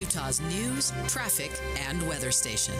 Utah's news, traffic, and weather station.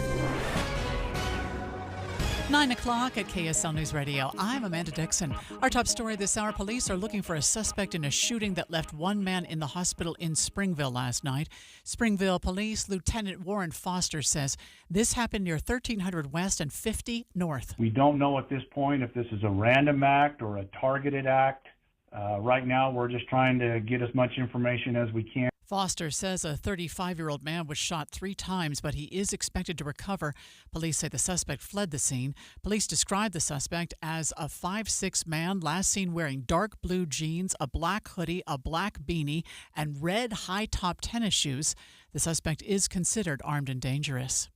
9 o'clock at KSL News Radio. I'm Amanda Dixon. Our top story this hour, police are looking for a suspect in a shooting that left one man in the hospital in Springville last night. Springville Police Lieutenant Warren Foster says this happened near 1300 West and 50 North. We don't know at this point if this is a random act or a targeted act. Right now, we're just trying to get as much information as we can. Foster says a 35-year-old man was shot 3 times, but he is expected to recover. Police say the suspect fled the scene. Police describe the suspect as a 5'6" man, last seen wearing dark blue jeans, a black hoodie, a black beanie, and red high-top tennis shoes. The suspect is considered armed and dangerous.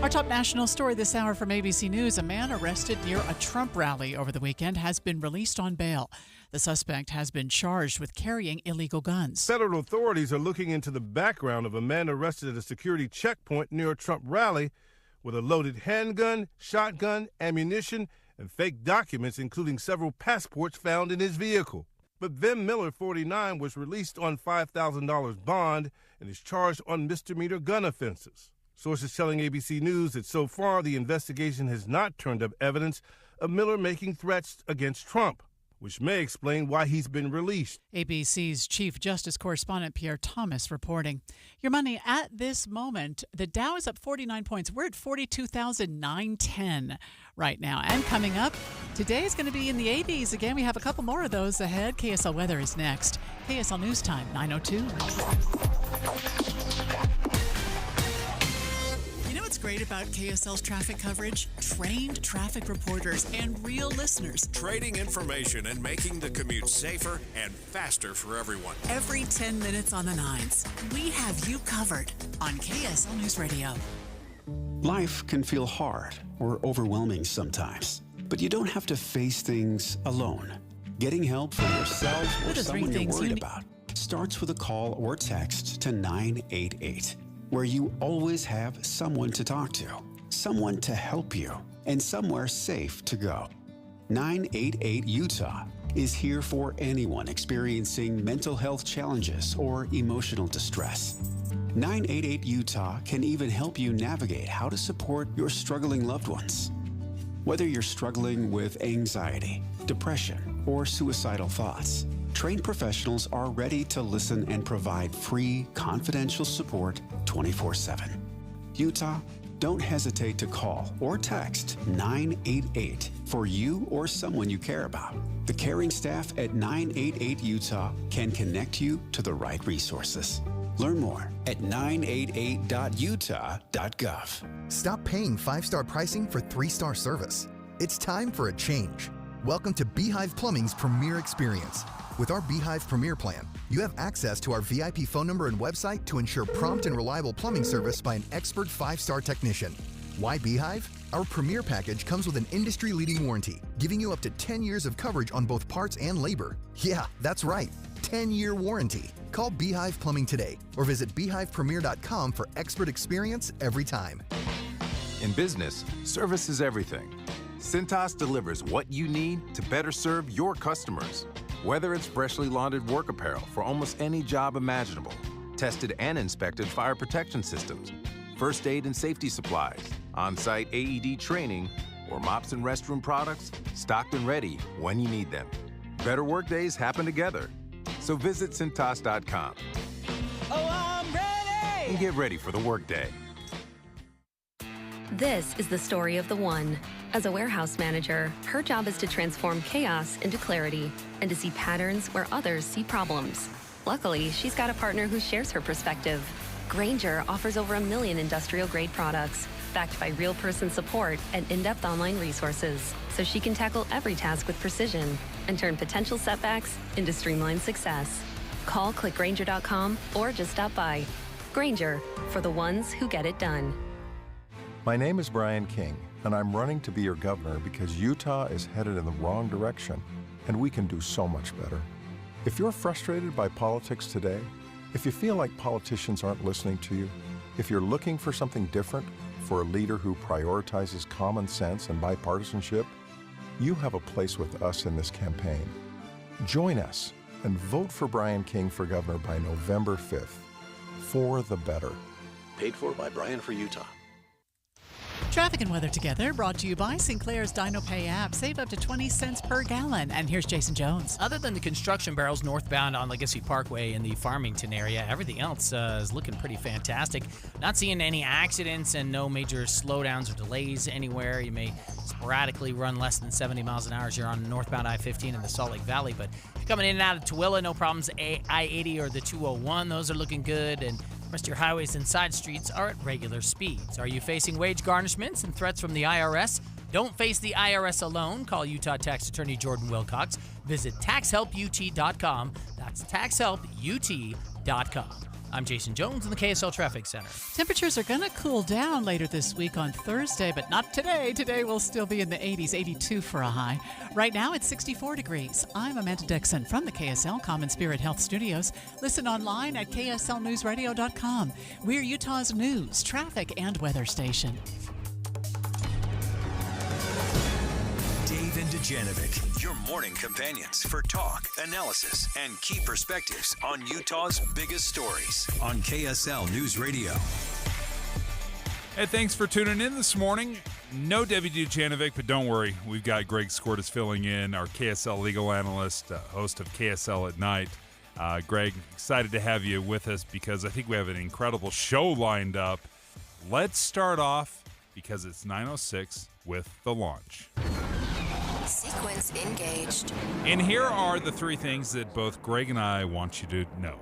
Our top national story this hour from ABC News. A man arrested near a Trump rally over the weekend has been released on bail. The suspect has been charged with carrying illegal guns. Federal authorities are looking into the background of a man arrested at a security checkpoint near a Trump rally with a loaded handgun, shotgun, ammunition, and fake documents, including several passports found in his vehicle. But Vim Miller, 49, was released on $5,000 bond and is charged on misdemeanor gun offenses. Sources telling ABC News that so far the investigation has not turned up evidence of Miller making threats against Trump, which may explain why he's been released. ABC's Chief Justice Correspondent Pierre Thomas reporting. Your money at this moment, the Dow is up 49 points. We're at 42,910 right now. And coming up, today is going to be in the 80s. Again, we have a couple more of those ahead. KSL Weather is next. KSL News Time, 9:02. What's great about KSL's traffic coverage? Trained traffic reporters and real listeners. Trading information and making the commute safer and faster for everyone. Every 10 minutes on the 9s, we have you covered on KSL News Radio. Life can feel hard or overwhelming sometimes, but you don't have to face things alone. Getting help for yourself or someone you're worried about starts with a call or text to 988. Where you always have someone to talk to, someone to help you, and somewhere safe to go. 988 Utah is here for anyone experiencing mental health challenges or emotional distress. 988 Utah can even help you navigate how to support your struggling loved ones. Whether you're struggling with anxiety, depression, or suicidal thoughts, trained professionals are ready to listen and provide free, confidential support 24/7. Utah, don't hesitate to call or text 988 for you or someone you care about. The caring staff at 988 Utah can connect you to the right resources. Learn more at 988.utah.gov. Stop paying 5-star pricing for 3-star service. It's time for a change. Welcome to Beehive Plumbing's Premier Experience. With our Beehive Premier plan, you have access to our VIP phone number and website to ensure prompt and reliable plumbing service by an expert 5-star technician. Why Beehive? Our Premier package comes with an industry-leading warranty, giving you up to 10 years of coverage on both parts and labor. Yeah, that's right, 10-year warranty. Call Beehive Plumbing today or visit beehivepremier.com for expert experience every time. In business, service is everything. Cintas delivers what you need to better serve your customers. Whether it's freshly laundered work apparel for almost any job imaginable, tested and inspected fire protection systems, first aid and safety supplies, on-site AED training, or mops and restroom products, stocked and ready when you need them. Better work days happen together. So visit Cintas.com. Oh, I'm ready! And get ready for the workday. This is the story of the one. As a warehouse manager, her job is to transform chaos into clarity and to see patterns where others see problems. Luckily, she's got a partner who shares her perspective. Grainger offers over 1 million industrial-grade products, backed by real-person support and in-depth online resources, so she can tackle every task with precision and turn potential setbacks into streamlined success. Call clickgrainger.com or just stop by. Grainger, for the ones who get it done. My name is Brian King, and I'm running to be your governor because Utah is headed in the wrong direction, and we can do so much better. If you're frustrated by politics today, if you feel like politicians aren't listening to you, if you're looking for something different, for a leader who prioritizes common sense and bipartisanship, you have a place with us in this campaign. Join us and vote for Brian King for governor by November 5th. for the better. Paid for by Brian for Utah. Traffic and weather together, brought to you by Sinclair's DinoPay app. Save up to 20 cents per gallon. And here's Jason Jones. Other than the construction barrels northbound on Legacy Parkway in the Farmington area, everything else is looking pretty fantastic. Not seeing any accidents and no major slowdowns or delays anywhere. You may sporadically run less than 70 miles an hour as you're on northbound I-15 in the Salt Lake Valley. But if you're coming in and out of Tooele, no problems. I-80 or the 201, those are looking good. And the rest of your highways and side streets are at regular speeds. Are you facing wage garnishments and threats from the IRS? Don't face the IRS alone. Call Utah Tax Attorney Jordan Wilcox. Visit taxhelput.com. That's taxhelput.com. I'm Jason Jones in the KSL Traffic Center. Temperatures are going to cool down later this week on Thursday, but not today. Today will still be in the 80s, 82 for a high. Right now it's 64 degrees. I'm Amanda Dixon from the KSL Common Spirit Health Studios. Listen online at kslnewsradio.com. We're Utah's news, traffic, and weather station. Dave and Dujanovic, your morning companions for talk, analysis, and key perspectives on Utah's biggest stories on KSL News Radio. Hey, thanks for tuning in this morning. No Debbie Dujanovic, but don't worry. We've got Greg Skordas filling in, our KSL legal analyst, host of KSL at Night. Greg, excited to have you with us because I think we have an incredible show lined up. Let's start off, because it's 9:06, with the launch. Sequence engaged. And here are the three things that both Greg and I want you to know.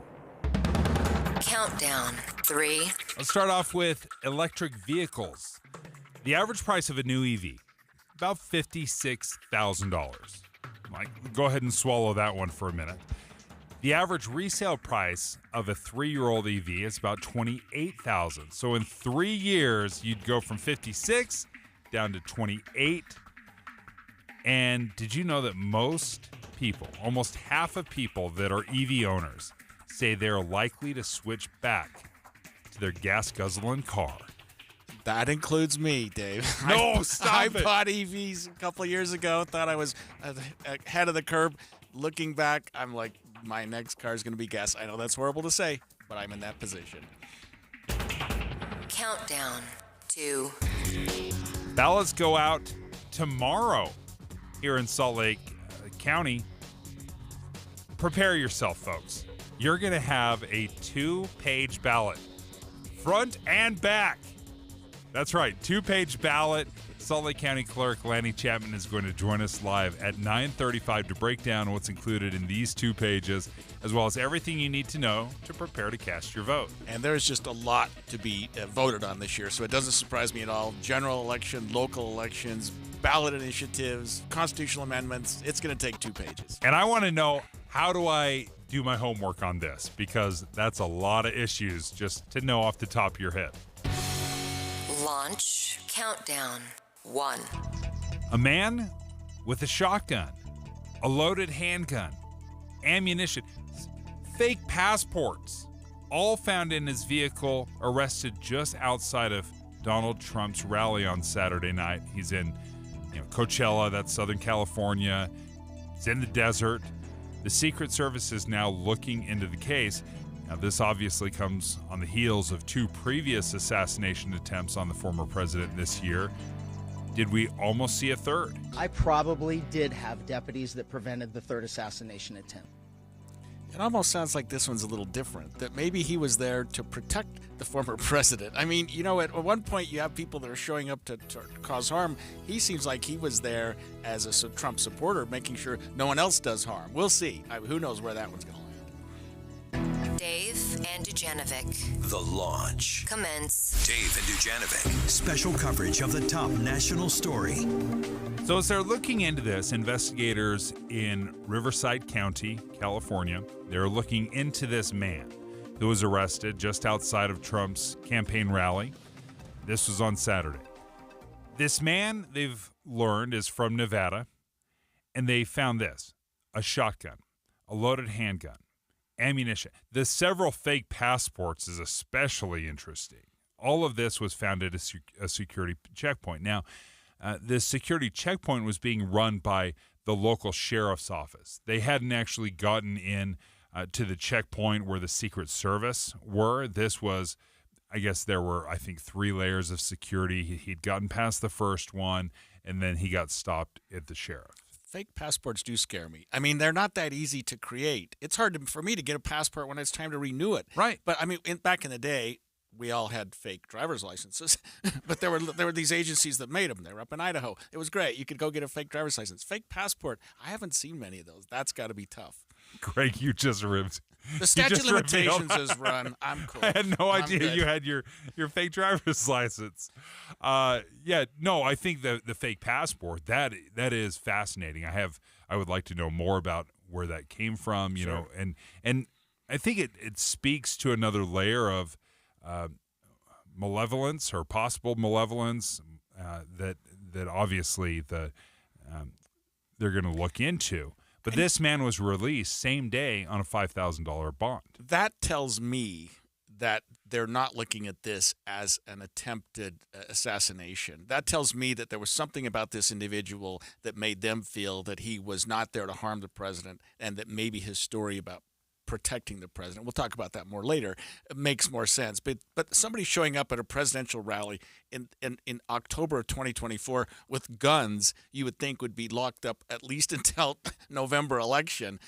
Countdown. 3. Let's start off with electric vehicles. The average price of a new EV, about $56,000. Go ahead and swallow that one for a minute. The average resale price of a 3-year-old EV is about $28,000. So in 3 years, you'd go from 56 down to 28. And did you know that most people, almost half of people that are EV owners, say they're likely to switch back to their gas-guzzling car? That includes me, Dave. No, stop it. I bought EVs a couple of years ago, thought I was ahead of the curve. Looking back, I'm like, my next car is going to be gas. I know that's horrible to say, but I'm in that position. Countdown. 2. Ballots go out tomorrow here in Salt Lake County. Prepare yourself, folks. You're going to have a 2-page ballot, front and back. That's right, 2-page ballot. Salt Lake County Clerk Lanny Chapman is going to join us live at 9:35 to break down what's included in these 2 pages, as well as everything you need to know to prepare to cast your vote. And there's just a lot to be voted on this year, so it doesn't surprise me at all. General election, local elections, ballot initiatives, constitutional amendments. It's going to take 2 pages. And I want to know, how do I do my homework on this? Because that's a lot of issues just to know off the top of your head. Launch. Countdown. 1. A man with a shotgun, a loaded handgun, ammunition, fake passports, all found in his vehicle, arrested just outside of Donald Trump's rally on Saturday night. He's in Coachella, that's Southern California. It's in the desert. The Secret Service is now looking into the case. Now, this obviously comes on the heels of 2 previous assassination attempts on the former president this year. Did we almost see a third? I probably did have deputies that prevented the 3rd assassination attempt. It almost sounds like this one's a little different, that maybe he was there to protect the former president. I mean, at one point you have people that are showing up to cause harm. He seems like he was there as a Trump supporter, making sure no one else does harm. We'll see. Who knows where that one's going to land. Dave and Dujanovic. The launch. Commence. Dave and Dujanovic. Special coverage of the top national story. So as they're looking into this, investigators in Riverside County, California, they're looking into this man who was arrested just outside of Trump's campaign rally. This was on Saturday. This man, they've learned, is from Nevada, and they found this: a shotgun, a loaded handgun, ammunition. The several fake passports is especially interesting. All of this was found at a security checkpoint. Now, this security checkpoint was being run by the local sheriff's office. They hadn't actually gotten in to the checkpoint where the Secret Service were. This was, I guess there were, I think, 3 layers of security. He'd gotten past the first one, and then he got stopped at the sheriff. Fake passports do scare me. I mean, they're not that easy to create. It's hard for me to get a passport when it's time to renew it. Right. But I mean, back in the day, we all had fake driver's licenses, but there were these agencies that made them. They were up in Idaho. It was great. You could go get a fake driver's license. Fake passport. I haven't seen many of those. That's got to be tough. Greg, you just ripped. The statute of limitations is run. I'm cool. I had no idea good. you had your fake driver's license. I think the fake passport, that is fascinating. I would like to know more about where that came from, you know, and I think it speaks to another layer of malevolence or possible malevolence that obviously they're going to look into. But this man was released same day on a $5,000 bond. That tells me that they're not looking at this as an attempted assassination. That tells me that there was something about this individual that made them feel that he was not there to harm the president, and that maybe his story about protecting the president, we'll talk about that more later, makes more sense. But somebody showing up at a presidential rally in October of 2024 with guns, you would think would be locked up at least until November election.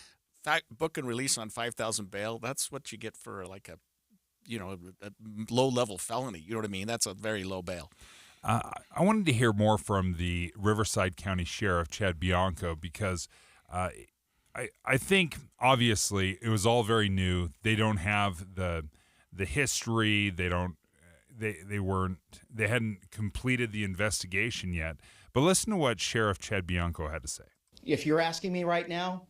Book and release on $5,000 bail, that's what you get for like a low-level felony. You know what I mean? That's a very low bail. I wanted to hear more from the Riverside County Sheriff, Chad Bianco, because I think obviously it was all very new. They don't have the history. They hadn't completed the investigation yet. But listen to what Sheriff Chad Bianco had to say. If you're asking me right now,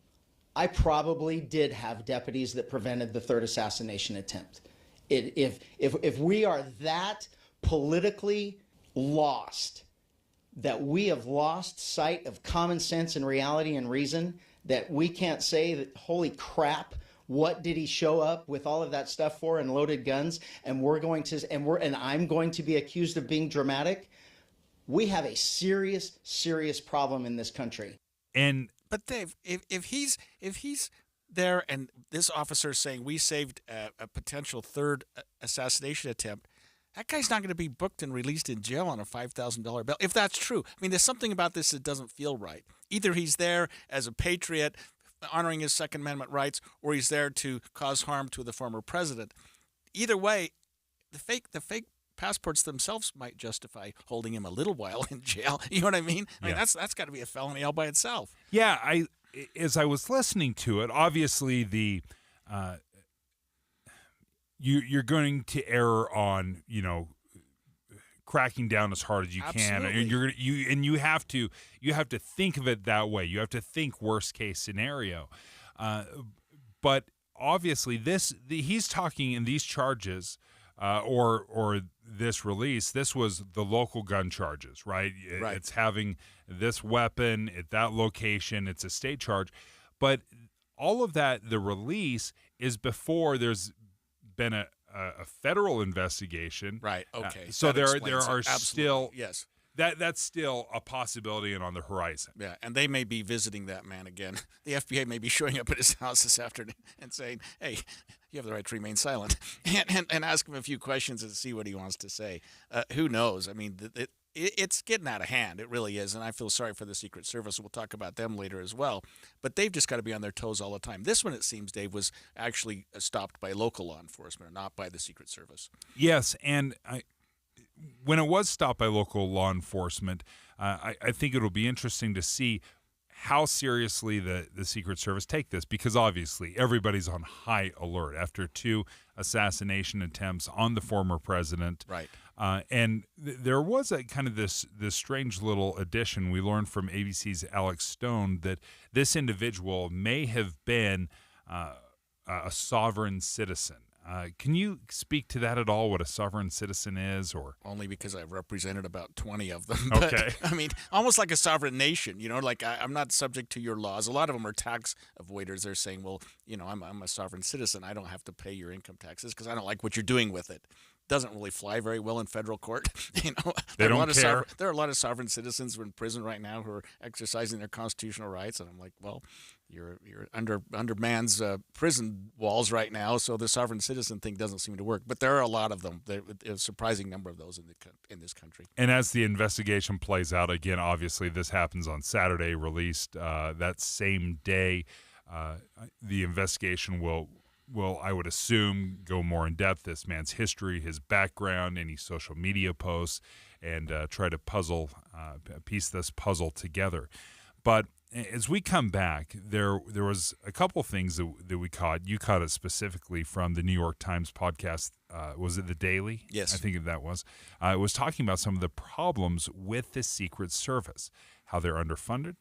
I probably did have deputies that prevented the 3rd assassination attempt. If we are that politically lost, that we have lost sight of common sense and reality and reason, that we can't say that, holy crap, what did he show up with all of that stuff for and loaded guns, and I'm going to be accused of being dramatic? We have a serious, serious problem in this country. But Dave, if he's there and this officer is saying we saved a potential 3rd assassination attempt, that guy's not going to be booked and released in jail on a $5,000 bail, if that's true. I mean, there's something about this that doesn't feel right. Either he's there as a patriot, honoring his Second Amendment rights, or he's there to cause harm to the former president. Either way, the fake passports themselves might justify holding him a little while in jail. You know what I mean? I mean, that's got to be a felony all by itself. Yeah, as I was listening to it, obviously you're going to err on, cracking down as hard as you can, and you have to think of it that way. You have to think worst case scenario. But obviously he's talking in these charges or this release. This was the local gun charges, right? Right. It's having this weapon at that location. It's a state charge, but all of that, the release is before there's been a federal investigation. Right. Okay. So there are Absolutely. still yes. That's still a possibility and on the horizon. Yeah, and they may be visiting that man again. The FBI may be showing up at his house this afternoon and saying, "Hey, you have the right to remain silent," and ask him a few questions and see what he wants to say. Who knows? I mean, it's getting out of hand. It really is, and I feel sorry for the Secret Service. We'll talk about them later as well. But they've just got to be on their toes all the time. This one, it seems, Dave, was actually stopped by local law enforcement, not by the Secret Service. Yes, and when it was stopped by local law enforcement, I think it'll be interesting to see how seriously the Secret Service take this, because obviously everybody's on high alert after 2 assassination attempts on the former president. Right. And there was a kind of this strange little addition. We learned from ABC's Alex Stone that this individual may have been a sovereign citizen. Can you speak to that at all, what a sovereign citizen is? Or only because I've represented about 20 of them. Okay. But, I mean, almost like a sovereign nation, like I'm not subject to your laws. A lot of them are tax avoiders. They're saying, well, I'm a sovereign citizen. I don't have to pay your income taxes because I don't like what you're doing with it. Doesn't really fly very well in federal court. They don't care. There are a lot of sovereign citizens who are in prison right now who are exercising their constitutional rights. And I'm like, well, You're under man's prison walls right now, so the sovereign citizen thing doesn't seem to work. But there are a lot of them. There's a surprising number of those in this country. And as the investigation plays out, again, obviously this happens on Saturday, released that same day. The investigation will, I would assume, go more in depth. This man's history, his background, any social media posts, and try to piece this puzzle together. But as we come back, there was a couple things that we caught. You caught it specifically from the New York Times podcast. Was it The Daily? Yes. I think that was. It was talking about some of the problems with the Secret Service, how they're underfunded,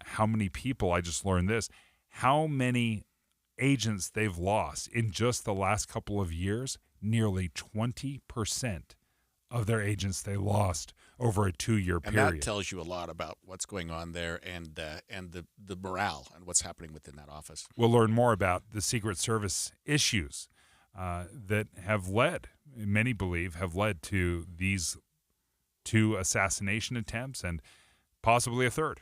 how many people, I just learned this, how many agents they've lost in just the last couple of years. Nearly 20% of their agents they lost over a 2-year period. And that tells you a lot about what's going on there and the morale and what's happening within that office. We'll learn more about the Secret Service issues that have led, many believe, have led to these 2 assassination attempts and possibly a third.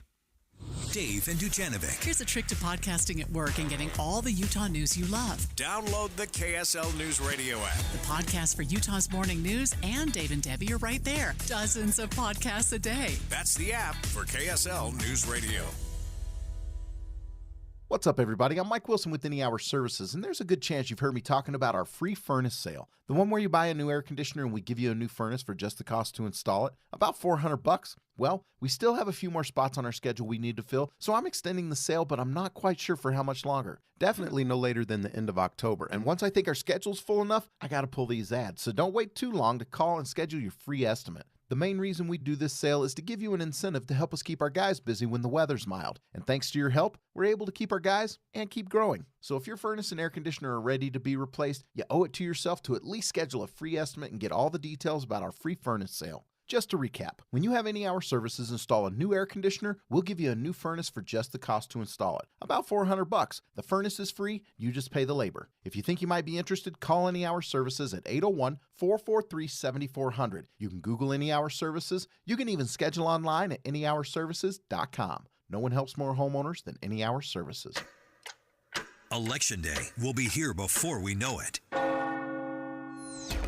Dave and Dujanovic. Here's a trick to podcasting at work and getting all the Utah news you love. Download the KSL News Radio app. The podcast for Utah's morning news and Dave and Debbie are right there. Dozens of podcasts a day. That's the app for KSL News Radio. What's up, everybody? I'm Mike Wilson with Any Hour Services, and there's a good chance you've heard me talking about our free furnace sale. The one where you buy a new air conditioner and we give you a new furnace for just the cost to install it, about $400. Well, we still have a few more spots on our schedule we need to fill, so I'm extending the sale, but I'm not quite sure for how much longer. Definitely no later than the end of October, and once I think our schedule's full enough, I gotta pull these ads, so don't wait too long to call and schedule your free estimate. The main reason we do this sale is to give you an incentive to help us keep our guys busy when the weather's mild. And thanks to your help, we're able to keep our guys and keep growing. So if your furnace and air conditioner are ready to be replaced, you owe it to yourself to at least schedule a free estimate and get all the details about our free furnace sale. Just to recap, when you have Any Hour Services install a new air conditioner, we'll give you a new furnace for just the cost to install it. About $400. The furnace is free, you just pay the labor. If you think you might be interested, call Any Hour Services at 801-443-7400. You can Google Any Hour Services. You can even schedule online at anyhourservices.com. No one helps more homeowners than Any Hour Services. Election Day will be here before we know it.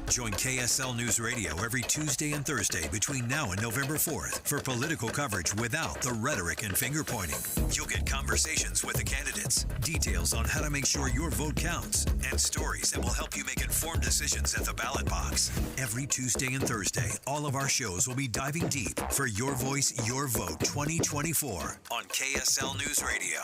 Join KSL News Radio every Tuesday and Thursday between now and November 4th for political coverage without the rhetoric and finger-pointing. You'll get conversations with the candidates, details on how to make sure your vote counts, and stories that will help you make informed decisions at the ballot box. Every Tuesday and Thursday, all of our shows will be diving deep for Your Voice, Your Vote 2024 on KSL News Radio.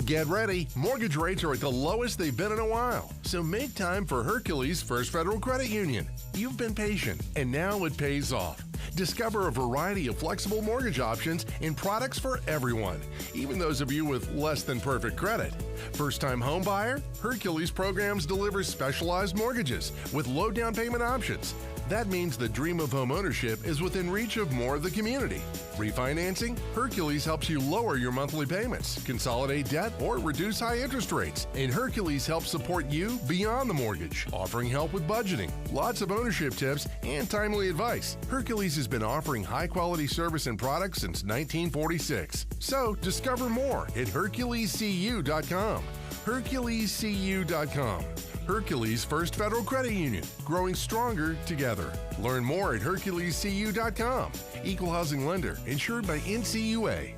Get ready. Mortgage rates are at the lowest they've been in a while. So make time for Hercules First Federal Credit Union. You've been patient, and now it pays off. Discover a variety of flexible mortgage options and products for everyone, even those of you with less than perfect credit. First-time home buyer? Hercules Programs delivers specialized mortgages with low down payment options. That means the dream of home ownership is within reach of more of the community. Refinancing? Hercules helps you lower your monthly payments, consolidate debt, or reduce high interest rates. And Hercules helps support you beyond the mortgage, offering help with budgeting, lots of ownership tips, and timely advice. Hercules has been offering high-quality service and products since 1946. So discover more at HerculesCU.com. HerculesCU.com. Hercules First Federal Credit Union, growing stronger together. Learn more at HerculesCU.com. Equal housing lender, insured by NCUA.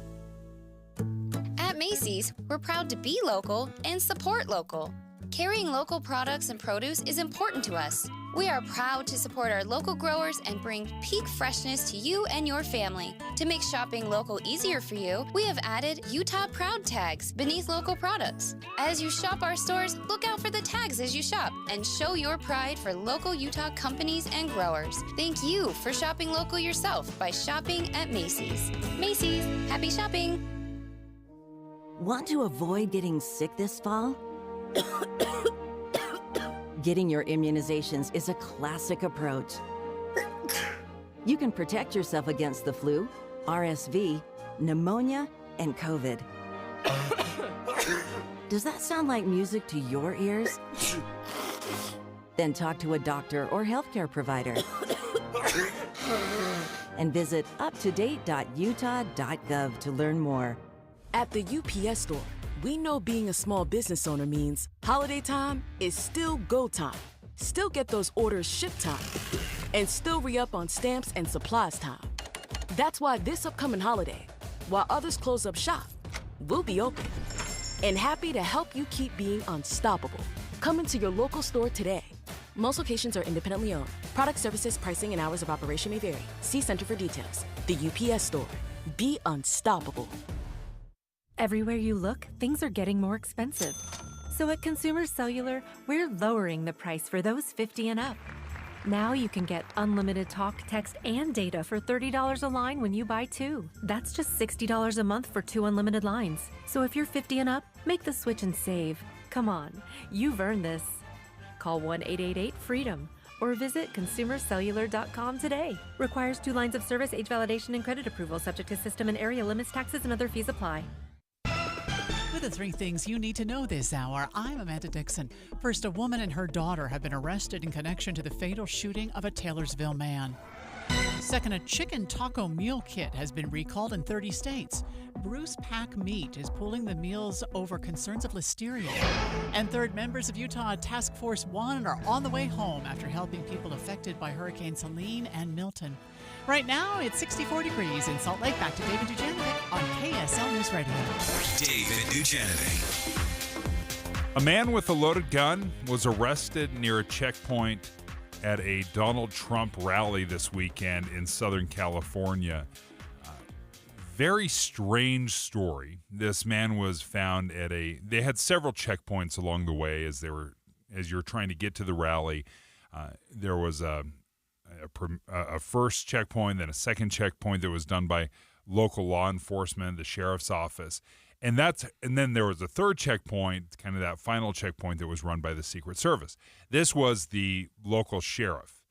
At Macy's, we're proud to be local and support local. Carrying local products and produce is important to us. We are proud to support our local growers and bring peak freshness to you and your family. To make shopping local easier for you, we have added Utah Proud tags beneath local products. As you shop our stores, look out for the tags as you shop and show your pride for local Utah companies and growers. Thank you for shopping local yourself by shopping at Macy's. Macy's, happy shopping! Want to avoid getting sick this fall? Getting your immunizations is a classic approach. You can protect yourself against the flu, RSV, pneumonia, and COVID. Does that sound like music to your ears? Then talk to a doctor or healthcare provider. And visit uptodate.utah.gov to learn more. At the UPS Store, we know being a small business owner means holiday time is still go time. Still get those orders shipped time. And still re-up on stamps and supplies time. That's why this upcoming holiday, while others close up shop, we'll be open. And happy to help you keep being unstoppable. Come into your local store today. Most locations are independently owned. Product, services, pricing, and hours of operation may vary. See Center for details. The UPS Store. Be unstoppable. Everywhere you look, things are getting more expensive. So at Consumer Cellular, we're lowering the price for those 50 and up. Now you can get unlimited talk, text, and data for $30 a line when you buy 2. That's just $60 a month for 2 unlimited lines. So if you're 50 and up, make the switch and save. Come on, you've earned this. Call 1-888-FREEDOM or visit consumercellular.com today. Requires 2 lines of service, age validation, and credit approval, subject to system and area limits, taxes, and other fees apply. With the 3 things you need to know this hour, I'm Amanda Dixon. First, a woman and her daughter have been arrested in connection to the fatal shooting of a Taylorsville man. Second, a chicken taco meal kit has been recalled in 30 states. Bruce Pack Meat is pulling the meals over concerns of listeria. And third, members of Utah Task Force 1 are on the way home after helping people affected by Hurricanes Helene and Milton. Right now, it's 64 degrees in Salt Lake. Back to David Dujanovic on KSL News Radio. David Dujanovic. A man with a loaded gun was arrested near a checkpoint at a Donald Trump rally this weekend in Southern California. Very strange story. This man was found at they had several checkpoints along the way as you're trying to get to the rally. There was a first checkpoint, then a second checkpoint that was done by local law enforcement, the sheriff's office. And then there was a third checkpoint, kind of that final checkpoint that was run by the Secret Service. This was the local sheriff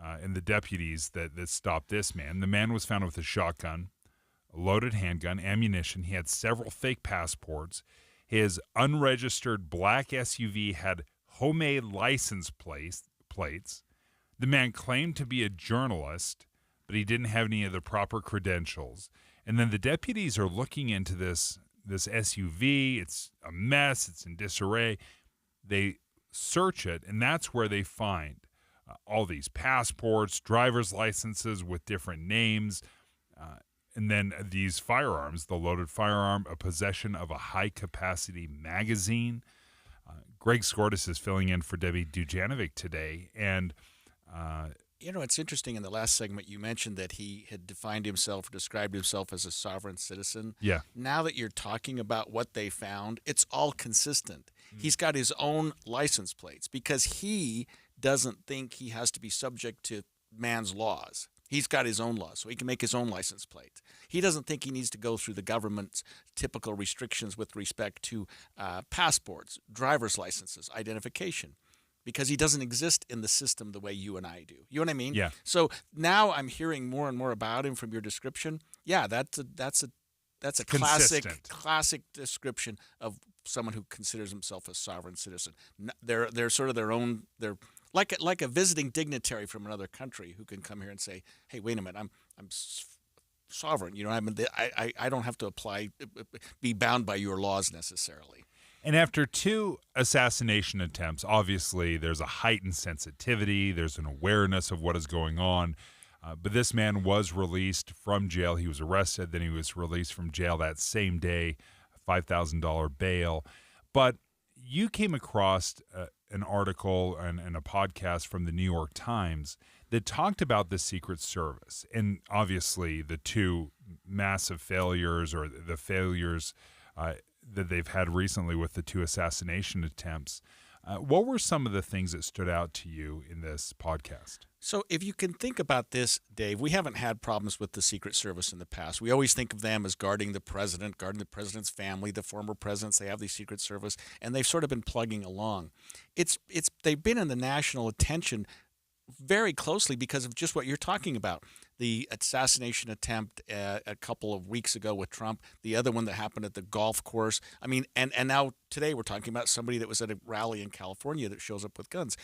and the deputies that stopped this man. The man was found with a shotgun, a loaded handgun, ammunition. He had several fake passports. His unregistered black SUV had homemade license plates. The man claimed to be a journalist, but he didn't have any of the proper credentials. And then the deputies are looking into this SUV. It's a mess. It's in disarray. They search it, and that's where they find all these passports, driver's licenses with different names, and then these firearms, the loaded firearm, a possession of a high-capacity magazine. Greg Skordas is filling in for Debbie Dujanovic today, and it's interesting in the last segment you mentioned that he had described himself as a sovereign citizen. Yeah. Now that you're talking about what they found, it's all consistent. He's got his own license plates because he doesn't think he has to be subject to man's laws. He's got his own laws, so he can make his own license plate. He doesn't think he needs to go through the government's typical restrictions with respect to passports, driver's licenses, identification, because he doesn't exist in the system the way you and I do. You know what I mean? Yeah. So now I'm hearing more and more about him from your description. Yeah, that's a classic description of someone who considers himself a sovereign citizen. They're sort of their own. They're like a visiting dignitary from another country who can come here and say, "Hey, wait a minute, I'm sovereign. You know, I don't have to be bound by your laws necessarily." And after 2 assassination attempts, obviously there's a heightened sensitivity. There's an awareness of what is going on. But this man was released from jail. He was arrested. Then he was released from jail that same day, $5,000 bail. But you came across an article and a podcast from the New York Times that talked about the Secret Service and obviously the 2 massive failures or the failures that they've had recently with the 2 assassination attempts. What were some of the things that stood out to you in this podcast? So if you can think about this, Dave, we haven't had problems with the Secret Service in the past. We always think of them as guarding the president, guarding the president's family, the former presidents. They have the Secret Service, and they've sort of been plugging along. They've been in the national attention very closely because of just what you're talking about. The assassination attempt a couple of weeks ago with Trump, the other one that happened at the golf course. I mean, and now today we're talking about somebody that was at a rally in California that shows up with guns.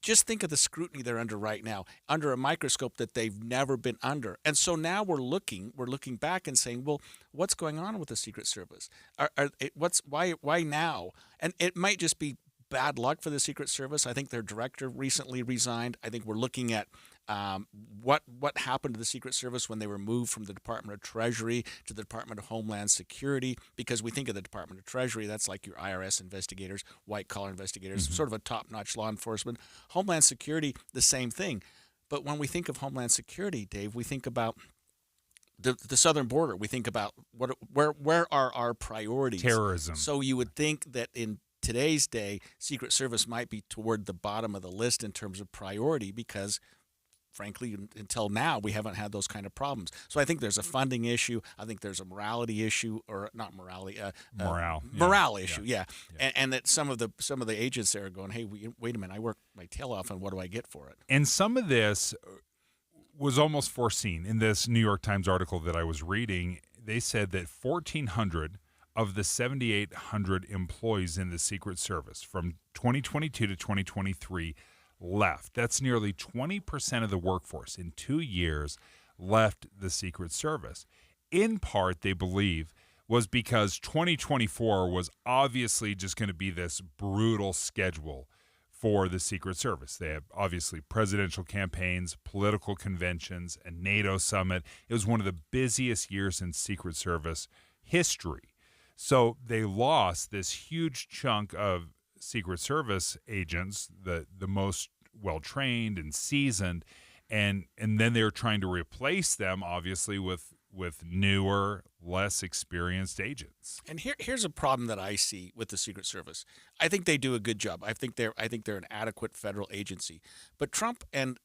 just think of the scrutiny they're under right now, under a microscope that they've never been under. And so now we're looking back and saying, well, what's going on with the Secret Service? Why now? And it might just be bad luck for the Secret Service. I think their director recently resigned. I think we're looking at what happened to the Secret Service when they were moved from the Department of Treasury to the Department of Homeland Security, because we think of the Department of Treasury, that's like your IRS investigators, white-collar investigators, sort of a top-notch law enforcement. Homeland Security, the same thing. But when we think of Homeland Security, Dave, we think about the southern border. We think about where are our priorities? Terrorism. So you would think that in today's day, Secret Service might be toward the bottom of the list in terms of priority because, frankly, until now, we haven't had those kind of problems. So I think there's a funding issue. I think there's a morality issue, or not morality, morale issue. Yeah. And that some of the agents there are going, hey, wait a minute, I work my tail off, and what do I get for it? And some of this was almost foreseen in this New York Times article that I was reading. They said that 1,400 of the 7,800 employees in the Secret Service from 2022 to 2023 left. That's nearly 20% of the workforce in 2 years left the Secret Service. In part, they believe, was because 2024 was obviously just going to be this brutal schedule for the Secret Service. They have obviously presidential campaigns, political conventions, a NATO summit. It was one of the busiest years in Secret Service history. So they lost this huge chunk of Secret Service agents, the most well-trained and seasoned, and then they're trying to replace them, obviously, with newer, less experienced agents. And here's a problem that I see with the Secret Service. I think they do a good job. I think they're an adequate federal agency. But Trump and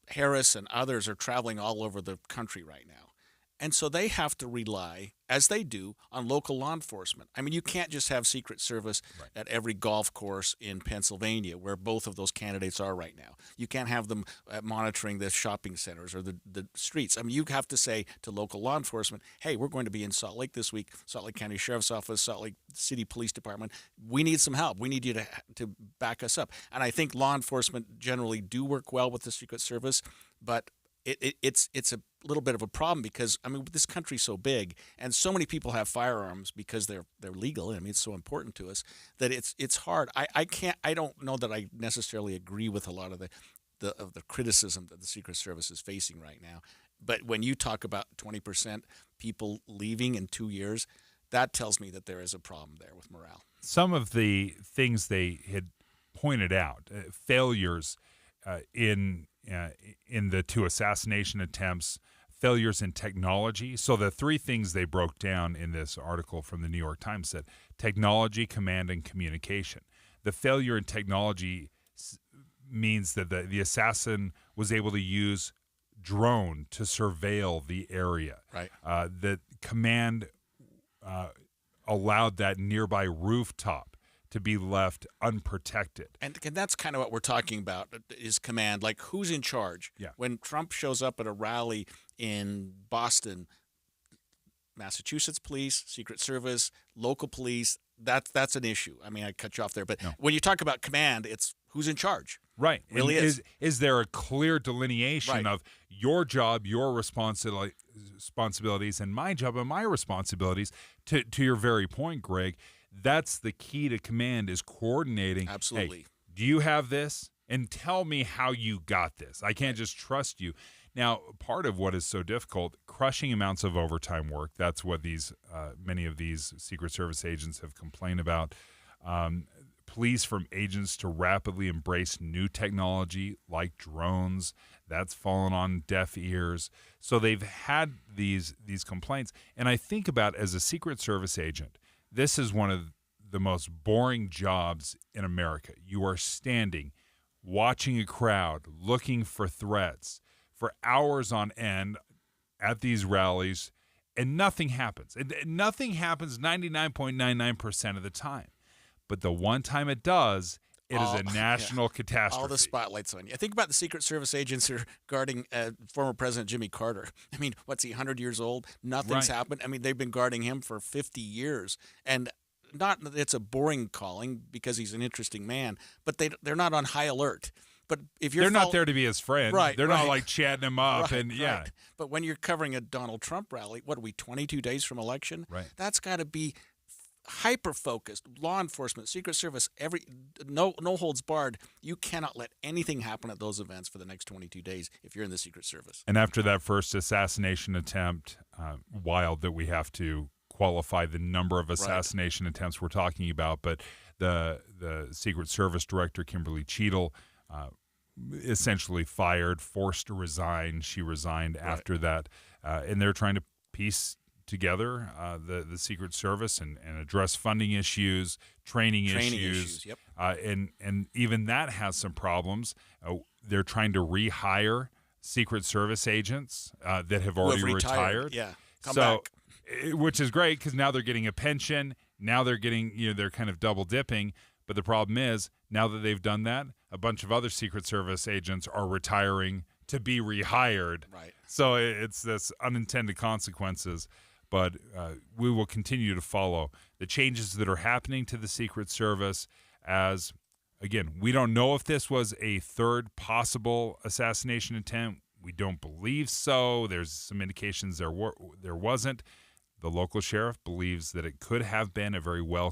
Harris and others are traveling all over the country right now. And so they have to rely, as they do, on local law enforcement. I mean, you can't just have Secret Service at every golf course in Pennsylvania, where both of those candidates are right now. You can't have them monitoring the shopping centers or the streets. I mean, you have to say to local law enforcement, hey, we're going to be in Salt Lake this week, Salt Lake County Sheriff's Office, Salt Lake City Police Department. We need some help. We need you to back us up. And I think law enforcement generally do work well with the Secret Service, but it's a little bit of a problem because, I mean, this country's so big and so many people have firearms because they're legal. I mean, it's so important to us that it's hard. I don't know that I necessarily agree with a lot of the criticism that the Secret Service is facing right now. But when you talk about 20% people leaving in 2 years, that tells me that there is a problem there with morale. Some of the things they had pointed out, failures in the 2 assassination attempts, failures in technology. So the 3 things they broke down in this article from the New York Times said technology, command, and communication. The failure in technology means that the assassin was able to use drone to surveil the area. Right. The command allowed that nearby rooftop to be left unprotected. And that's kind of what we're talking about, is command. Like, who's in charge? Yeah. When Trump shows up at a rally in Boston, Massachusetts police, Secret Service, local police, that's an issue. I mean, I cut you off there. But when you talk about command, it's who's in charge. Right. It really is. Is there a clear delineation of your job, your responsibilities, and my job and my responsibilities? To your very point, Greg, that's the key to command, is coordinating. Absolutely. Hey, do you have this? And tell me how you got this. I can't just trust you. Now, part of what is so difficult, crushing amounts of overtime work, that's what many of these Secret Service agents have complained about. Pleas from agents to rapidly embrace new technology like drones, that's fallen on deaf ears. So they've had these complaints. And I think about, as a Secret Service agent, this is one of the most boring jobs in America. You are standing, watching a crowd, looking for threats for hours on end at these rallies, and nothing happens. Nothing happens 99.99% of the time. But the one time it does, it is a national catastrophe. All the spotlights on you. I think about the Secret Service agents who are guarding former President Jimmy Carter. I mean, what's he, 100 years old? Nothing's happened. I mean, they've been guarding him for 50 years. And not that it's a boring calling because he's an interesting man, but they're not on high alert. But if you're they're not there to be his friend. Right, They're right. not like chatting him up Right. But when you're covering a Donald Trump rally, what are we, 22 days from election? Right. That's got to be hyper-focused. Law enforcement, Secret Service, no holds barred. You cannot let anything happen at those events for the next 22 days if you're in the Secret Service. And after that first assassination attempt, wild that we have to qualify the number of assassination attempts we're talking about, but the Secret Service director, Kimberly Cheadle, essentially fired, forced to resign. She resigned after that, and they're trying to piece together the Secret Service and address funding issues, training issues. Yep. And even that has some problems. They're trying to rehire Secret Service agents that have already retired. Yeah, come back. Which is great because now they're getting a pension. Now they're getting, they're kind of double dipping. But the problem is, now that they've done that, a bunch of other Secret Service agents are retiring to be rehired. Right. So it's this unintended consequences. But we will continue to follow the changes that are happening to the Secret Service as, again, we don't know if this was a third possible assassination attempt. We don't believe so. There's some indications there wasn't. The local sheriff believes that it could have been,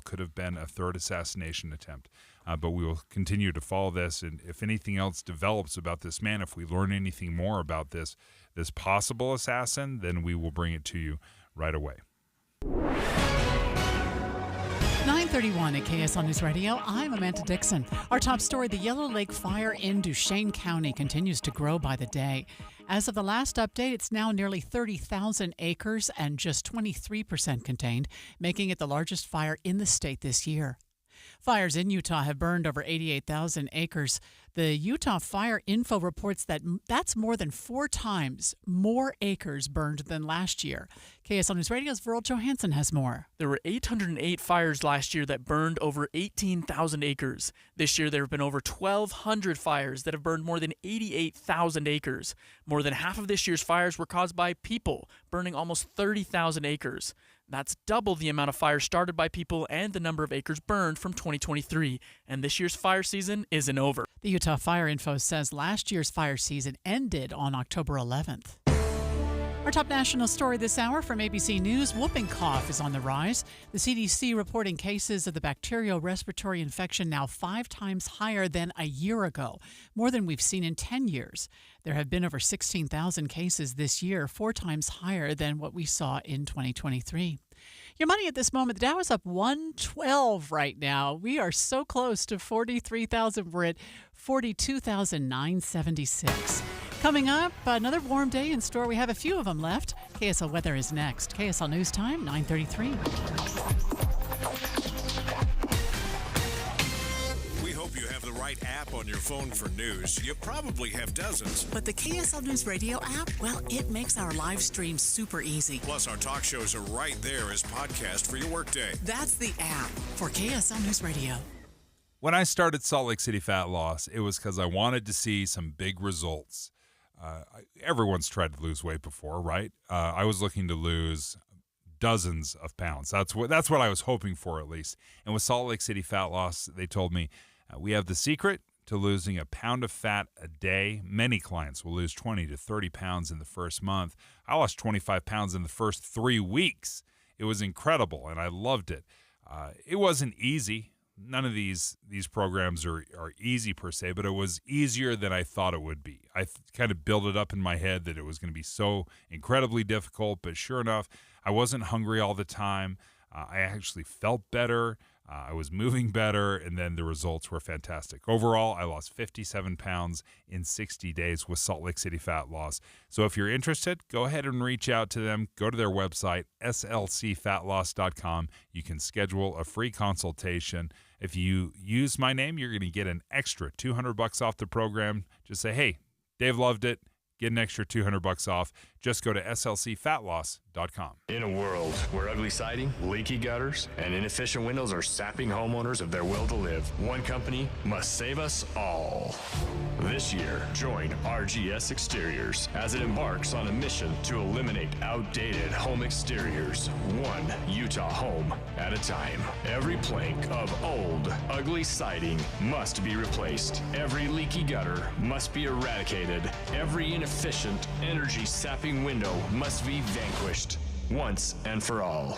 could have been a third assassination attempt. But we will continue to follow this, and if anything else develops about this man, if we learn anything more about this possible assassin, then we will bring it to you right away. 9:31 at KSL News Radio. I'm Amanda Dixon. Our top story, the Yellow Lake fire in Duchesne County continues to grow by the day. As of the last update, it's now nearly 30,000 acres and just 23% contained, making it the largest fire in the state this year. Fires in Utah have burned over 88,000 acres. The Utah Fire Info reports that that's more than 4 times more acres burned than last year. KSL News Radio's Verl Johansson has more. There were 808 fires last year that burned over 18,000 acres. This year, there have been over 1,200 fires that have burned more than 88,000 acres. More than half of this year's fires were caused by people, burning almost 30,000 acres. That's double the amount of fires started by people and the number of acres burned from 2023. And this year's fire season isn't over. The Utah Fire Info says last year's fire season ended on October 11th. Our top national story this hour from ABC News, whooping cough is on the rise. The CDC reporting cases of the bacterial respiratory infection now 5 times higher than a year ago, more than we've seen in 10 years. There have been over 16,000 cases this year, 4 times higher than what we saw in 2023. Your money at this moment, the Dow is up 112 right now. We are so close to 43,000. We're at 42,976. Coming up, another warm day in store. We have a few of them left. KSL weather is next. KSL News Time, 9:33. We hope you have the right app on your phone for news. You probably have dozens. But the KSL News Radio app, well, it makes our live stream super easy. Plus, our talk shows are right there as podcast for your workday. That's the app for KSL News Radio. When I started Salt Lake City Fat Loss, it was because I wanted to see some big results. Everyone's tried to lose weight before, right? I was looking to lose dozens of pounds. That's what I was hoping for, at least. And with Salt Lake City Fat Loss, they told me we have the secret to losing a pound of fat a day. Many clients will lose 20 to 30 pounds in the first month. I lost 25 pounds in the first 3 weeks. It was incredible, and I loved it. It wasn't easy. None of these programs are easy per se, but it was easier than I thought it would be. I kind of built it up in my head that it was going to be so incredibly difficult, but sure enough, I wasn't hungry all the time. I actually felt better. I was moving better, and then the results were fantastic. Overall, I lost 57 pounds in 60 days with Salt Lake City Fat Loss. So if you're interested, go ahead and reach out to them. Go to their website, slcfatloss.com. You can schedule a free consultation. If you use my name, you're going to get an extra $200 off the program. Just say, hey, Dave loved it. Get an extra $200 off. Just go to slcfatloss.com. In a world where ugly siding, leaky gutters, and inefficient windows are sapping homeowners of their will to live, one company must save us all. This year, join RGS Exteriors as it embarks on a mission to eliminate outdated home exteriors, one Utah home at a time. Every plank of old, ugly siding must be replaced. Every leaky gutter must be eradicated. Every inefficient, energy-sapping window must be vanquished once and for all.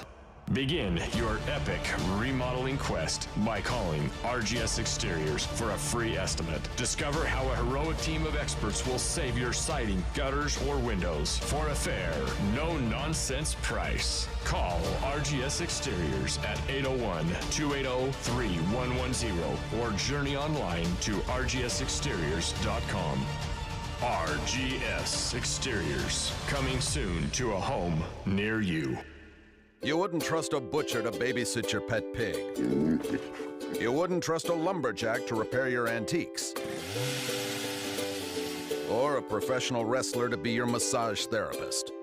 Begin your epic remodeling quest by calling RGS Exteriors for a free estimate. Discover how a heroic team of experts will save your siding, gutters, or windows for a fair, no-nonsense price. Call RGS Exteriors at 801-280-3110 or journey online to rgsexteriors.com. RGS Exteriors, coming soon to a home near you. You wouldn't trust a butcher to babysit your pet pig. You wouldn't trust a lumberjack to repair your antiques. Or a professional wrestler to be your massage therapist.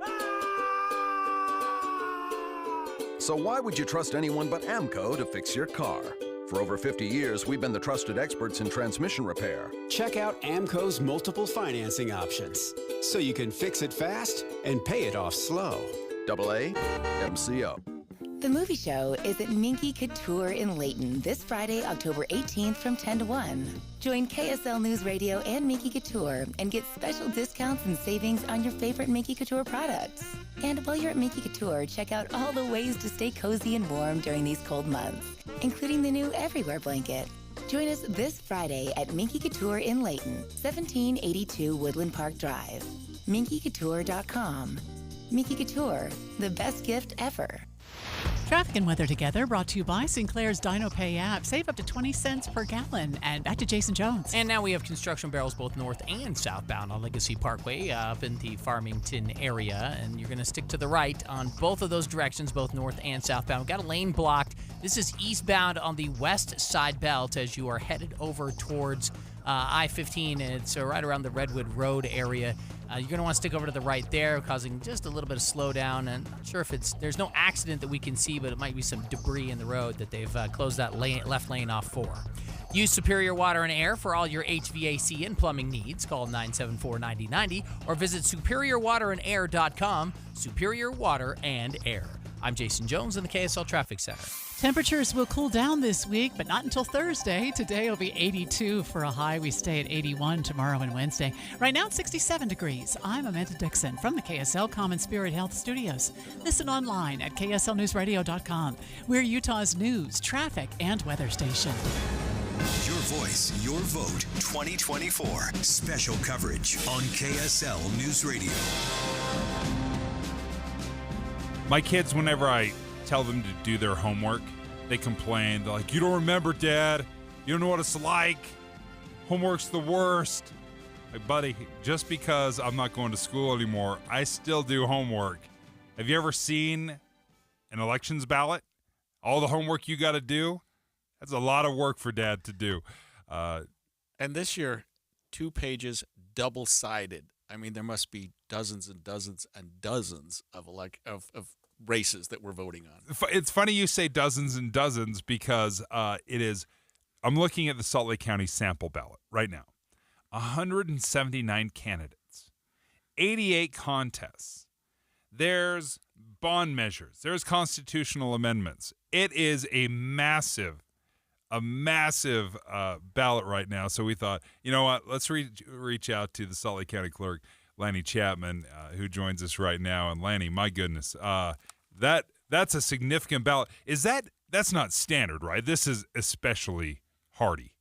So why would you trust anyone but AMCO to fix your car? For over 50 years, we've been the trusted experts in transmission repair. Check out AMCO's multiple financing options, so you can fix it fast and pay it off slow. AA MCO. The movie show is at Minky Couture in Layton this Friday, October 18th from 10 to 1. Join KSL News Radio and Minky Couture and get special discounts and savings on your favorite Minky Couture products. And while you're at Minky Couture, check out all the ways to stay cozy and warm during these cold months, including the new Everywhere blanket. Join us this Friday at Minky Couture in Layton, 1782 Woodland Park Drive. MinkyCouture.com. Minky Couture, the best gift ever. Traffic and weather together, brought to you by Sinclair's Dino Pay app. Save up to 20 cents per gallon. And back to Jason Jones. And now we have construction barrels both north and southbound on Legacy Parkway up in the Farmington area. And you're going to stick to the right on both of those directions, both north and southbound. We've got a lane blocked. This is eastbound on the west side belt as you are headed over towards I-15. It's right around the Redwood Road area. You're going to want to stick over to the right there, causing just a little bit of slowdown. And I'm not sure if there's no accident that we can see, but it might be some debris in the road that they've closed that left lane off for. Use Superior Water and Air for all your HVAC and plumbing needs. Call 974-9090 or visit superiorwaterandair.com. Superior Water and Air. I'm Jason Jones in the KSL Traffic Center. Temperatures will cool down this week, but not until Thursday. Today will be 82 for a high. We stay at 81 tomorrow and Wednesday. Right now it's 67 degrees. I'm Amanda Dixon from the KSL Common Spirit Health Studios. Listen online at kslnewsradio.com. We're Utah's news, traffic, and weather station. Your voice, your vote, 2024. Special coverage on KSL News Radio. My kids, whenever I tell them to do their homework, they complain. They're like, you don't remember, Dad. You don't know what it's like. Homework's the worst. Like, buddy, just because I'm not going to school anymore, I still do homework. Have you ever seen an elections ballot? All the homework you got to do? That's a lot of work for Dad to do. And this year, 2 pages, double-sided. I mean, there must be dozens and dozens and dozens of races that we're voting on. It's funny you say dozens and dozens because it is. I'm looking at the Salt Lake County sample ballot right now. 179 candidates, 88 contests. There's bond measures. There's constitutional amendments. It is a massive ballot right now. So we thought, you know what? Let's reach out to the Salt Lake County Clerk, Lanny Chapman, who joins us right now. And Lanny, my goodness, that's a significant ballot. That's not standard, right? This is especially hardy.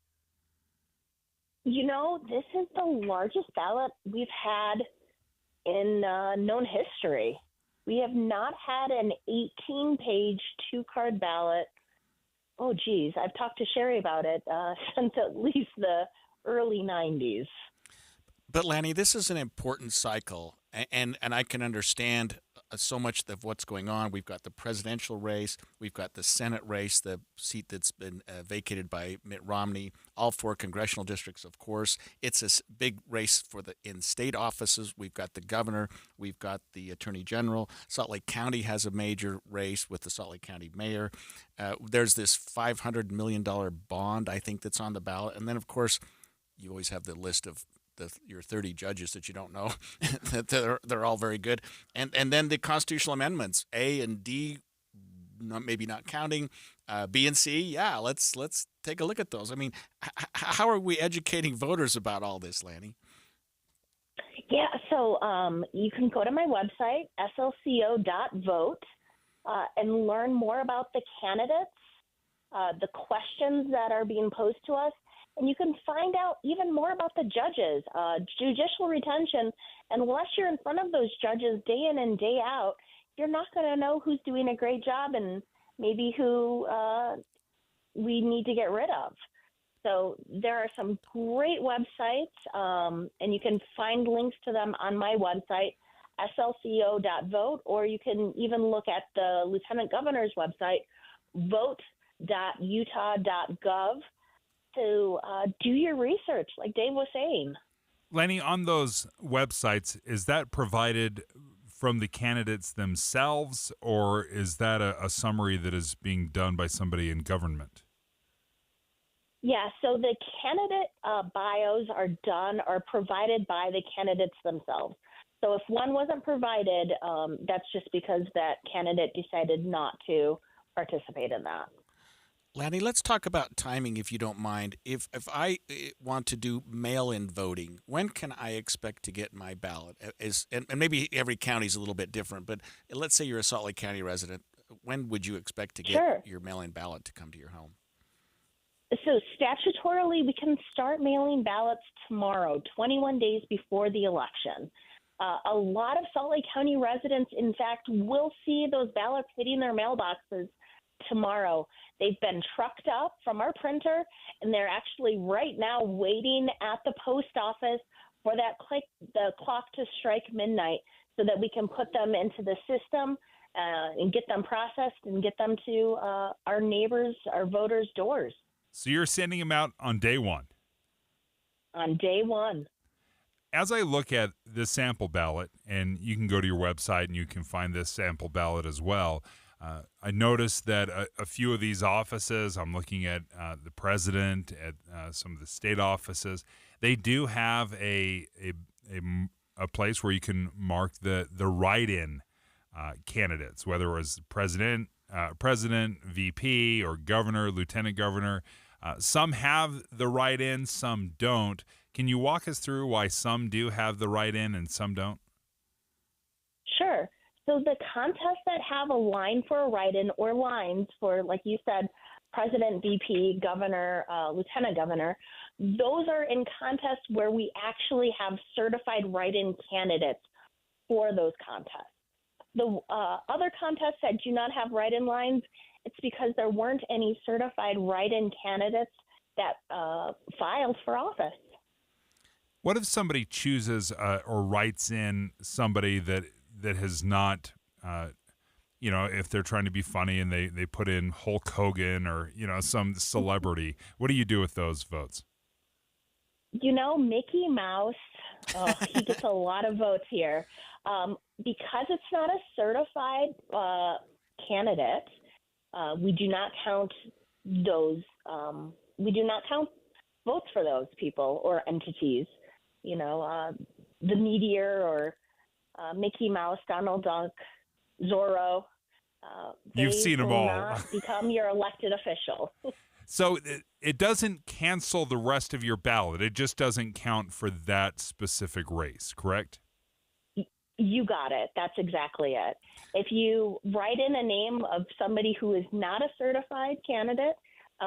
You know, this is the largest ballot we've had in known history. We have not had an 18-page, 2-card ballot. Oh, geez, I've talked to Sherry about it since at least the early 90s. But, Lanny, this is an important cycle, and I can understand so much of what's going on. We've got the presidential race. We've got the Senate race, the seat that's been vacated by Mitt Romney. All 4 congressional districts, of course. It's a big race in state offices. We've got the governor. We've got the attorney general. Salt Lake County has a major race with the Salt Lake County mayor. There's this $500 million bond, I think, that's on the ballot. And then, of course, you always have the list of your 30 judges that you don't know. they're all very good. And then the constitutional amendments, A and D, maybe not counting, B and C. Yeah, let's take a look at those. I mean, how are we educating voters about all this, Lanny? Yeah, so you can go to my website, slco.vote, and learn more about the candidates, the questions that are being posed to us, and you can find out even more about the judges, judicial retention. And unless you're in front of those judges day in and day out, you're not going to know who's doing a great job and maybe who we need to get rid of. So there are some great websites, and you can find links to them on my website, slco.vote, or you can even look at the Lieutenant Governor's website, vote.utah.gov, to do your research, like Dave was saying. Lenny, on those websites, is that provided from the candidates themselves, or is that a summary that is being done by somebody in government? Yeah, so the candidate bios are provided by the candidates themselves. So if one wasn't provided, that's just because that candidate decided not to participate in that. Lanny, let's talk about timing, if you don't mind. If I want to do mail-in voting, when can I expect to get my ballot? And maybe every county is a little bit different, but let's say you're a Salt Lake County resident. When would you expect to get your mail-in ballot to come to your home? So statutorily, we can start mailing ballots tomorrow, 21 days before the election. A lot of Salt Lake County residents, in fact, will see those ballots hitting their mailboxes tomorrow. They've been trucked up from our printer, and they're actually right now waiting at the post office for the clock to strike midnight so that we can put them into the system and get them processed and get them to our neighbors, our voters' doors. So you're sending them out on day one? On day one. As I look at the sample ballot, and you can go to your website and you can find this sample ballot as well, I noticed that a few of these offices, I'm looking at the president, at some of the state offices, they do have a place where you can mark the write-in candidates, whether it was president, VP, or governor, lieutenant governor. Some have the write-in, some don't. Can you walk us through why some do have the write-in and some don't? Sure. So the contests that have a line for a write-in or lines for, like you said, president, VP, governor, lieutenant governor, those are in contests where we actually have certified write-in candidates for those contests. The other contests that do not have write-in lines, it's because there weren't any certified write-in candidates that filed for office. What if somebody chooses or writes in somebody that has not, if they're trying to be funny and they put in Hulk Hogan or, some celebrity, what do you do with those votes? Mickey Mouse, he gets a lot of votes here. Because it's not a certified candidate, we do not count those. We do not count votes for those people or entities. The Meteor or Mickey Mouse, Donald Duck, Zorro. You've seen them all. Not become your elected official. So it doesn't cancel the rest of your ballot. It just doesn't count for that specific race, correct? You got it. That's exactly it. If you write in a name of somebody who is not a certified candidate,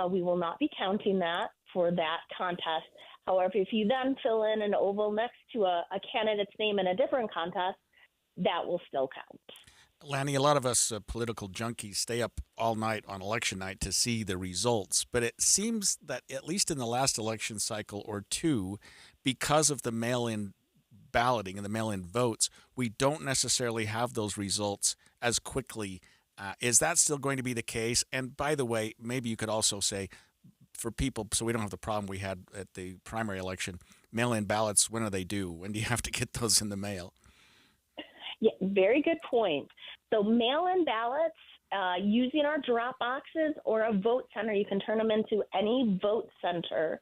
we will not be counting that for that contest. However, if you then fill in an oval next to a candidate's name in a different contest, that will still count. Lanny, a lot of us political junkies stay up all night on election night to see the results, but it seems that at least in the last election cycle or two, because of the mail-in balloting and the mail-in votes, we don't necessarily have those results as quickly. Is that still going to be the case? And by the way, maybe you could also say, for people, so we don't have the problem we had at the primary election, mail-in ballots, when are they due? When do you have to get those in the mail? Yeah, very good point. So mail-in ballots, using our drop boxes or a vote center, you can turn them into any vote center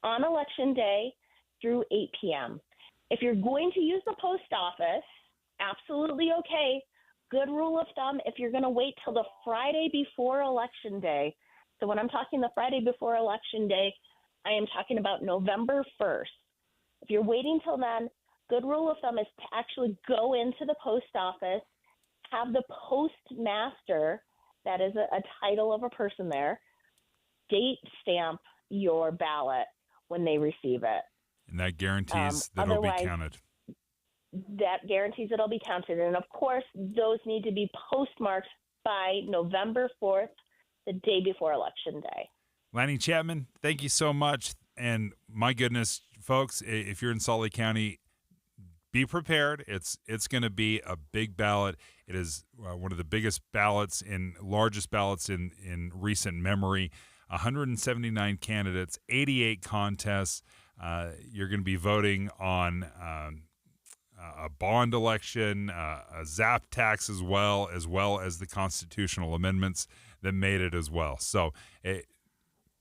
on Election Day through 8 p.m. If you're going to use the post office, absolutely okay. Good rule of thumb, if you're going to wait till the Friday before Election Day. So when I'm talking the Friday before Election Day, I am talking about November 1st. If you're waiting till then, good rule of thumb is to actually go into the post office, have the postmaster, that is a title of a person there, date stamp your ballot when they receive it. And that guarantees that it'll be counted. That guarantees it'll be counted. And of course, those need to be postmarked by November 4th, the day before Election Day. Lanny Chapman, thank you so much. And my goodness, folks, if you're in Salt Lake County, be prepared. It's going to be a big ballot. It is one of the biggest ballots largest ballots in recent memory. 179 candidates, 88 contests. You're going to be voting on a bond election, a ZAP tax as well as the constitutional amendments that made it as well. So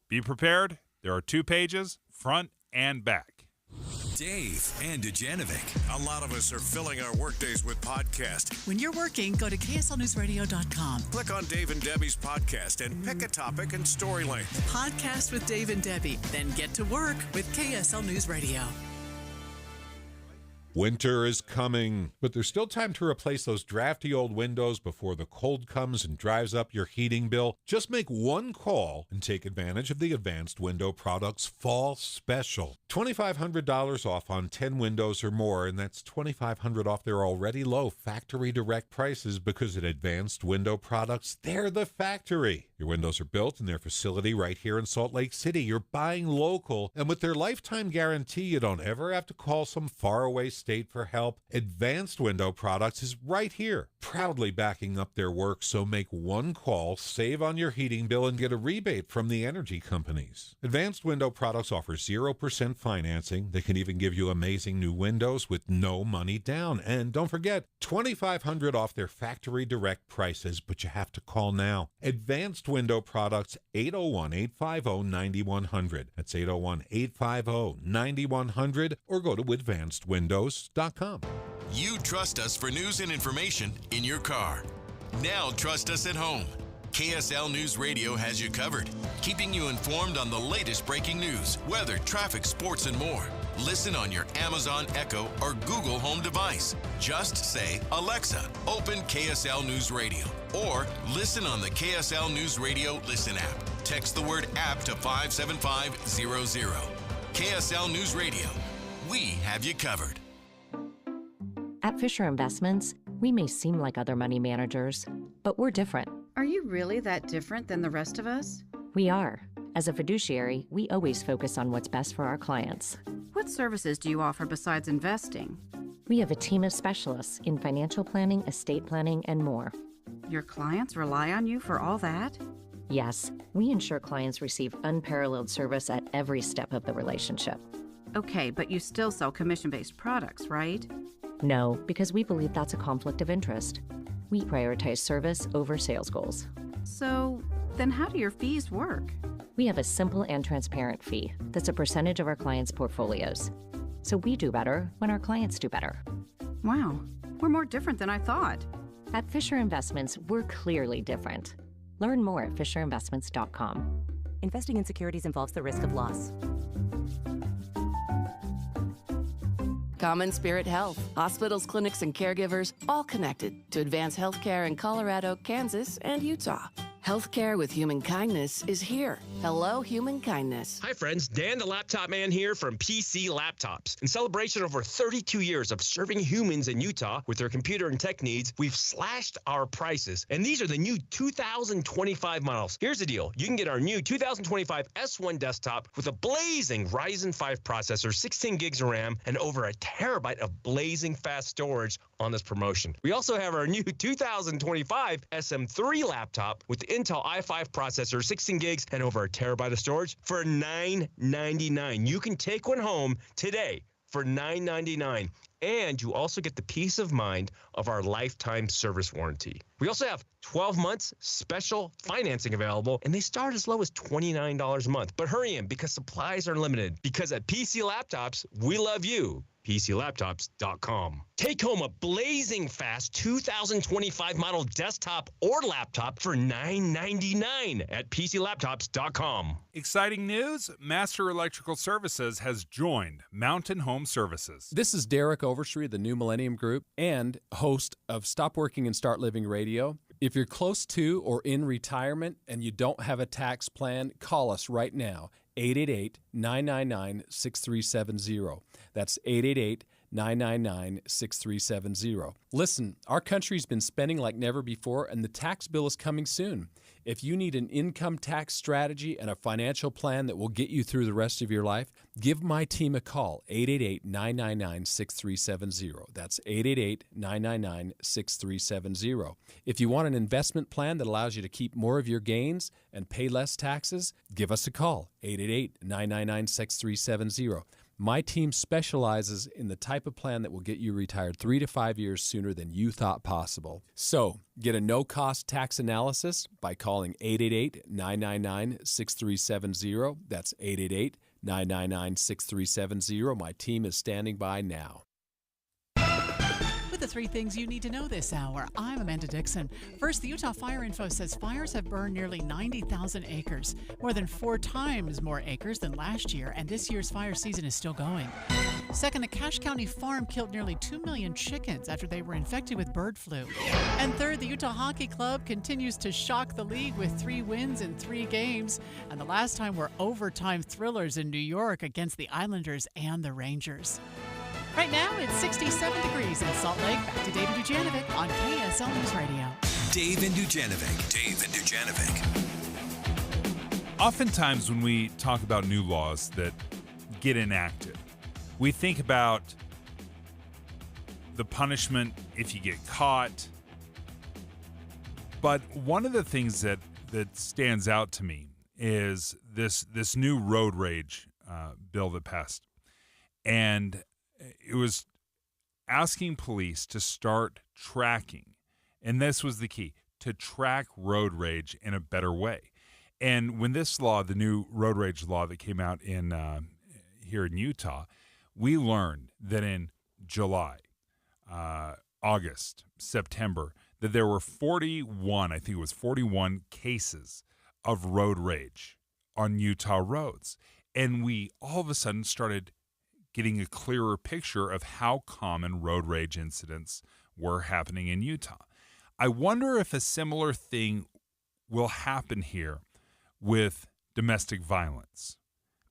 be prepared. There are 2 pages, front and back. Dave and Dujanovic. A lot of us are filling our workdays with podcasts. When you're working, go to KSLNewsRadio.com. Click on Dave and Debbie's podcast and pick a topic and story length. Podcast with Dave and Debbie. Then get to work with KSL News Radio. Winter is coming, but there's still time to replace those drafty old windows before the cold comes and drives up your heating bill. Just make one call and take advantage of the Advanced Window Products Fall Special. $2,500 off on 10 windows or more, and that's $2,500 off their already low factory direct prices because at Advanced Window Products, they're the factory. Your windows are built in their facility right here in Salt Lake City. You're buying local, and with their lifetime guarantee, you don't ever have to call some faraway state for help. Advanced Window Products is right here, proudly backing up their work, so make one call, save on your heating bill, and get a rebate from the energy companies. Advanced Window Products offers 0% financing. They can even give you amazing new windows with no money down. And don't forget, $2,500 off their factory direct prices, but you have to call now. Advanced Window Products, 801-850-9100. That's 801-850-9100, or go to advancedwindows.com. You trust us for news and information in your car. Now trust us at home. KSL News Radio has you covered, keeping you informed on the latest breaking news, weather, traffic, sports, and more. Listen on your Amazon Echo or Google Home device. Just say, Alexa, open KSL News Radio. Or listen on the KSL News Radio Listen app. Text the word app to 57500. KSL News Radio. We have you covered. At Fisher Investments, we may seem like other money managers, but we're different. Are you really that different than the rest of us? We are. As a fiduciary, we always focus on what's best for our clients. What services do you offer besides investing? We have a team of specialists in financial planning, estate planning, and more. Your clients rely on you for all that? Yes, we ensure clients receive unparalleled service at every step of the relationship. Okay, but you still sell commission-based products, right? No, because we believe that's a conflict of interest. We prioritize service over sales goals. So, then how do your fees work? We have a simple and transparent fee that's a percentage of our clients' portfolios. So we do better when our clients do better. Wow, we're more different than I thought. At Fisher Investments, we're clearly different. Learn more at FisherInvestments.com. Investing in securities involves the risk of loss. Common Spirit Health. Hospitals, clinics, and caregivers all connected to advance healthcare in Colorado, Kansas, and Utah. Healthcare with human kindness is here. Hello, human kindness. Hi, friends. Dan, the laptop man here from PC Laptops. In celebration of over 32 years of serving humans in Utah with their computer and tech needs, we've slashed our prices. And these are the new 2025 models. Here's the deal. You can get our new 2025 S1 desktop with a blazing Ryzen 5 processor, 16 gigs of RAM, and over a terabyte of blazing fast storage on this promotion. We also have our new 2025 SM3 laptop with the Intel i5 processor, 16 gigs, and over a terabyte of storage for $999. You can take one home today for $999. And you also get the peace of mind of our lifetime service warranty. We also have 12 months special financing available, and they start as low as $29 a month. But hurry in because supplies are limited. Because at PC Laptops, we love you. PCLaptops.com. Take home a blazing fast 2025 model desktop or laptop for $999 at PCLaptops.com. Exciting news! Master Electrical Services has joined Mountain Home Services. This is Derek Overstreet of the New Millennium Group and host of Stop Working and Start Living Radio. If you're close to or in retirement and you don't have a tax plan, call us right now. 888-999-6370. That's 888-999-6370. Listen, our country's been spending like never before, and the tax bill is coming soon. If you need an income tax strategy and a financial plan that will get you through the rest of your life, give my team a call, 888-999-6370. That's 888-999-6370. If you want an investment plan that allows you to keep more of your gains and pay less taxes, give us a call, 888-999-6370. My team specializes in the type of plan that will get you retired 3 to 5 years sooner than you thought possible. So, get a no-cost tax analysis by calling 888-999-6370. That's 888-999-6370. My team is standing by now. With the 3 things you need to know this hour, I'm Amanda Dixon. First, the Utah Fire Info says fires have burned nearly 90,000 acres, more than 4 times more acres than last year, and this year's fire season is still going. Second, a Cache County farm killed nearly 2 million chickens after they were infected with bird flu. And third, the Utah Hockey Club continues to shock the league with 3 wins in 3 games, and the last time were overtime thrillers in New York against the Islanders and the Rangers. Right now, it's 67 degrees in Salt Lake. Back to David Dujanovic on KSL News Radio. Dave and Dujanovic. Dave and Dujanovic. Oftentimes when we talk about new laws that get enacted, we think about the punishment if you get caught. But one of the things that stands out to me is this new road rage bill that passed. And it was asking police to start tracking, and this was the key, to track road rage in a better way. And when this law, the new road rage law that came out in here in Utah, we learned that in July, August, September, that there were 41 cases of road rage on Utah roads. And we all of a sudden started getting a clearer picture of how common road rage incidents were happening in Utah. I wonder if a similar thing will happen here with domestic violence,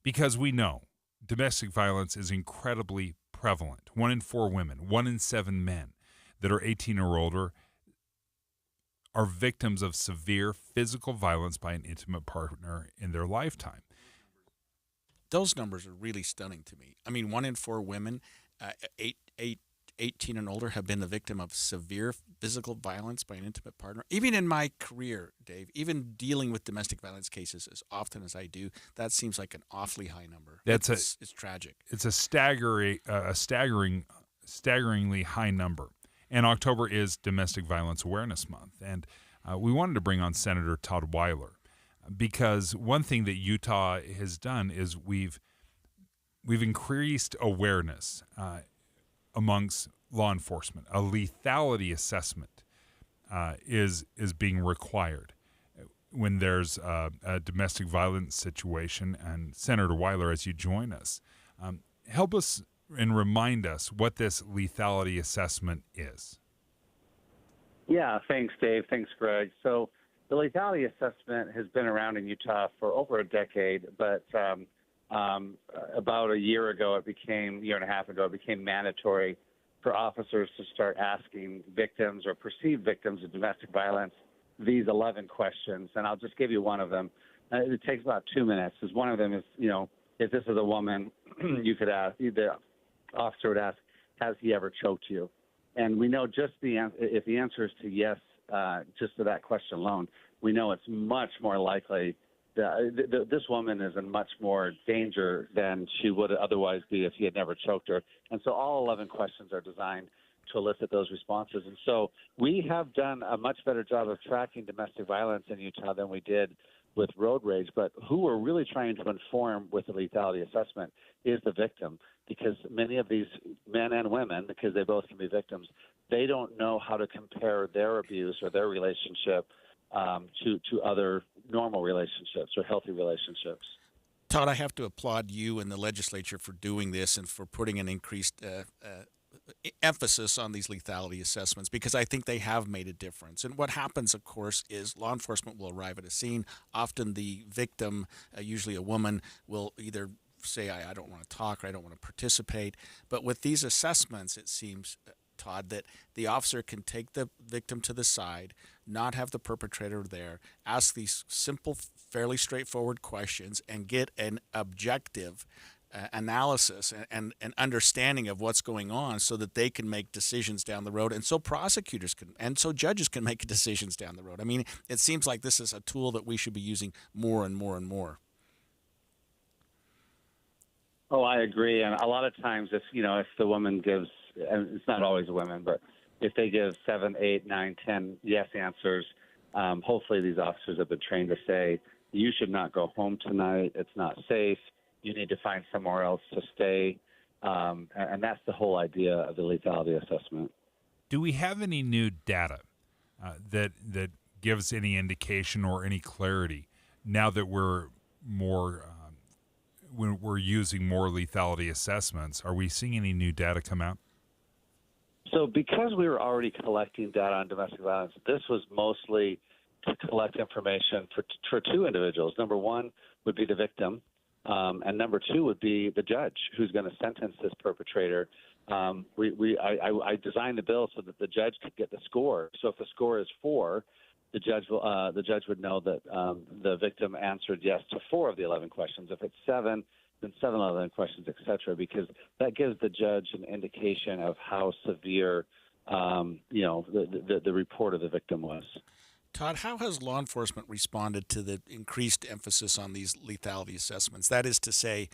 because we know domestic violence is incredibly prevalent. 1 in 4 women, 1 in 7 men that are 18 or older are victims of severe physical violence by an intimate partner in their lifetime. Those numbers are really stunning to me. I mean, 1 in 4 women, 18 and older, have been the victim of severe physical violence by an intimate partner. Even in my career, Dave, even dealing with domestic violence cases as often as I do, that seems like an awfully high number. It's tragic. It's a staggeringly high number. And October is Domestic Violence Awareness Month. And we wanted to bring on Senator Todd Weiler, because one thing that Utah has done is we've increased awareness amongst law enforcement. A lethality assessment is being required when there's a domestic violence situation. And Senator Weiler, as you join us, help us and remind us what this lethality assessment is. Yeah, thanks, Dave. Thanks, Greg. So The lethality assessment has been around in Utah for over a decade, but about a year and a half ago, it became mandatory for officers to start asking victims or perceived victims of domestic violence these 11 questions. And I'll just give you one of them. It takes about 2 minutes. One of them is, if this is a woman, you could ask, the officer would ask, has he ever choked you? And we know if the answer is to yes, just to that question alone, we know it's much more likely that this woman is in much more danger than she would otherwise be if he had never choked her. And so all 11 questions are designed to elicit those responses. And so we have done a much better job of tracking domestic violence in Utah than we did with road rage. But who we're really trying to inform with the lethality assessment is the victim, because many of these men and women, because they both can be victims, they don't know how to compare their abuse or their relationship to other normal relationships or healthy relationships. Todd, I have to applaud you and the legislature for doing this and for putting an increased emphasis on these lethality assessments, because I think they have made a difference. And what happens, of course, is law enforcement will arrive at a scene. Often the victim, usually a woman, will either say, I don't want to talk, or I don't want to participate. But with these assessments, it seems, Todd, that the officer can take the victim to the side, not have the perpetrator there, ask these simple, fairly straightforward questions, and get an objective analysis and understanding of what's going on, so that they can make decisions down the road, and so prosecutors can, and so judges can make decisions down the road. I mean, it seems like this is a tool that we should be using more and more and more. Oh, I agree. And a lot of times if the woman gives, and it's not always a woman, but if they give 7, 8, 9, 10 yes answers, hopefully these officers have been trained to say, you should not go home tonight. It's not safe. You need to find somewhere else to stay. And that's the whole idea of the lethality assessment. Do we have any new data that gives any indication or any clarity now that we're using more lethality assessments? Are we seeing any new data come out? So because we were already collecting data on domestic violence, this was mostly to collect information for two individuals. Number one would be the victim, and number two would be the judge who's going to sentence this perpetrator. I designed the bill so that the judge could get the score. So if the score is 4, the judge would know that the victim answered yes to 4 of the 11 questions. If it's 7, then 7 of the 11 questions, et cetera, because that gives the judge an indication of how severe, the report of the victim was. Todd, how has law enforcement responded to the increased emphasis on these lethality assessments? That is to say,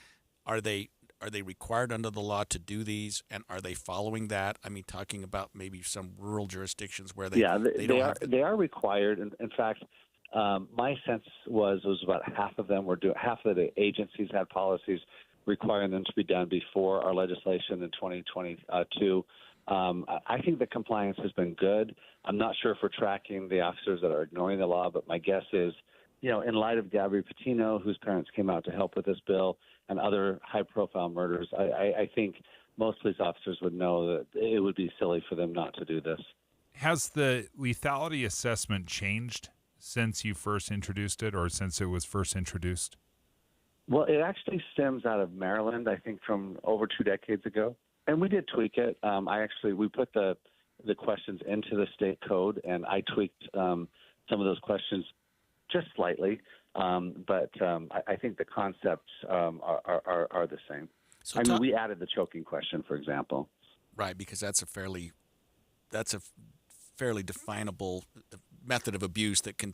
are they required under the law to do these, and are they following that? I mean, talking about maybe some rural jurisdictions where they are required. In fact, my sense was about half of them were half of the agencies had policies requiring them to be done before our legislation in 2022. I think the compliance has been good. I'm not sure if we're tracking the officers that are ignoring the law, but my guess is, in light of Gabby Patino, whose parents came out to help with this bill, and other high-profile murders, I think most police officers would know that it would be silly for them not to do this. Has the lethality assessment changed since you first introduced it, or since it was first introduced? Well, it actually stems out of Maryland, I think, from over 2 decades ago. And we did tweak it. We put the questions into the state code, and I tweaked some of those questions just slightly. But I think the concepts are the same. So we added the choking question, for example. Right, because that's a fairly definable method of abuse that can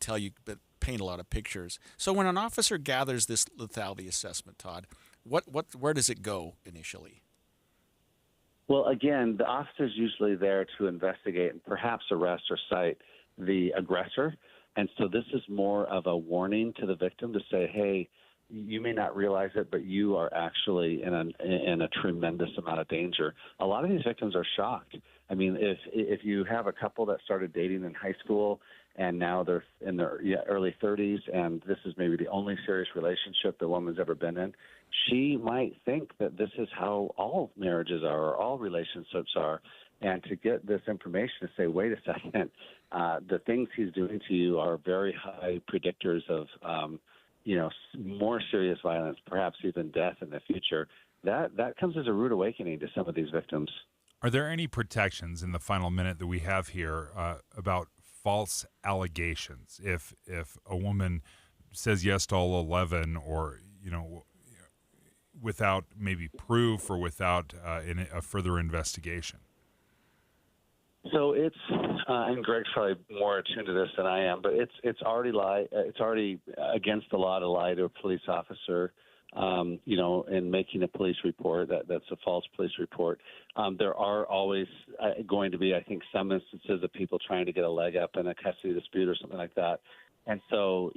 paint a lot of pictures. So when an officer gathers this lethality assessment, Todd, where does it go initially? Well, again, the officer's usually there to investigate and perhaps arrest or cite the aggressor. And so this is more of a warning to the victim to say, hey, you may not realize it, but you are actually in a tremendous amount of danger. A lot of these victims are shocked. I mean, if you have a couple that started dating in high school and now they're in their early 30s, and this is maybe the only serious relationship the woman's ever been in, she might think that this is how all marriages are or all relationships are. And to get this information to say, wait a second, the things he's doing to you are very high predictors of, more serious violence, perhaps even death in the future, that comes as a rude awakening to some of these victims. Are there any protections in the final minute that we have here about false allegations? If a woman says yes to all 11, or without maybe proof or without a further investigation? So it's, and Greg's probably more attuned to this than I am, but it's already against the law to lie to a police officer, in making a police report. That's a false police report. There are always going to be, I think, some instances of people trying to get a leg up in a custody dispute or something like that. And so,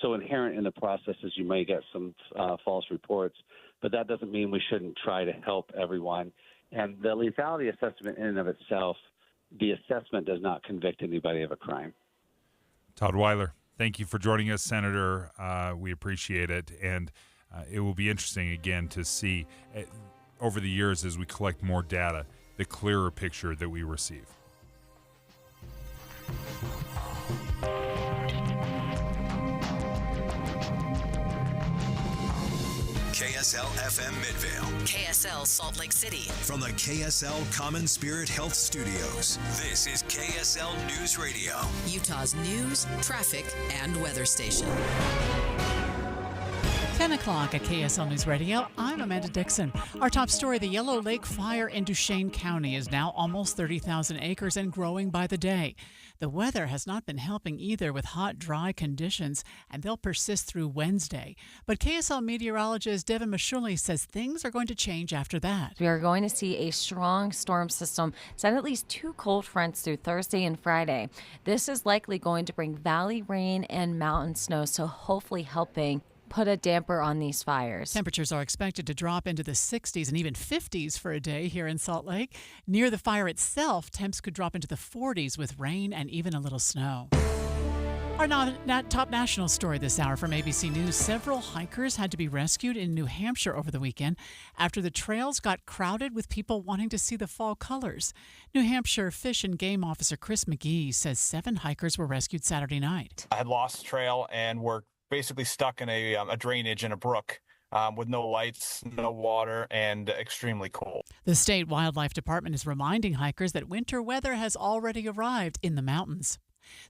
so inherent in the process is you may get some false reports, but that doesn't mean we shouldn't try to help everyone. And the lethality assessment in and of itself, the assessment does not convict anybody of a crime. Todd Weiler, thank you for joining us, Senator. We appreciate it. And it will be interesting, again, to see over the years as we collect more data, the clearer picture that we receive. KSL FM Midvale. KSL Salt Lake City. From the KSL Common Spirit Health Studios, this is KSL News Radio. Utah's news, traffic, and weather station. 10 o'clock at KSL News Radio. I'm Amanda Dixon. Our top story, the Yellow Lake fire in Duchesne County is now almost 30,000 acres and growing by the day. The weather has not been helping either, with hot, dry conditions, and they'll persist through Wednesday. But KSL meteorologist Devin Mashuli says things are going to change after that. We are going to see a strong storm system send at least 2 cold fronts through Thursday and Friday. This is likely going to bring valley rain and mountain snow, so hopefully helping put a damper on these fires. Temperatures are expected to drop into the 60s and even 50s for a day here in Salt Lake. Near the fire itself, temps could drop into the 40s with rain and even a little snow. Our top national story this hour from ABC News. Several hikers had to be rescued in New Hampshire over the weekend after the trails got crowded with people wanting to see the fall colors. New Hampshire Fish and Game Officer Chris McGee says 7 hikers were rescued Saturday night. I had lost trail and were basically stuck in a drainage in a brook with no lights, no water, and extremely cold. The State Wildlife Department is reminding hikers that winter weather has already arrived in the mountains.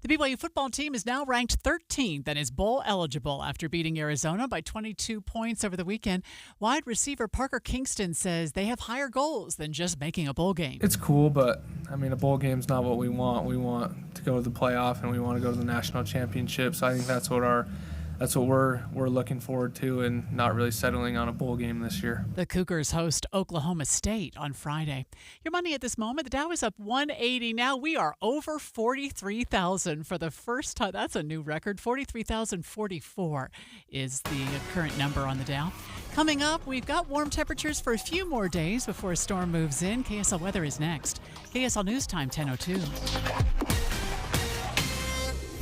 The BYU football team is now ranked 13th and is bowl eligible after beating Arizona by 22 points over the weekend. Wide receiver Parker Kingston says they have higher goals than just making a bowl game. It's cool, but a bowl game's not what we want. We want to go to the playoff and we want to go to the national championship. So I think that's what we're looking forward to, and not really settling on a bowl game this year. The Cougars host Oklahoma State on Friday. Your money at this moment, the Dow is up 180. Now we are over 43,000 for the first time. That's a new record. 43,044 is the current number on the Dow. Coming up, we've got warm temperatures for a few more days before a storm moves in. KSL weather is next. KSL News Time 10:02.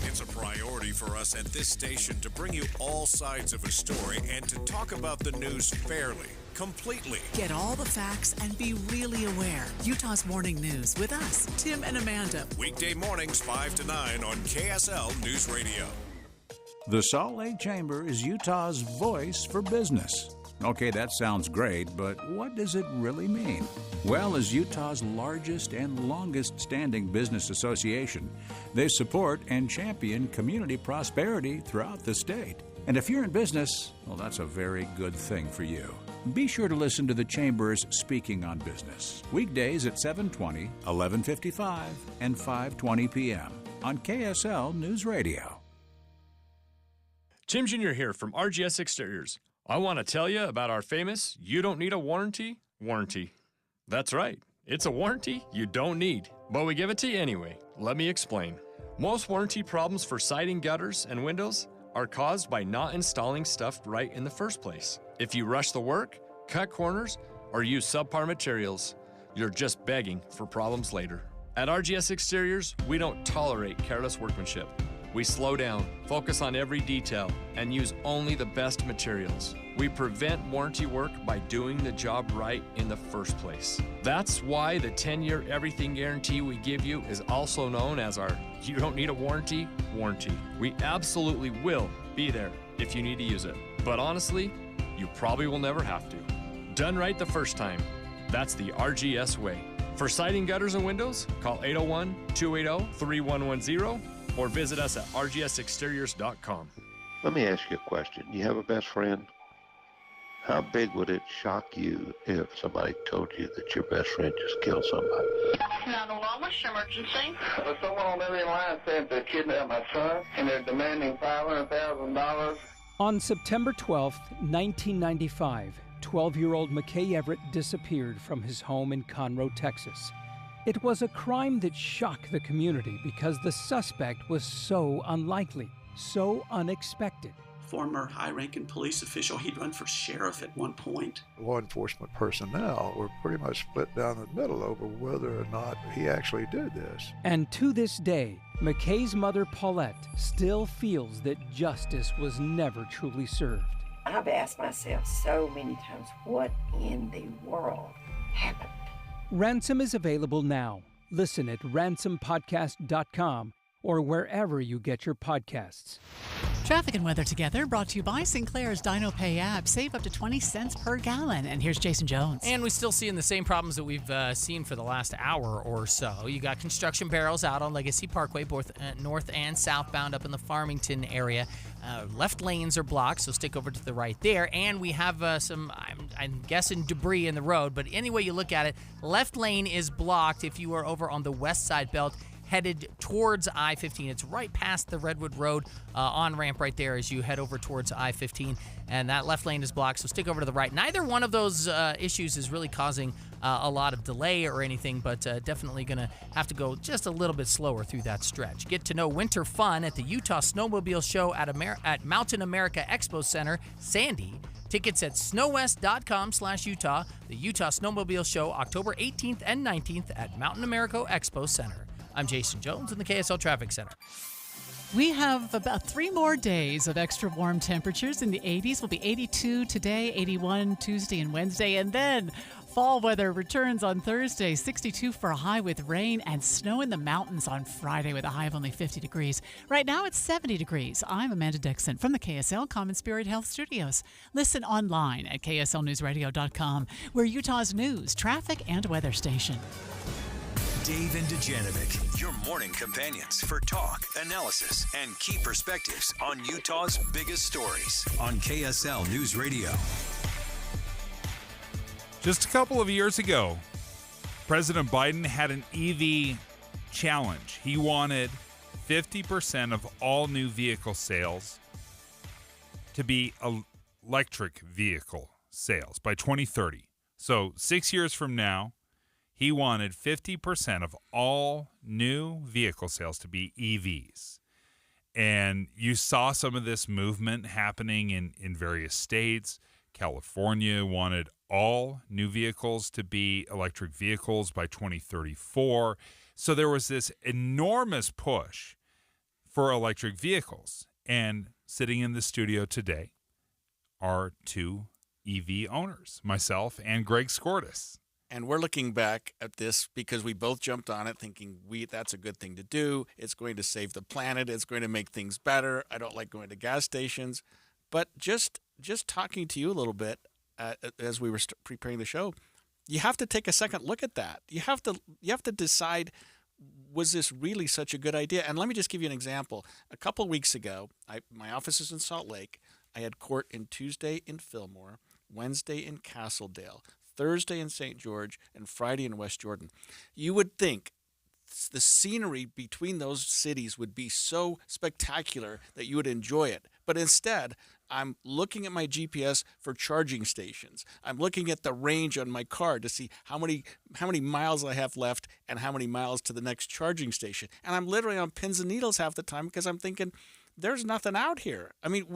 It's a priority for us at this station to bring you all sides of a story and to talk about the news fairly, completely. Get all the facts and be really aware. Utah's Morning News with us, Tim and Amanda. Weekday mornings 5 to 9 on KSL News Radio. The Salt Lake Chamber is Utah's voice for business. Okay, that sounds great, but what does it really mean? Well, as Utah's largest and longest-standing business association, they support and champion community prosperity throughout the state. And if you're in business, well, that's a very good thing for you. Be sure to listen to the Chamber's Speaking on Business, weekdays at 7:20, 11:55, and 5:20 p.m. on KSL News Radio. Tim Jr. here from RGS Exteriors. I want to tell you about our famous You Don't Need a Warranty warranty. That's right, it's a warranty you don't need, but we give it to you anyway. Let me explain. Most warranty problems for siding, gutters, and windows are caused by not installing stuff right in the first place. If you rush the work, cut corners, or use subpar materials, you're just begging for problems later. At RGS Exteriors, we don't tolerate careless workmanship. We slow down, focus on every detail, and use only the best materials. We prevent warranty work by doing the job right in the first place. That's why the 10-year everything guarantee we give you is also known as our "You Don't Need a Warranty" warranty. We absolutely will be there if you need to use it. But honestly, you probably will never have to. Done right the first time. That's the RGS way. For siding, gutters, and windows, call 801-280-3110 or visit us at rgsexteriors.com. Let me ask you a question. You have a best friend? How big would it shock you if somebody told you that your best friend just killed somebody? 911, what's your emergency? Someone on the other line said they kidnapped my son and they're demanding $500,000. On September 12th, 1995, 12-year-old McKay Everett disappeared from his home in Conroe, Texas. It was a crime that shocked the community because the suspect was so unlikely, so unexpected. Former high-ranking police official, he'd run for sheriff at one point. Law enforcement personnel were pretty much split down the middle over whether or not he actually did this. And to this day, McKay's mother, Paulette, still feels that justice was never truly served. I've asked myself so many times, what in the world happened? Ransom is available now. Listen at ransompodcast.com or wherever you get your podcasts. Traffic and weather together, brought to you by Sinclair's Dino Pay app. Save up to 20 cents per gallon. And here's Jason Jones. And we're still seeing the same problems that we've seen for the last hour or so. You got construction barrels out on Legacy Parkway, both north and southbound up in the Farmington area. Left lanes are blocked, so stick over to the right there. And we have some, I'm guessing, debris in the road. But any way you look at it, left lane is blocked if you are over on the west side belt, headed towards I-15. It's right past the Redwood Road on-ramp right there as you head over towards I-15, and that left lane is blocked, so stick over to the right. Neither one of those issues is really causing a lot of delay or anything, but definitely going to have to go just a little bit slower through that stretch. Get to know winter fun at the Utah Snowmobile Show at Mountain America Expo Center, Sandy. Tickets at snowwest.com/Utah. The Utah Snowmobile Show, October 18th and 19th at Mountain America Expo Center. I'm Jason Jones in the KSL Traffic Center. We have about 3 more days of extra warm temperatures in the 80s. We'll be 82 today, 81 Tuesday and Wednesday, and then fall weather returns on Thursday, 62 for a high with rain and snow in the mountains on Friday with a high of only 50 degrees. Right now it's 70 degrees. I'm Amanda Dixon from the KSL Common Spirit Health Studios. Listen online at kslnewsradio.com. We're Utah's news, traffic, and weather station. Dave and Dujanovic, your morning companions for talk, analysis, and key perspectives on Utah's biggest stories on KSL News Radio. Just a couple of years ago, President Biden had an EV challenge. He wanted 50% of all new vehicle sales to be electric vehicle sales by 2030. So 6 years from now, he wanted 50% of all new vehicle sales to be EVs. And you saw some of this movement happening in various states. California wanted all new vehicles to be electric vehicles by 2034. So there was this enormous push for electric vehicles. And sitting in the studio today are 2 EV owners, myself and Greg Skordas. And we're looking back at this because we both jumped on it thinking that's a good thing to do. It's going to save the planet. It's going to make things better. I don't like going to gas stations. But just talking to you a little bit as we were preparing the show, you have to take a second look at that. You have to decide, was this really such a good idea? And let me just give you an example. A couple weeks ago, my office is in Salt Lake. I had court in Tuesday in Fillmore, Wednesday in Castledale, Thursday in St. George, and Friday in West Jordan. You would think the scenery between those cities would be so spectacular that you would enjoy it. But instead, I'm looking at my GPS for charging stations. I'm looking at the range on my car to see how many miles I have left and how many miles to the next charging station. And I'm literally on pins and needles half the time because I'm thinking, there's nothing out here. I mean,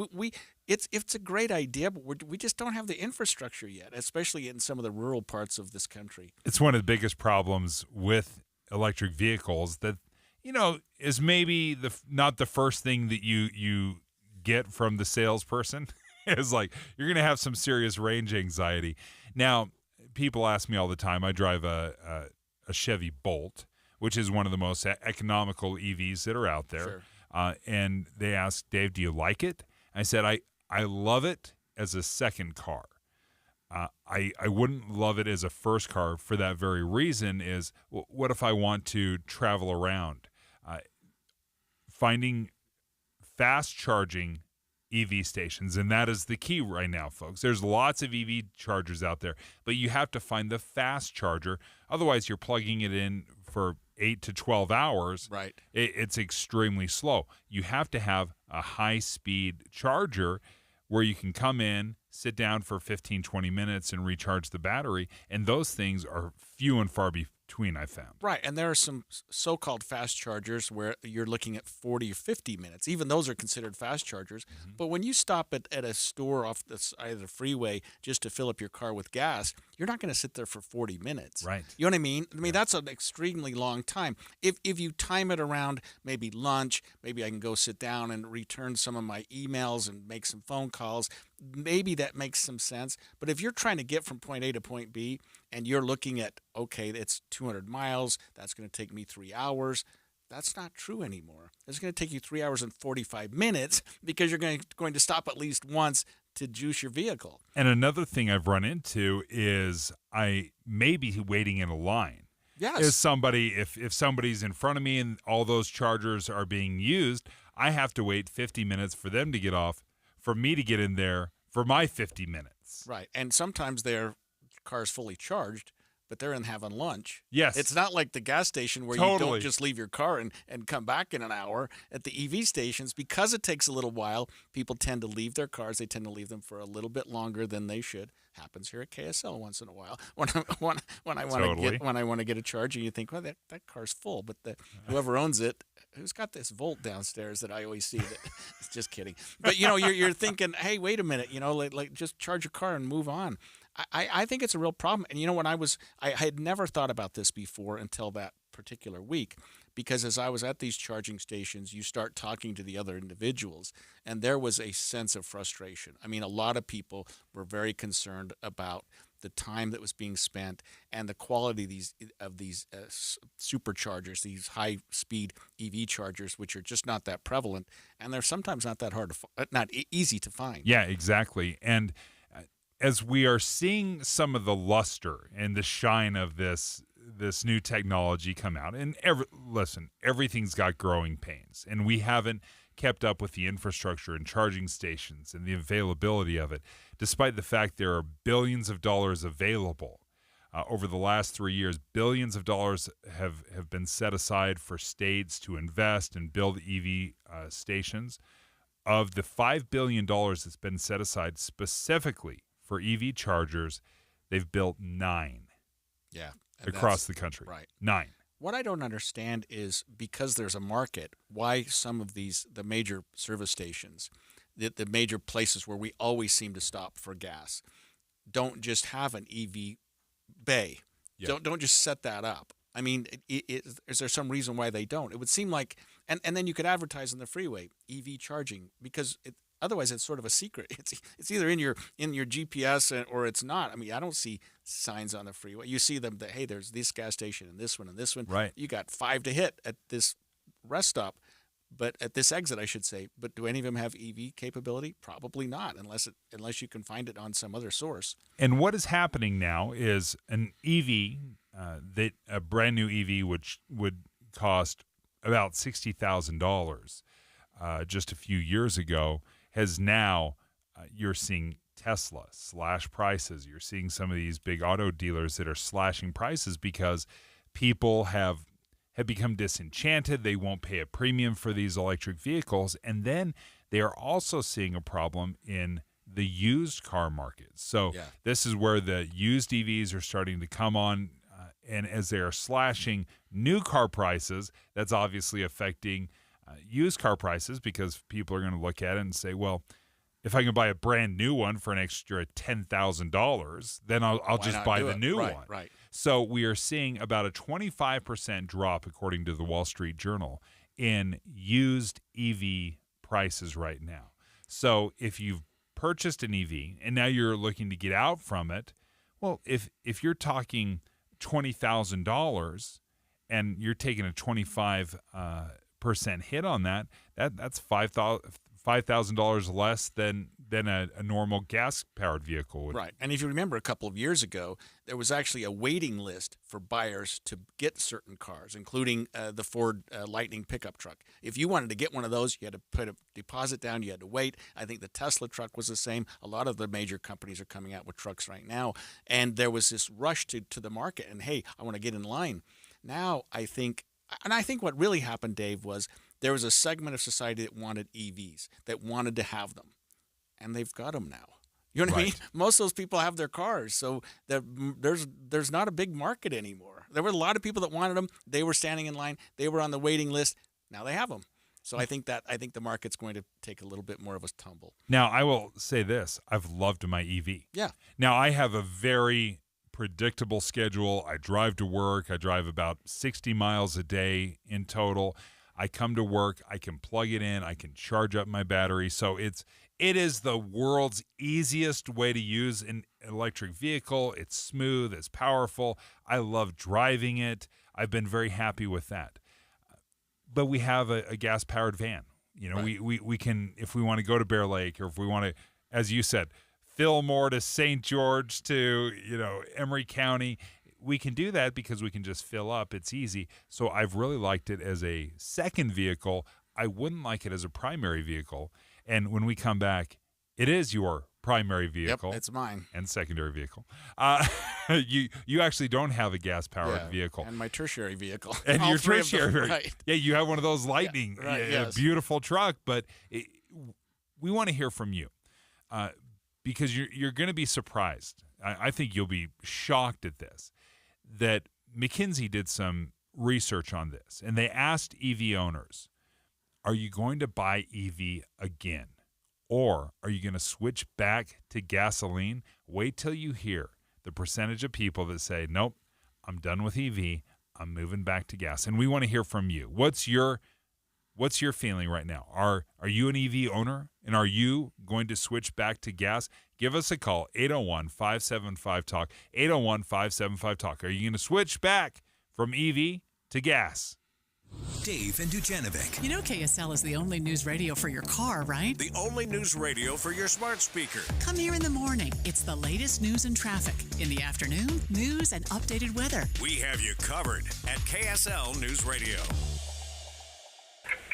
it's a great idea, but we just don't have the infrastructure yet, especially in some of the rural parts of this country. It's one of the biggest problems with electric vehicles that, is maybe not the first thing that you get from the salesperson. Is like you're going to have some serious range anxiety. Now, people ask me all the time. I drive a Chevy Bolt, which is one of the most economical EVs that are out there. Sure. And they ask, Dave, do you like it? I said, I love it as a second car. I wouldn't love it as a first car for that very reason is, what if I want to travel around? Finding fast charging EV stations, and that is the key right now, folks. There's lots of EV chargers out there, but you have to find the fast charger. Otherwise, you're plugging it in for 8 to 12 hours. Right. It's extremely slow. You have to have a high-speed charger where you can come in, sit down for 15, 20 minutes and recharge the battery, and those things are few and far between, I found. Right, and there are some so-called fast chargers where you're looking at 40 or 50 minutes. Even those are considered fast chargers. Mm-hmm. But when you stop at a store off the side of the freeway just to fill up your car with gas, you're not going to sit there for 40 minutes. Right. You know what I mean? I mean, that's an extremely long time. If you time it around maybe lunch, maybe I can go sit down and return some of my emails and make some phone calls, maybe that makes some sense. But if you're trying to get from point A to point B and you're looking at, okay, it's 200 miles, that's going to take me 3 hours, that's not true anymore. It's going to take you 3 hours and 45 minutes because you're going to stop at least once to juice your vehicle. And another thing I've run into is I may be waiting in a line. Yes. Is somebody, if somebody's in front of me and all those chargers are being used, I have to wait 50 minutes for them to get off, for me to get in there for my 50 minutes. Right. And sometimes their car's fully charged, but they're in having lunch. Yes. It's not like the gas station where you don't just leave your car and come back in an hour. At the EV stations, because it takes a little while, people tend to leave their cars. They tend to leave them for a little bit longer than they should. Happens here at KSL once in a while. When I want to get a charge, and you think, well, that car's full, but whoever owns it, who's got this Volt downstairs that I always see? It's just kidding. But you're thinking, hey, wait a minute, like just charge your car and move on. I think it's a real problem. And when I had never thought about this before until that particular week, because as I was at these charging stations, you start talking to the other individuals, and there was a sense of frustration. I mean, a lot of people were very concerned about the time that was being spent and the quality of these superchargers, these high-speed EV chargers, which are just not that prevalent, and they're sometimes not that not easy to find. Yeah, exactly. And as we are seeing some of the luster and the shine of this new technology come out, and everything's got growing pains, and we haven't kept up with the infrastructure and charging stations and the availability of it, despite the fact there are billions of dollars available. Over the last 3 years, billions of dollars have been set aside for states to invest and build EV stations. Of the $5 billion that's been set aside specifically for EV chargers, they've built 9. Yeah. Across the country. Right. 9. What I don't understand is, because there's a market, why some of the major service stations, the major places where we always seem to stop for gas, don't just have an EV bay. Yeah. Don't just set that up. I mean, is there some reason why they don't? It would seem like, and then you could advertise on the freeway, EV charging, because otherwise it's sort of a secret. It's either in your GPS or it's not. I mean, I don't see signs on the freeway. You see them that, hey, there's this gas station and this one and this one. Right. You got 5 to hit at this rest stop, but at this exit, I should say. But do any of them have EV capability? Probably not, unless you can find it on some other source. And what is happening now is an EV, a brand new EV, which would cost about $60,000 just a few years ago, has now, you're seeing Tesla slash prices. You're seeing some of these big auto dealers that are slashing prices because people have become disenchanted. They won't pay a premium for these electric vehicles. And then they are also seeing a problem in the used car market. So This is where the used EVs are starting to come on. And as they are slashing new car prices, that's obviously affecting used car prices, because people are going to look at it and say, well, if I can buy a brand new one for an extra $10,000, then I'll just buy the new one. Right. So we are seeing about a 25% drop, according to the Wall Street Journal, in used EV prices right now. So if you've purchased an EV and now you're looking to get out from it, well, if you're talking $20,000 and you're taking a 25% hit on that's $5,000 less than a normal gas-powered vehicle would. Right. And if you remember a couple of years ago, there was actually a waiting list for buyers to get certain cars, including the Ford Lightning pickup truck. If you wanted to get one of those, you had to put a deposit down, you had to wait. I think the Tesla truck was the same. A lot of the major companies are coming out with trucks right now. And there was this rush to the market, and hey, I want to get in line. Now I think what really happened, Dave, was there was a segment of society that wanted EVs, that wanted to have them. And they've got them now. You know what I mean? Most of those people have their cars, so there's not a big market anymore. There were a lot of people that wanted them. They were standing in line. They were on the waiting list. Now they have them. So I think the market's going to take a little bit more of a tumble. Now, I will say this. I've loved my EV. Yeah. Now, I have a very predictable schedule. I drive to work. I drive about 60 miles a day in total. I come to work. I can plug it in. I can charge up my battery. So it is the world's easiest way to use an electric vehicle. It's smooth. It's powerful. I love driving it. I've been very happy with that. But we have a gas-powered van. You know, Right. we can, if we want to go to Bear Lake, or if we want to, as you said, Fillmore to St. George to, Emery County, we can do that because we can just fill up. It's easy. So I've really liked it as a second vehicle. I wouldn't like it as a primary vehicle. And when we come back, it is your primary vehicle. Yep, it's mine. And secondary vehicle. You actually don't have a gas-powered vehicle. And my tertiary vehicle. And All your three of them, tertiary. right. Yeah, you have one of those Lightning. Yeah, right, yes. Beautiful truck. But we want to hear from you because you're going to be surprised. I think you'll be shocked at this, that McKinsey did some research on this, and they asked EV owners, are you going to buy EV again? Or are you going to switch back to gasoline? Wait till you hear the percentage of people that say, nope, I'm done with EV. I'm moving back to gas. And we want to hear from you. What's your feeling right now? Are you an EV owner? And are you going to switch back to gas? Give us a call, 801-575-TALK, 801-575-TALK. Are you going to switch back from EV to gas? Dave and Dujanovic. You know KSL is the only news radio for your car, right? The only news radio for your smart speaker. Come here in the morning. It's the latest news and traffic. In the afternoon, news and updated weather. We have you covered at KSL News Radio.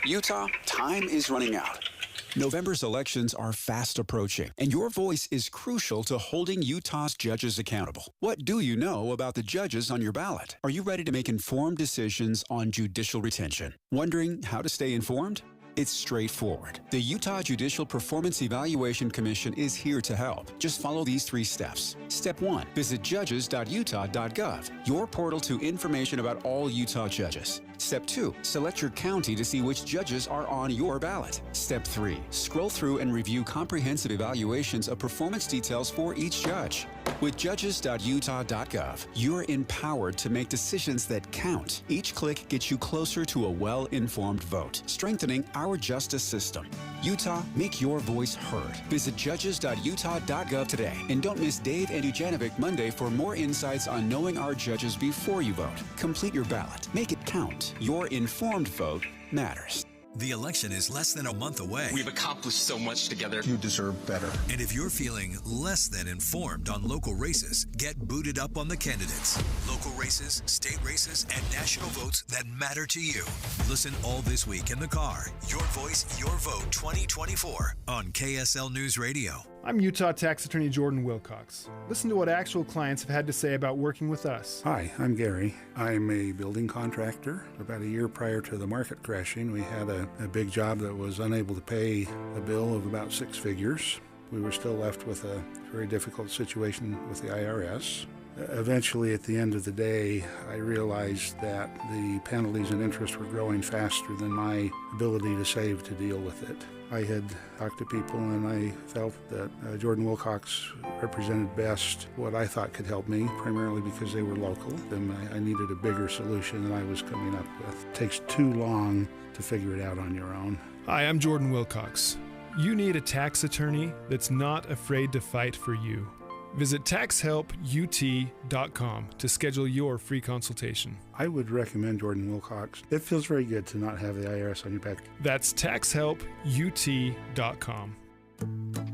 Utah, time is running out. November's elections are fast approaching, and your voice is crucial to holding Utah's judges accountable. What do you know about the judges on your ballot? Are you ready to make informed decisions on judicial retention? Wondering how to stay informed? It's straightforward. The Utah Judicial Performance Evaluation Commission is here to help. Just follow these 3 steps. Step 1, visit judges.utah.gov, your portal to information about all Utah judges. Step 2, select your county to see which judges are on your ballot. Step 3, scroll through and review comprehensive evaluations of performance details for each judge. With judges.utah.gov, you're empowered to make decisions that count. Each click gets you closer to a well-informed vote, strengthening our justice system. Utah, make your voice heard. Visit judges.utah.gov today. And don't miss Dave and Dujanovic Monday for more insights on knowing our judges before you vote. Complete your ballot. Make it count. Your informed vote matters. The election is less than a month away. We've accomplished so much together. You deserve better. And if you're feeling less than informed on local races, get booted up on the candidates. Local races, state races, and national votes that matter to you. Listen all this week in the car. Your voice, your vote 2024 on KSL News Radio. I'm Utah Tax Attorney Jordan Wilcox. Listen to what actual clients have had to say about working with us. Hi, I'm Gary. I'm a building contractor. About a year prior to the market crashing, we had a big job that was unable to pay a bill of about 6 figures. We were still left with a very difficult situation with the IRS. Eventually, at the end of the day, I realized that the penalties and interest were growing faster than my ability to save to deal with it. I had talked to people, and I felt that Jordan Wilcox represented best what I thought could help me, primarily because they were local, and I needed a bigger solution than I was coming up with. It takes too long to figure it out on your own. Hi, I'm Jordan Wilcox. You need a tax attorney that's not afraid to fight for you. Visit taxhelput.com to schedule your free consultation. I would recommend Jordan Wilcox. It feels very good to not have the IRS on your back. That's taxhelput.com.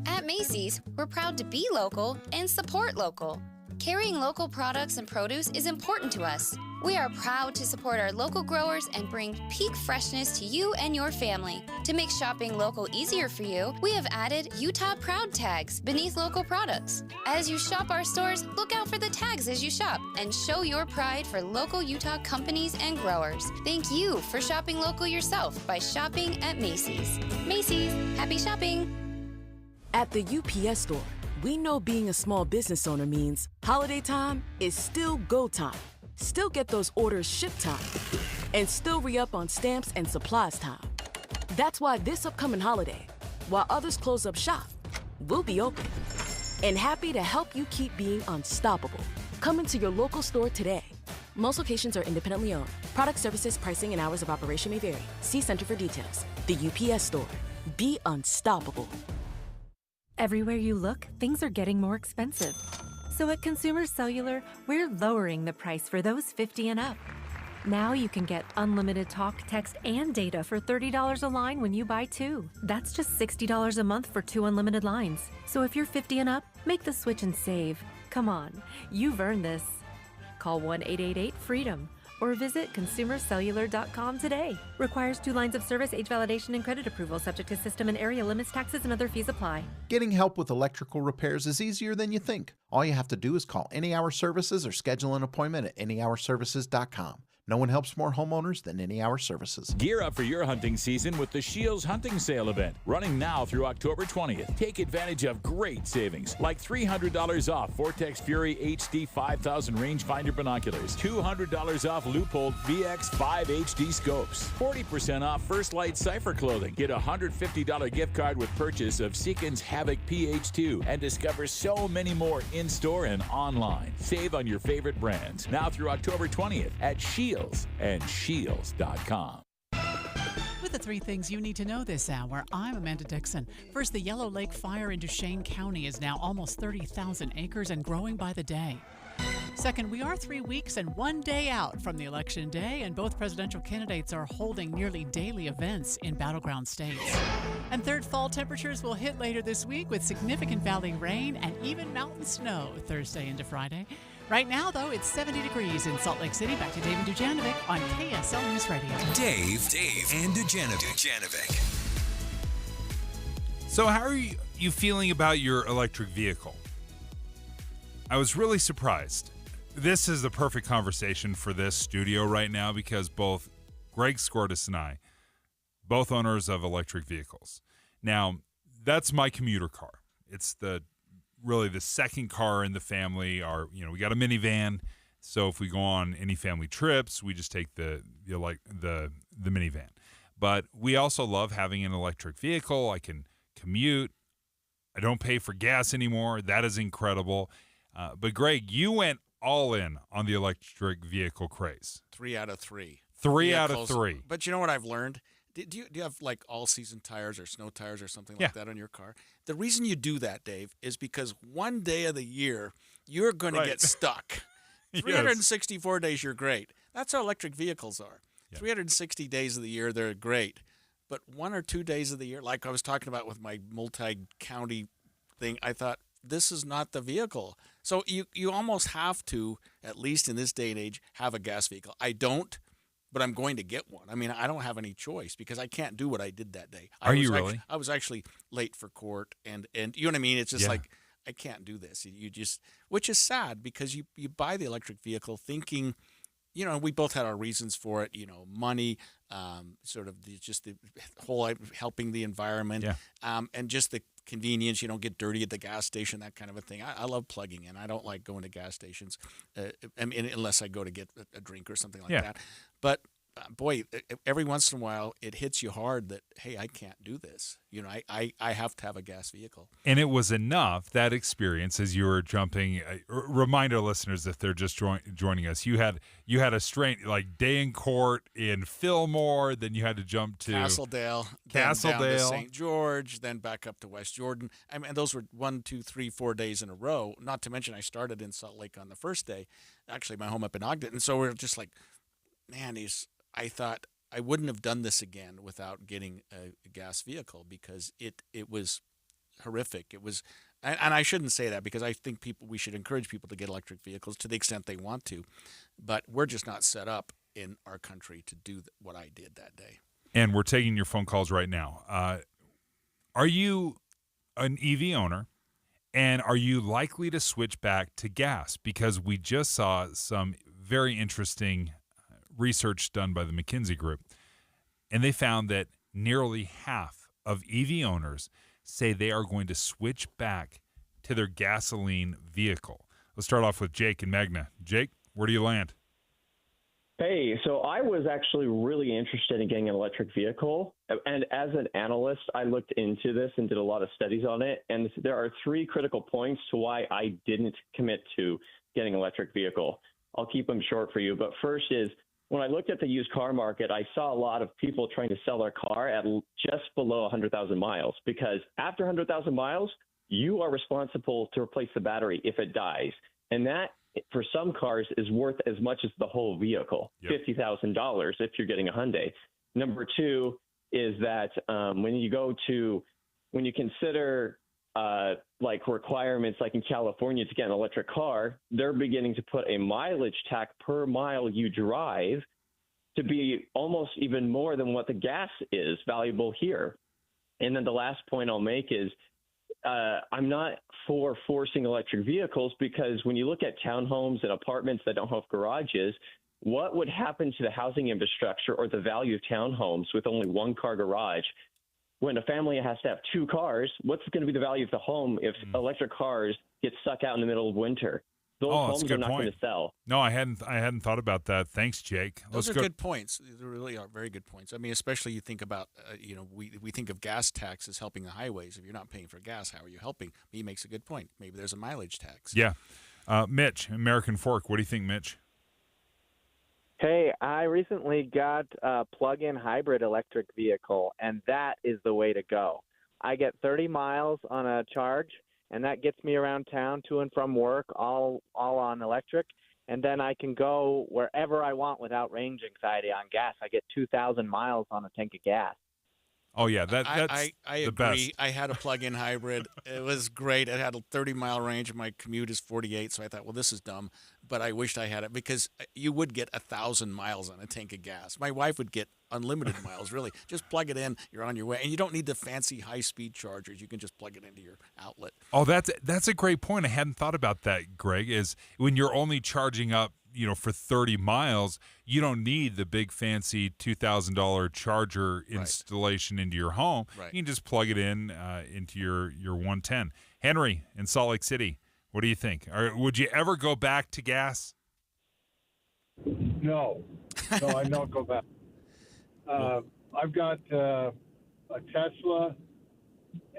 At Macy's, we're proud to be local and support local. Carrying local products and produce is important to us. We are proud to support our local growers and bring peak freshness to you and your family. To make shopping local easier for you, we have added Utah Proud tags beneath local products. As you shop our stores, look out for the tags as you shop and show your pride for local Utah companies and growers. Thank you for shopping local yourself by shopping at Macy's. Macy's, happy shopping! At the UPS store, we know being a small business owner means holiday time is still go time. Still get those orders shipped time. And still re-up on stamps and supplies time. That's why this upcoming holiday, while others close up shop, we'll be open. And happy to help you keep being unstoppable. Come into your local store today. Most locations are independently owned. Product, services, pricing, and hours of operation may vary. See Center for details. The UPS store. Be unstoppable. Everywhere you look, things are getting more expensive. So at Consumer Cellular, we're lowering the price for those 50 and up. Now you can get unlimited talk, text, and data for $30 a line when you buy 2. That's just $60 a month for 2 unlimited lines. So if you're 50 and up, make the switch and save. Come on, you've earned this. Call 1-888-FREEDOM or visit consumercellular.com today. Requires 2 lines of service, age validation, and credit approval, subject to system and area limits, taxes, and other fees apply. Getting help with electrical repairs is easier than you think. All you have to do is call Any Hour Services or schedule an appointment at anyhourservices.com. No one helps more homeowners than Any Hour Services. Gear up for your hunting season with the Shields Hunting Sale event, running now through October 20th. Take advantage of great savings, like $300 off Vortex Fury HD 5000 rangefinder binoculars, $200 off Leupold VX5 HD scopes, 40% off First Light Cypher clothing. Get a $150 gift card with purchase of Seekins Havoc PH2, and discover so many more in-store and online. Save on your favorite brands, now through October 20th at Shields and Shields.com. With the 3 things you need to know this hour, I'm Amanda Dixon. First, the Yellow Lake fire in Duchesne County is now almost 30,000 acres and growing by the day. Second, we are 3 weeks and 1 day out from the election day, and both presidential candidates are holding nearly daily events in battleground states. And third, fall temperatures will hit later this week with significant valley rain and even mountain snow Thursday into Friday. Right now, though, it's 70 degrees in Salt Lake City. Back to Dave and Dujanovic on KSL News Radio. Dave and Dujanovic. So how are you feeling about your electric vehicle? I was really surprised. This is the perfect conversation for this studio right now because both Greg Skordas and I, both owners of electric vehicles. Now, that's my commuter car. It's really the second car in the family. We got a minivan, so if we go on any family trips, we just take the minivan. But we also love having an electric vehicle. I can commute. I don't pay for gas anymore. That is incredible. But Greg, you went all in on the electric vehicle craze. 3 out of 3. 3 out of 3. But you know what I've learned? Do you have like all-season tires or snow tires or something like that on your car? The reason you do that, Dave, is because one day of the year you're going to get stuck. 364 days, you're great. That's how electric vehicles are. Yeah. 360 days of the year, they're great. But 1 or 2 days of the year, like I was talking about with my multi-county thing, I thought, this is not the vehicle. So you almost have to, at least in this day and age, have a gas vehicle. I don't, but I'm going to get one. I mean, I don't have any choice because I can't do what I did that day. Are you really? I was actually late for court, and you know what I mean? It's just like, I can't do this. Which is sad because you buy the electric vehicle thinking, we both had our reasons for it, money, sort of the whole helping the environment, and just the convenience. You don't get dirty at the gas station, that kind of a thing. I love plugging in. I don't like going to gas stations, unless I go to get a drink or something like that. But boy, every once in a while it hits you hard that, hey, I can't do this. I have to have a gas vehicle. And it was enough, that experience, as you were jumping. Remind our listeners, if they're just joining us, you had a straight day in court in Fillmore, then you had to jump to Castledale, then down to St. George, then back up to West Jordan. And those were 1, 2, 3, 4 days in a row. Not to mention I started in Salt Lake on the first day, actually my home up in Ogden. And so we're just like, man, I thought I wouldn't have done this again without getting a gas vehicle because it was horrific. It was, and I shouldn't say that because I think we should encourage people to get electric vehicles to the extent they want to, but we're just not set up in our country to do what I did that day. And we're taking your phone calls right now. Are you an EV owner? And are you likely to switch back to gas? Because we just saw some very interesting research done by the McKinsey Group, and they found that nearly half of EV owners say they are going to switch back to their gasoline vehicle. Let's start off with Jake and Magna. Jake, where do you land? Hey, so I was actually really interested in getting an electric vehicle. And as an analyst, I looked into this and did a lot of studies on it. And there are 3 critical points to why I didn't commit to getting an electric vehicle. I'll keep them short for you. But first is, when I looked at the used car market, I saw a lot of people trying to sell their car at just below 100,000 miles, because after 100,000 miles, you are responsible to replace the battery if it dies. And that, for some cars, is worth as much as the whole vehicle, $50,000 if you're getting a Hyundai. Number 2 is that when you consider requirements like in California to get an electric car, they're beginning to put a mileage tax per mile you drive to be almost even more than what the gas is valuable here. And then the last point I'll make is I'm not for forcing electric vehicles, because when you look at townhomes and apartments that don't have garages, what would happen to the housing infrastructure or the value of townhomes with only 1-car garage? When a family has to have 2 cars, what's going to be the value of the home if electric cars get stuck out in the middle of winter? Those homes are not going to sell. No, I hadn't thought about that. Thanks, Jake. Those are good points. They really are very good points. I mean, especially you think about, we think of gas tax as helping the highways. If you're not paying for gas, how are you helping? He makes a good point. Maybe there's a mileage tax. Yeah. Mitch, American Fork. What do you think, Mitch? Hey, I recently got a plug-in hybrid electric vehicle, and that is the way to go. I get 30 miles on a charge, and that gets me around town to and from work, all on electric. And then I can go wherever I want without range anxiety on gas. I get 2,000 miles on a tank of gas. Oh, yeah, that's I the agree. best. I had a plug-in hybrid. It was great. It had a 30-mile range, and my commute is 48, so I thought, well, this is dumb. But I wished I had it, because you would get 1,000 miles on a tank of gas. My wife would get unlimited miles, really. Just plug it in, you're on your way. And you don't need the fancy high-speed chargers. You can just plug it into your outlet. Oh, that's a great point. I hadn't thought about that, Greg, is when you're only charging up, for 30 miles, you don't need the big fancy $2,000 charger installation into your home. Right. You can just plug it in into your 110. Henry in Salt Lake City, what do you think? Would you ever go back to gas? No, I'd not go back. I've got a Tesla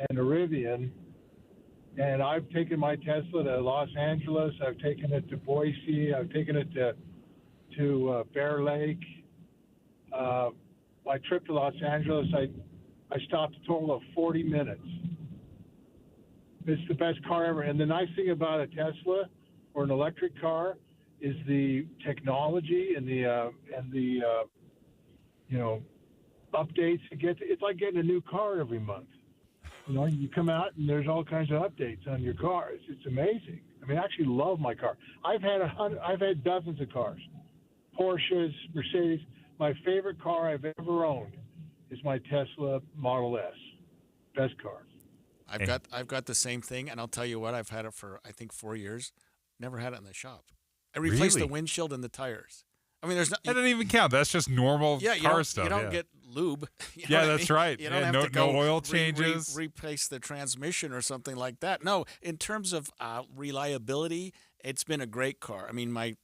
and a Rivian, and I've taken my Tesla to Los Angeles. I've taken it to Boise. I've taken it to Bear Lake. My trip to Los Angeles, I stopped a total of 40 minutes. It's the best car ever. And the nice thing about a Tesla or an electric car is the technology and the updates you get. It's like getting a new car every month. You come out and there's all kinds of updates on your car. It's amazing. I mean, I actually love my car. I've had dozens of cars, Porsches, Mercedes. My favorite car I've ever owned is my Tesla Model S. Best car. I've got the same thing, and I'll tell you what, I've had it for I think 4 years. Never had it in the shop. I replaced the windshield and the tires. I mean, there's not. That doesn't even count. That's just normal car stuff. You don't get lube. That's right. You don't have to go no oil changes. Replace the transmission or something like that. No, in terms of reliability, it's been a great car. I mean, my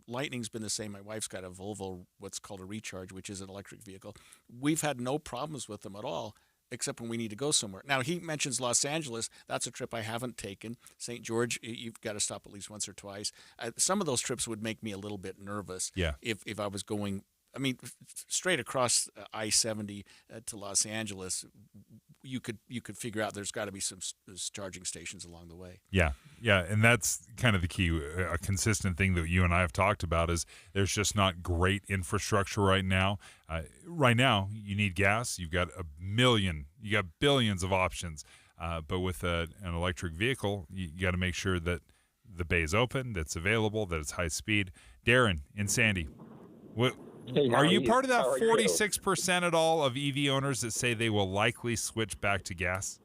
Lightning's been the same. My wife's got a Volvo, what's called a Recharge, which is an electric vehicle. We've had no problems with them at all, except when we need to go somewhere. Now, he mentions Los Angeles. That's a trip I haven't taken. St. George, you've got to stop at least once or twice. Some of those trips would make me a little bit nervous if I was going, I mean, straight across I-70 to Los Angeles. You could figure out there's got to be some charging stations along the way. Yeah, and that's kind of the key. A consistent thing that you and I have talked about is there's just not great infrastructure right now. Right now, you need gas. You've got you got billions of options. But with an electric vehicle, you got to make sure that the bay is open, that it's available, that it's high speed. Darren in Sandy, are you part of that 46% at all of EV owners that say they will likely switch back to gas?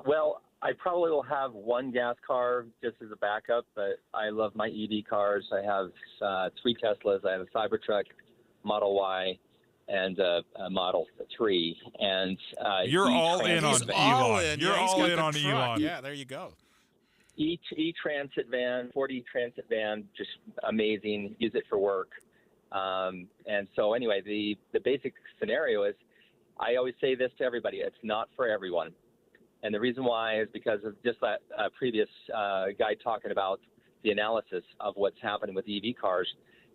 Well, I probably will have one gas car just as a backup, but I love my EV cars. I have 3 Teslas. I have a Cybertruck, Model Y, and a Model 3. And you're all in on Elon. You're all in on Elon. Yeah, there you go. E-Transit van, Ford E-Transit van, just amazing. Use it for work. And so anyway, the basic scenario is, I always say this to everybody, it's not for everyone. And the reason why is because of just that previous guy talking about the analysis of what's happening with EV cars.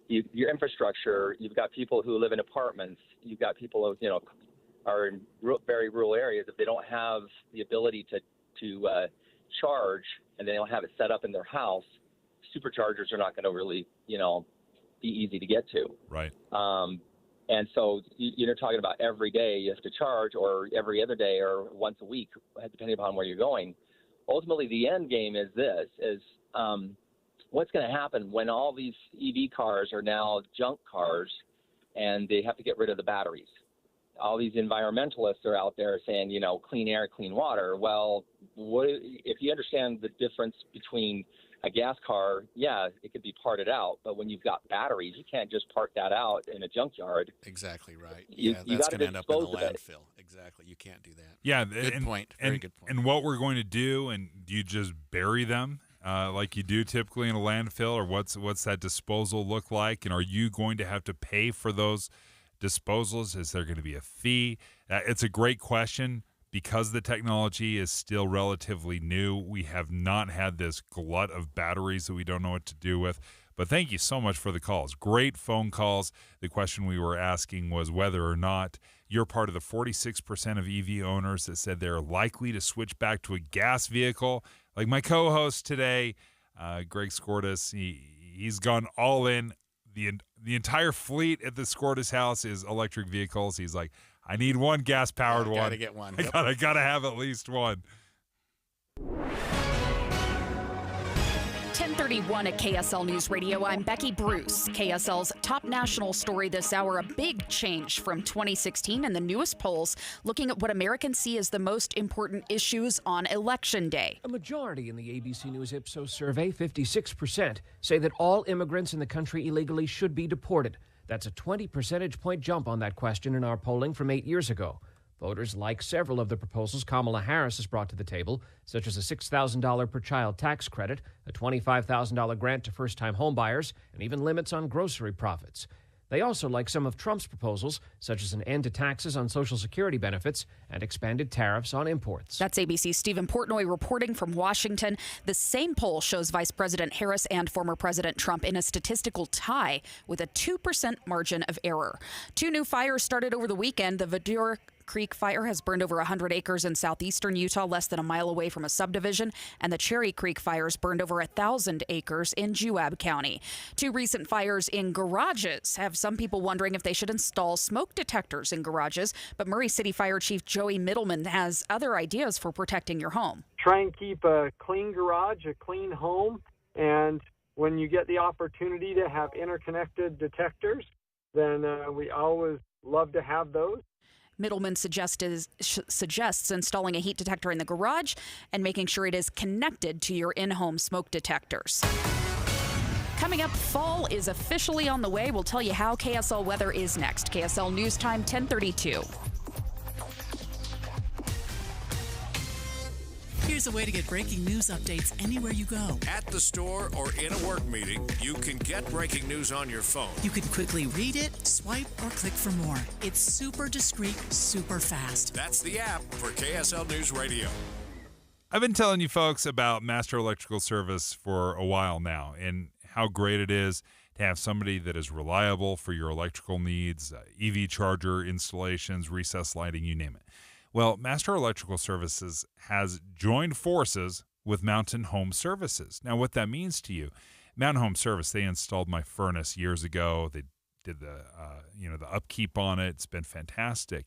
Your infrastructure, you've got people who live in apartments. You've got people who, are in very rural areas. If they don't have the ability to charge, and they don't have it set up in their house, superchargers are not going to really, be easy to get to. Right. And so you're talking about every day you have to charge, or every other day, or once a week, depending upon where you're going. Ultimately, the end game is this: what's going to happen when all these EV cars are now junk cars, and they have to get rid of the batteries? All these environmentalists are out there saying, clean air, clean water. Well, if you understand the difference between a gas car, it could be parted out. But when you've got batteries, you can't just park that out in a junkyard. Exactly right. That's going to end up in a landfill. Exactly. You can't do that. Yeah. Good point. Very good point. And what we're going to do, and do you just bury them like you do typically in a landfill, or what's that disposal look like? And are you going to have to pay for those disposals? Is there going to be a fee? It's a great question. Because the technology is still relatively new, we have not had this glut of batteries that we don't know what to do with. But thank you so much for the calls. Great phone calls. The question we were asking was whether or not you're part of the 46% of EV owners that said they're likely to switch back to a gas vehicle. Like my co-host today, Greg Skordas, he's gone all in. The entire fleet at the Skordas house is electric vehicles. He's like, I need one gas-powered one. Got to get one. I got to have at least one. 1031 at KSL News Radio. I'm Becky Bruce. KSL's top national story this hour, a big change from 2016 and the newest polls looking at what Americans see as the most important issues on Election Day. A majority in the ABC News Ipsos survey, 56%, say that all immigrants in the country illegally should be deported. That's a 20 percentage point jump on that question in our polling from 8 years ago. Voters like several of the proposals Kamala Harris has brought to the table, such as a $6,000 per child tax credit, a $25,000 grant to first-time homebuyers, and even limits on grocery profits. They also like some of Trump's proposals, such as an end to taxes on Social Security benefits and expanded tariffs on imports. That's ABC's Stephen Portnoy reporting from Washington. The same poll shows Vice President Harris and former President Trump in a statistical tie with a 2% margin of error. 2 new fires started over the weekend. The Vidura Creek fire has burned over 100 acres in southeastern Utah, less than a mile away from a subdivision, and the Cherry Creek fires burned over 1,000 acres in Juab County. 2 recent fires in garages have some people wondering if they should install smoke detectors in garages, but Murray City Fire Chief Joey Middleman has other ideas for protecting your home. Try and keep a clean garage, a clean home, and when you get the opportunity to have interconnected detectors, then we always love to have those. Middleman suggests installing a heat detector in the garage and making sure it is connected to your in-home smoke detectors. Coming up, fall is officially on the way. We'll tell you how. KSL weather is next. KSL News Time, 10:32. is a way to get breaking news updates anywhere you go. At the store or in a work meeting, you can get breaking news on your phone. You can quickly read it, swipe, or click for more. It's super discreet, super fast. That's the app for KSL News Radio. I've been telling you folks about Master Electrical Service for a while now and how great it is to have somebody that is reliable for your electrical needs, EV charger installations, recessed lighting, you name it. Well, Master Electrical Services has joined forces with Mountain Home Services. Now, what that means to you, Mountain Home Service, they installed my furnace years ago. They did the upkeep on it. It's been fantastic.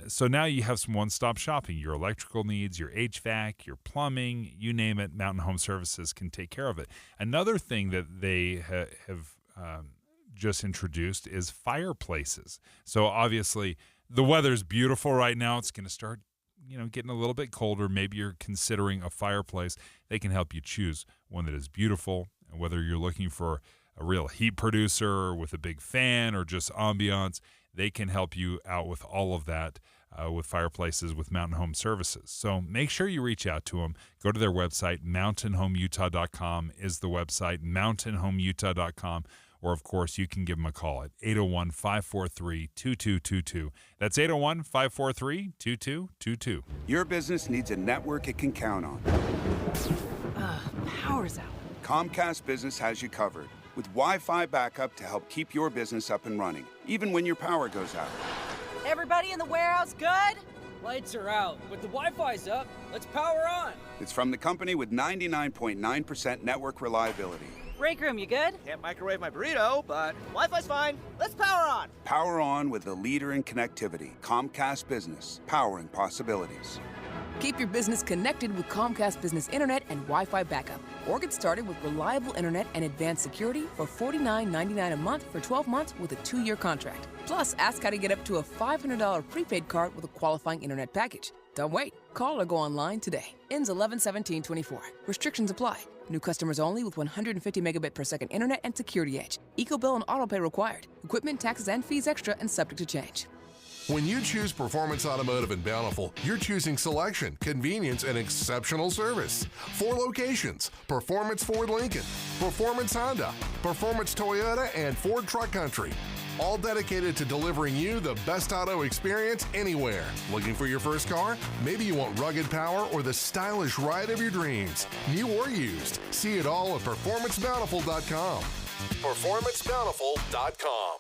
So now you have some one-stop shopping. Your electrical needs, your HVAC, your plumbing, you name it, Mountain Home Services can take care of it. Another thing that they have just introduced is fireplaces. So obviously the weather's beautiful right now. It's going to start, getting a little bit colder. Maybe you're considering a fireplace. They can help you choose one that is beautiful, and whether you're looking for a real heat producer with a big fan or just ambiance, they can help you out with all of that with fireplaces with Mountain Home Services. So make sure you reach out to them. Go to their website, mountainhomeutah.com is the website, mountainhomeutah.com. Or, of course, you can give them a call at 801-543-2222. That's 801-543-2222. Your business needs a network it can count on. Power's out. Comcast Business has you covered with Wi-Fi backup to help keep your business up and running, even when your power goes out. Everybody in the warehouse good? Lights are out, but the Wi-Fi's up. Let's power on. It's from the company with 99.9% network reliability. Break room, you good? Can't microwave my burrito, but Wi-Fi's fine. Let's power on. Power on with the leader in connectivity, Comcast Business, powering possibilities. Keep your business connected with Comcast Business Internet and Wi-Fi backup. Or get started with reliable internet and advanced security for $49.99 a month for 12 months with a 2-year contract. Plus, ask how to get up to a $500 prepaid card with a qualifying internet package. Don't wait. Call or go online today. Ends 11/17/24. Restrictions apply. New customers only with 150 megabit per second internet and security edge. EcoBill and autopay required. Equipment, taxes, and fees extra and subject to change. When you choose Performance Automotive in Bountiful, you're choosing selection, convenience, and exceptional service. 4 locations: Performance Ford Lincoln, Performance Honda, Performance Toyota, and Ford Truck Country. All dedicated to delivering you the best auto experience anywhere. Looking for your first car? Maybe you want rugged power or the stylish ride of your dreams. New or used. See it all at PerformanceBountiful.com. PerformanceBountiful.com.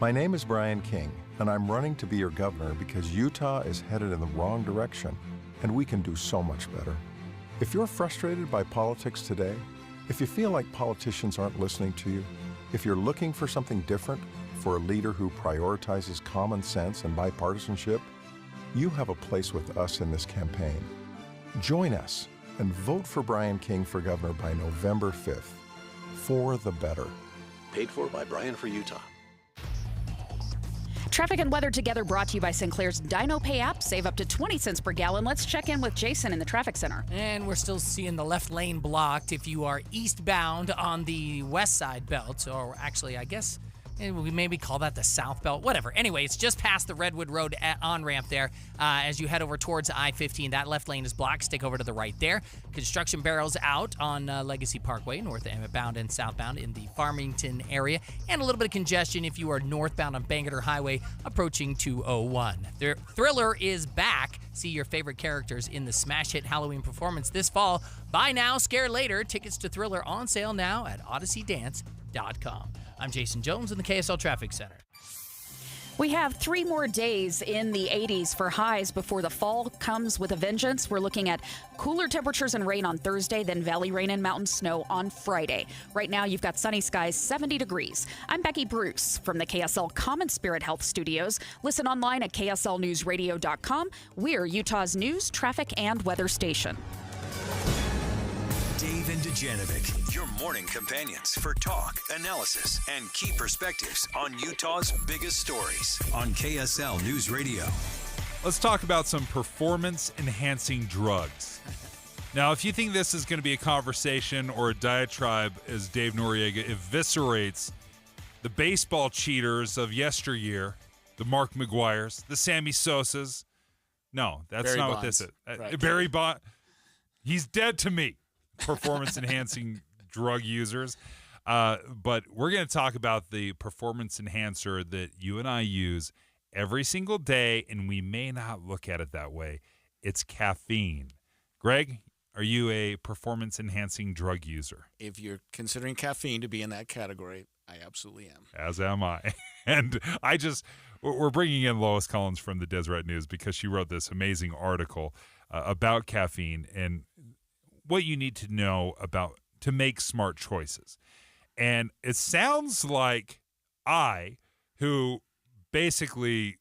My name is Brian King, and I'm running to be your governor because Utah is headed in the wrong direction, and we can do so much better. If you're frustrated by politics today, if you feel like politicians aren't listening to you, if you're looking for something different, for a leader who prioritizes common sense and bipartisanship, you have a place with us in this campaign. Join us and vote for Brian King for governor by November 5th. For the better. Paid for by Brian for Utah. Traffic and weather together brought to you by Sinclair's Dino Pay app. Save up to 20 cents per gallon. Let's check in with Jason in the traffic center. And we're still seeing the left lane blocked if you are eastbound on the west side belt, or actually, I guess we maybe call that the south belt, whatever. Anyway, it's just past the Redwood Road on-ramp there. As you head over towards I-15, that left lane is blocked. Stick over to the right there. Construction barrels out on Legacy Parkway, northbound and southbound in the Farmington area. And a little bit of congestion if you are northbound on Bangerter Highway approaching 201. The Thriller is back. See your favorite characters in the smash hit Halloween performance this fall. Buy now, scare later. Tickets to Thriller on sale now at odysseydance.com. I'm Jason Jones in the KSL Traffic Center. We have 3 more days in the 80s for highs before the fall comes with a vengeance. We're looking at cooler temperatures and rain on Thursday, then valley rain and mountain snow on Friday. Right now, you've got sunny skies, 70 degrees. I'm Becky Bruce from the KSL Common Spirit Health Studios. Listen online at kslnewsradio.com. We're Utah's news, traffic, and weather station. Dave and Dujanovic, your morning companions for talk, analysis, and key perspectives on Utah's biggest stories on KSL News Radio. Let's talk about some performance-enhancing drugs. Now, if you think this is going to be a conversation or a diatribe as Dave Noriega eviscerates the baseball cheaters of yesteryear, the Mark McGuires, the Sammy Sosas, no, that's Barry not Bonds. what this is. Right. Barry Bonds. He's dead to me. Performance-enhancing drug users. But we're going to talk about the performance enhancer that you and I use every single day, and we may not look at it that way. It's caffeine. Greg, are you a performance-enhancing drug user? If you're considering caffeine to be in that category, I absolutely am. As am I. And we're bringing in Lois Collins from the Deseret News because she wrote this amazing article about caffeine and what you need to know about to make smart choices. And it sounds like I, who basically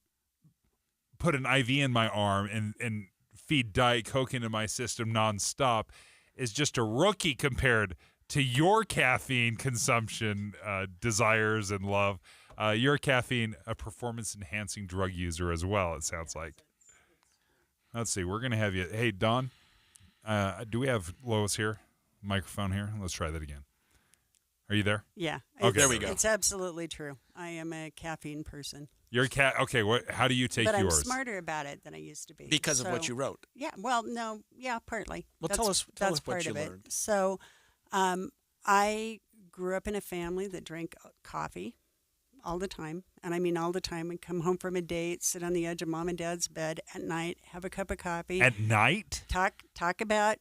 put an IV in my arm and feed Diet Coke into my system nonstop, is just a rookie compared to your caffeine consumption desires and love. You're a performance-enhancing drug user as well, it sounds like. Let's see. We're going to have you. Hey, Don, do we have Lois here? Microphone here? Let's try that again. Are you there? Yeah. Okay, there we go. It's absolutely true. I am a caffeine person. You're a cat. Okay, how do you take but yours? I'm smarter about it than I used to be. Because of what you wrote. Yeah. Well, no. Yeah, partly. Well, that's, tell us that's what part you of it. learned. So, I grew up in a family that drank coffee all the time. And I mean all the time. We'd come home from a date, sit on the edge of mom and dad's bed at night, have a cup of coffee. At night? Talk about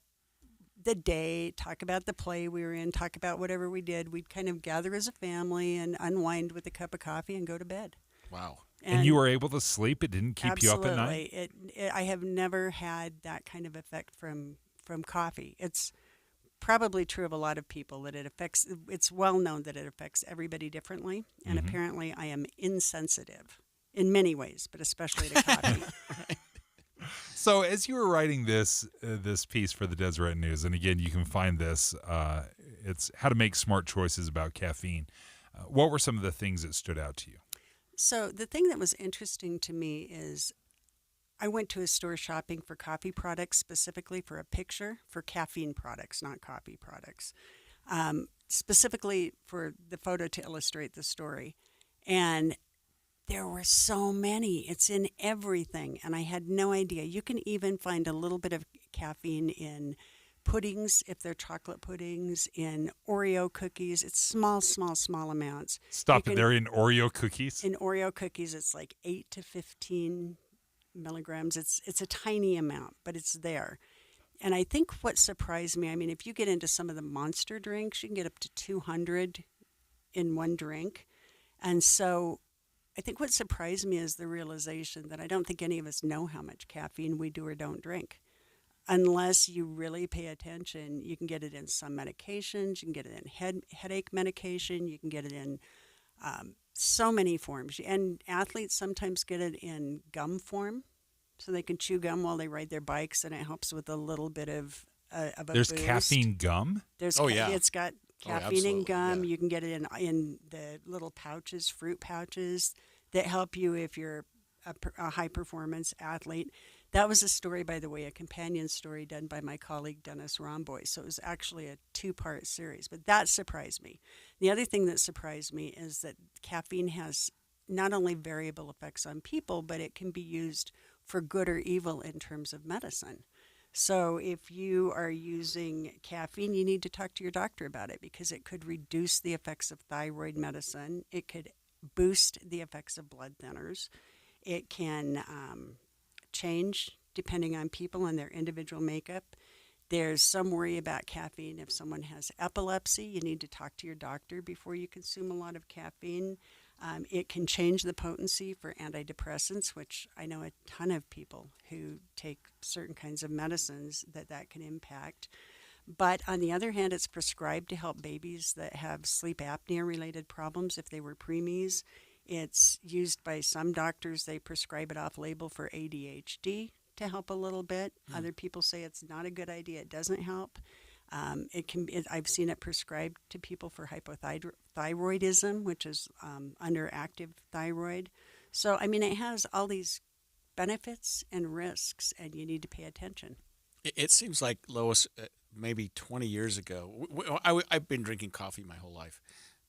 the day, talk about the play we were in, talk about whatever we did. We'd kind of gather as a family and unwind with a cup of coffee and go to bed. Wow. And you were able to sleep? It didn't keep you up at night? Absolutely. I have never had that kind of effect from coffee. It's probably true of a lot of people that it's well known that it affects everybody differently. And apparently I am insensitive in many ways, but especially to coffee. So as you were writing this piece for the Deseret News, and again, you can find this, it's how to make smart choices about caffeine. What were some of the things that stood out to you? So the thing that was interesting to me is I went to a store shopping for coffee products, specifically for a picture for caffeine products, not coffee products, specifically for the photo to illustrate the story. And there were so many. It's in everything, and I had no idea. You can even find a little bit of caffeine in puddings, if they're chocolate puddings, in Oreo cookies. It's small amounts. Stop it there, in Oreo cookies? In Oreo cookies, it's like 8 to 15 milligrams. It's a tiny amount, but it's there. And I think what surprised me, I mean, if you get into some of the monster drinks, you can get up to 200 in one drink. And so I think what surprised me is the realization that I don't think any of us know how much caffeine we do or don't drink. Unless you really pay attention, you can get it in some medications, you can get it in headache medication, you can get it in so many forms. And athletes sometimes get it in gum form, so they can chew gum while they ride their bikes, and it helps with a little bit of a There's boost. caffeine gum? It's got caffeine in gum. Yeah. You can get it in the little pouches, fruit pouches, that help you if you're a high-performance athlete. That was a story, by the way, a companion story done by my colleague Dennis Romboy. So it was actually a 2-part series, but that surprised me. The other thing that surprised me is that caffeine has not only variable effects on people, but it can be used for good or evil in terms of medicine. So if you are using caffeine, you need to talk to your doctor about it because it could reduce the effects of thyroid medicine. It could boost the effects of blood thinners. It can change depending on people and their individual makeup. There's some worry about caffeine. If someone has epilepsy, you need to talk to your doctor before you consume a lot of caffeine. It can change the potency for antidepressants, which I know a ton of people who take certain kinds of medicines that can impact. But on the other hand, it's prescribed to help babies that have sleep apnea-related problems if they were preemies. It's used by some doctors. They prescribe it off-label for ADHD to help a little bit. Other people say it's not a good idea. It doesn't help. I've seen it prescribed to people for hypothyroidism, which is underactive thyroid. So, I mean, it has all these benefits and risks, and you need to pay attention. It seems like, Lois, maybe 20 years ago, I've been drinking coffee my whole life.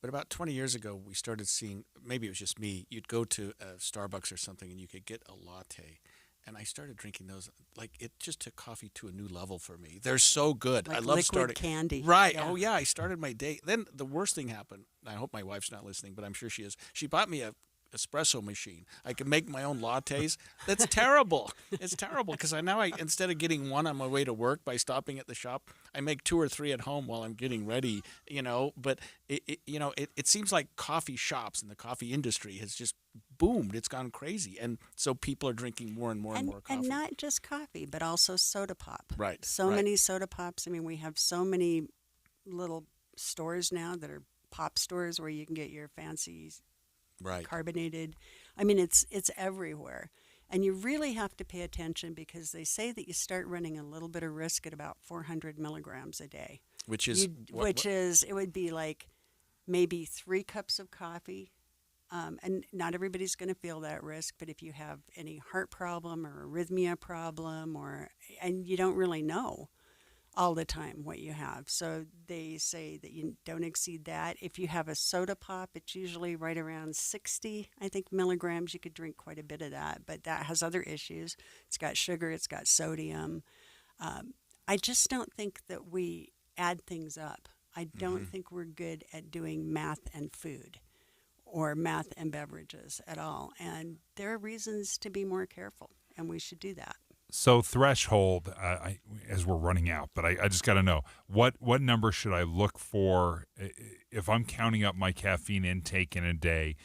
But about 20 years ago, we started seeing, maybe it was just me, you'd go to a Starbucks or something and you could get a latte. and I started drinking those. Like, it just took coffee to a new level for me. They're so good. Like I love liquid starting candy. Right. Yeah. Oh yeah. I started my day. Then the worst thing happened. I hope my wife's not listening, but I'm sure she is. She bought me a espresso machine. I can make my own lattes. That's terrible. It's terrible because I instead of getting one on my way to work by stopping at the shop, I make 2 or 3 at home while I'm getting ready. But it seems like coffee shops and the coffee industry has just boomed. It's gone crazy, and so people are drinking more and more and more coffee. And not just coffee, but also soda pop. Right. So many soda pops. I mean, we have so many little stores now that are pop stores where you can get your fancy carbonated. I mean, it's everywhere. And you really have to pay attention because they say that you start running a little bit of risk at about 400 milligrams a day. Which is? It would be like maybe 3 cups of coffee. And not everybody's going to feel that risk, but if you have any heart problem or arrhythmia problem, and you don't really know all the time what you have. So they say that you don't exceed that. If you have a soda pop, it's usually right around 60, I think, milligrams. You could drink quite a bit of that, but that has other issues. It's got sugar, it's got sodium. I just don't think that we add things up. I don't think we're good at doing math and food or math and beverages at all. And there are reasons to be more careful, and we should do that. So threshold, as we're running out, but I just got to know, what number should I look for if I'm counting up my caffeine intake in a day?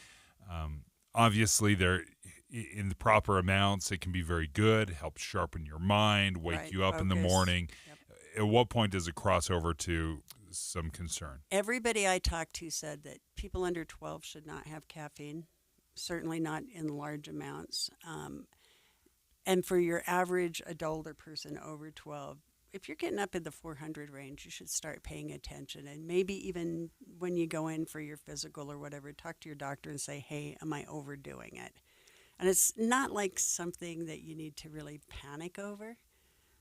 Obviously, there in the proper amounts, it can be very good, helps sharpen your mind, wake you up in the morning. Yep. At what point does it cross over to some concern? Everybody I talked to said that people under 12 should not have caffeine, certainly not in large amounts. And for your average adult or person over 12, if you're getting up in the 400 range, you should start paying attention. And maybe even when you go in for your physical or whatever, talk to your doctor and say, hey, am I overdoing it? And it's not like something that you need to really panic over,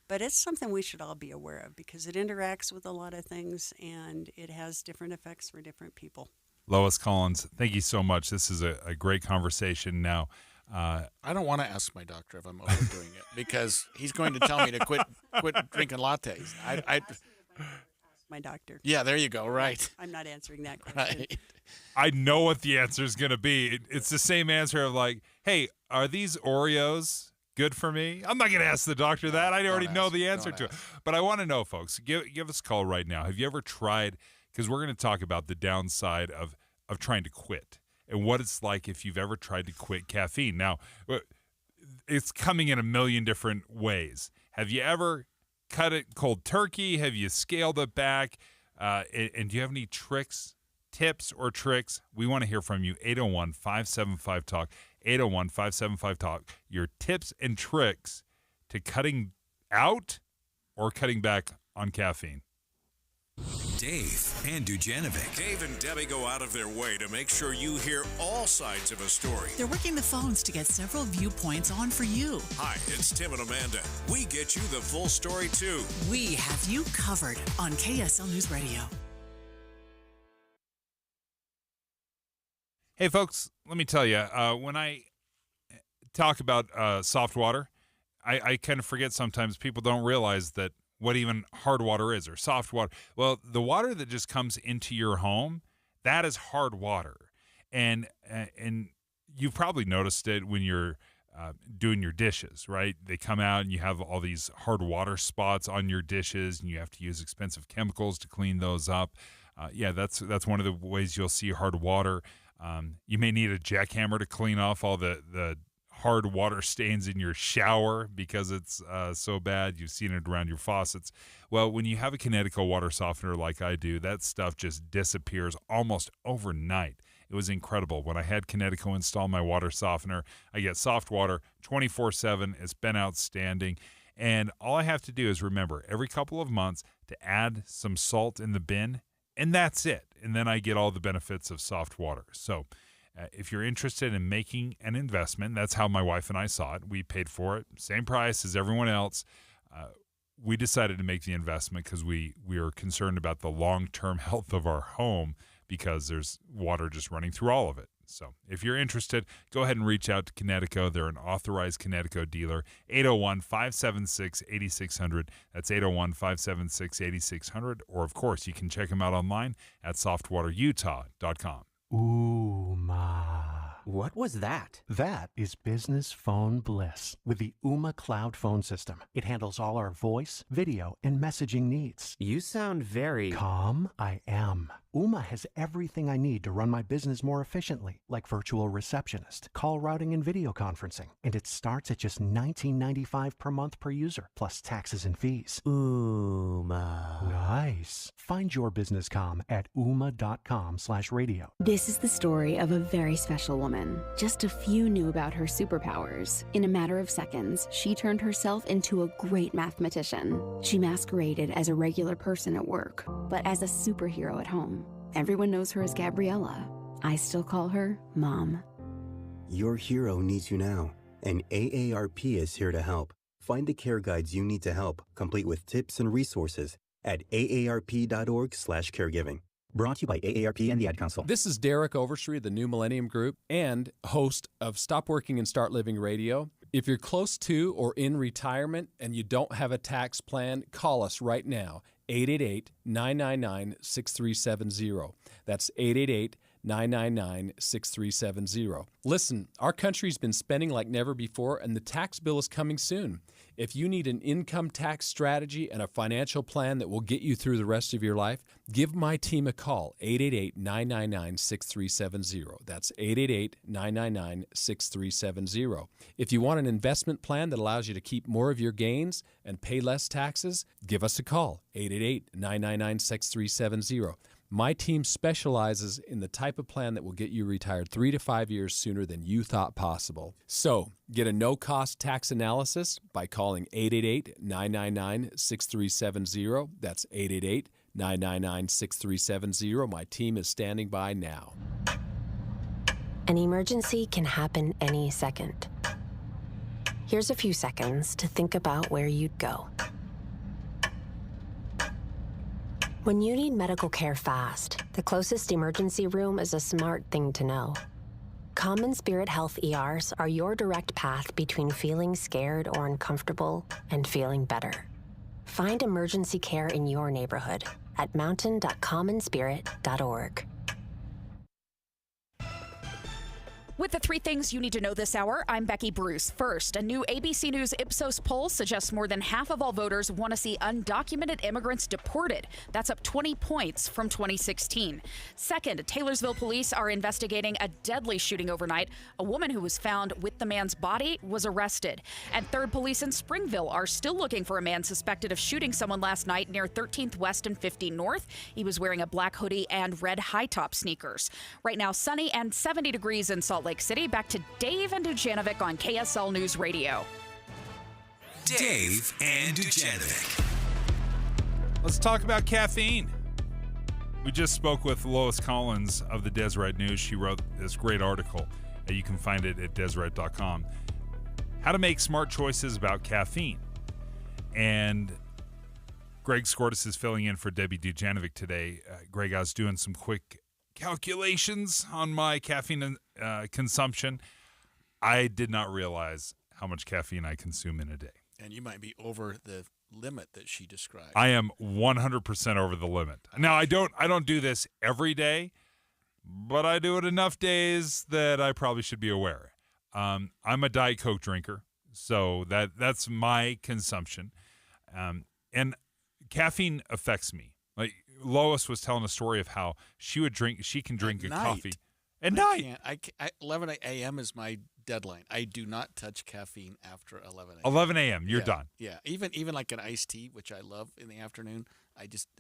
but it's something we should all be aware of because it interacts with a lot of things and it has different effects for different people. Lois Collins, thank you so much. This is a great conversation now. I don't want to ask my doctor if I'm overdoing it because he's going to tell me to quit drinking lattes. My doctor. Yeah, there you go. Right. I'm not answering that question. Right. I know what the answer is going to be. It's the same answer of like, hey, are these Oreos good for me? I'm not going to ask the doctor that. I already know the answer to it. But I want to know, folks, give us a call right now. Have you ever tried, because we're going to talk about the downside of trying to quit. And what it's like if you've ever tried to quit caffeine. Now, it's coming in a million different ways. Have you ever cut it cold turkey? Have you scaled it back? And do you have any tips or tricks? We want to hear from you. 801-575-TALK. 801-575-TALK. Your tips and tricks to cutting out or cutting back on caffeine. Dave and Dujanovic. Dave and Debbie go out of their way to make sure you hear all sides of a story. They're working the phones to get several viewpoints on for you. Hi, it's Tim and Amanda. We get you the full story, too. We have you covered on KSL News Radio. Hey, folks, let me tell you, when I talk about soft water, I kind of forget sometimes people don't realize that what even hard water is or soft water. Well, the water that just comes into your home, that is hard water. And you've probably noticed it when you're doing your dishes, right? They come out and you have all these hard water spots on your dishes and you have to use expensive chemicals to clean those up. That's one of the ways you'll see hard water. You may need a jackhammer to clean off all the hard water stains in your shower because it's so bad. You've seen it around your faucets. Well, when you have a Kinetico water softener like I do, that stuff just disappears almost overnight. It was incredible. When I had Kinetico install my water softener, I get soft water 24/7. It's been outstanding. And all I have to do is remember every couple of months to add some salt in the bin, and that's it. And then I get all the benefits of soft water. So if you're interested in making an investment, that's how my wife and I saw it. We paid for it, same price as everyone else. We decided to make the investment because we are concerned about the long-term health of our home because there's water just running through all of it. So if you're interested, go ahead and reach out to Kinetico. They're an authorized Kinetico dealer. 801-576-8600. That's 801-576-8600. Or, of course, you can check them out online at softwaterutah.com. Ooh, ma. What was that? That is business phone bliss with the Ooma Cloud Phone System. It handles all our voice, video, and messaging needs. You sound very... Calm? I am. Ooma has everything I need to run my business more efficiently, like virtual receptionist, call routing, and video conferencing. And it starts at just $19.95 per month per user, plus taxes and fees. Ooma. Nice. Find your business comm at ooma.com/radio. This is the story of a very special woman. Just a few knew about her superpowers. In a matter of seconds, she turned herself into a great mathematician. She masqueraded as a regular person at work, but as a superhero at home. Everyone knows her as Gabriella. I still call her Mom. Your hero needs you now, and AARP is here to help. Find the care guides you need to help, complete with tips and resources at aarp.org/caregiving. Brought to you by AARP and the Ad Council. This is Derek Overstreet of the New Millennium Group and host of Stop Working and Start Living Radio. If you're close to or in retirement and you don't have a tax plan, call us right now. 888-999-6370. That's 888-999-6370. Listen, our country's been spending like never before, and the tax bill is coming soon. If you need an income tax strategy and a financial plan that will get you through the rest of your life, give my team a call, 888-999-6370. That's 888-999-6370. If you want an investment plan that allows you to keep more of your gains and pay less taxes, give us a call, 888-999-6370. My team specializes in the type of plan that will get you retired 3 to 5 years sooner than you thought possible. So, get a no-cost tax analysis by calling 888-999-6370. That's 888-999-6370. My team is standing by now. An emergency can happen any second. Here's a few seconds to think about where you'd go. When you need medical care fast, the closest emergency room is a smart thing to know. Common Spirit Health ERs are your direct path between feeling scared or uncomfortable and feeling better. Find emergency care in your neighborhood at mountain.commonspirit.org. With the 3 things you need to know this hour, I'm Becky Bruce. First, a new ABC News Ipsos poll suggests more than half of all voters want to see undocumented immigrants deported. That's up 20 points from 2016. Second, Taylorsville police are investigating a deadly shooting overnight. A woman who was found with the man's body was arrested. And third, police in Springville are still looking for a man suspected of shooting someone last night near 13th West and 50 North. He was wearing a black hoodie and red high-top sneakers. Right now, sunny and 70 degrees in Salt Lake City. Back to Dave and Dujanovic on KSL News Radio. Dave and Dujanovic. Let's talk about caffeine. We just spoke with Lois Collins of the Deseret News. She wrote this great article. You can find it at Deseret.com. How to make smart choices about caffeine. And Greg Skortis is filling in for Debbie Dujanovic today. Greg, I was doing some quick calculations on my caffeine consumption. I did not realize how much caffeine I consume in a day. And you might be over the limit that she described. I am 100% over the limit. Now, I don't do this every day, but I do it enough days that I probably should be aware. I'm a Diet Coke drinker, so that's my consumption. And caffeine affects me. Like Lois was telling a story of how she can drink a coffee at night. 11 a.m. is my deadline. I do not touch caffeine after 11 a.m. 11 a.m. You're done. Yeah, even like an iced tea, which I love in the afternoon,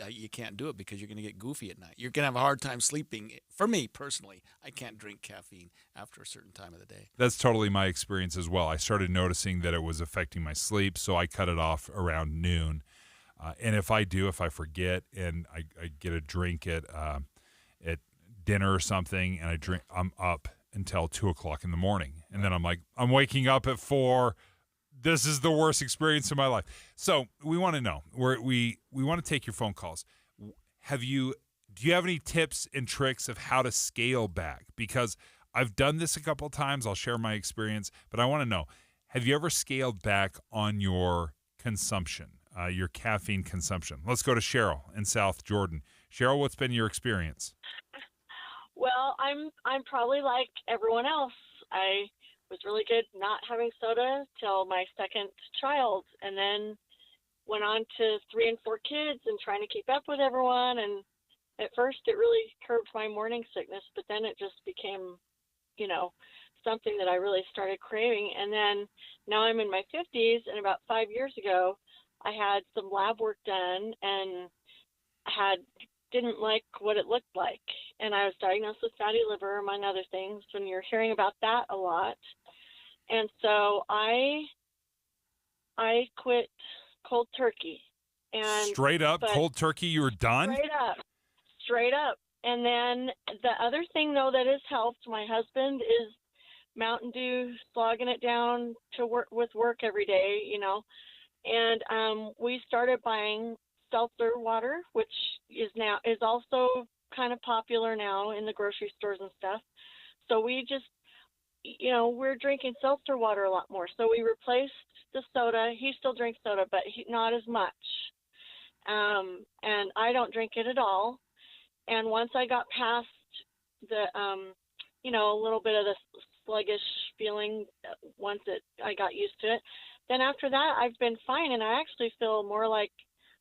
you can't do it because you're going to get goofy at night. You're going to have a hard time sleeping. For me personally, I can't drink caffeine after a certain time of the day. That's totally my experience as well. I started noticing that it was affecting my sleep, so I cut it off around noon. And if I forget and I get a drink at dinner or something, and I'm up until 2:00 in the morning, and then I'm waking up at 4. This is the worst experience of my life. So we want to know. We want to take your phone calls. Do you have any tips and tricks of how to scale back? Because I've done this a couple of times. I'll share my experience, but I want to know, have you ever scaled back on your consumption, your caffeine consumption? Let's go to Cheryl in South Jordan. Cheryl, what's been your experience? Well, I'm probably like everyone else. I was really good not having soda till my second child, and then went on to 3 and 4 kids and trying to keep up with everyone. And at first it really curbed my morning sickness, but then it just became, something that I really started craving. And then now I'm in my 50s, and about 5 years ago, I had some lab work done and didn't like what it looked like. And I was diagnosed with fatty liver, among other things, and you're hearing about that a lot. And so I quit cold turkey. And Straight up, cold turkey, you were done? Straight up. And then the other thing, though, that has helped my husband is Mountain Dew, slogging it down to work every day, And we started buying seltzer water, which is also kind of popular now in the grocery stores and stuff. So we just, we're drinking seltzer water a lot more. So we replaced the soda. He still drinks soda, but not as much. And I don't drink it at all. And once I got past the, a little bit of the sluggish feeling, I got used to it, then after that, I've been fine. And I actually feel more like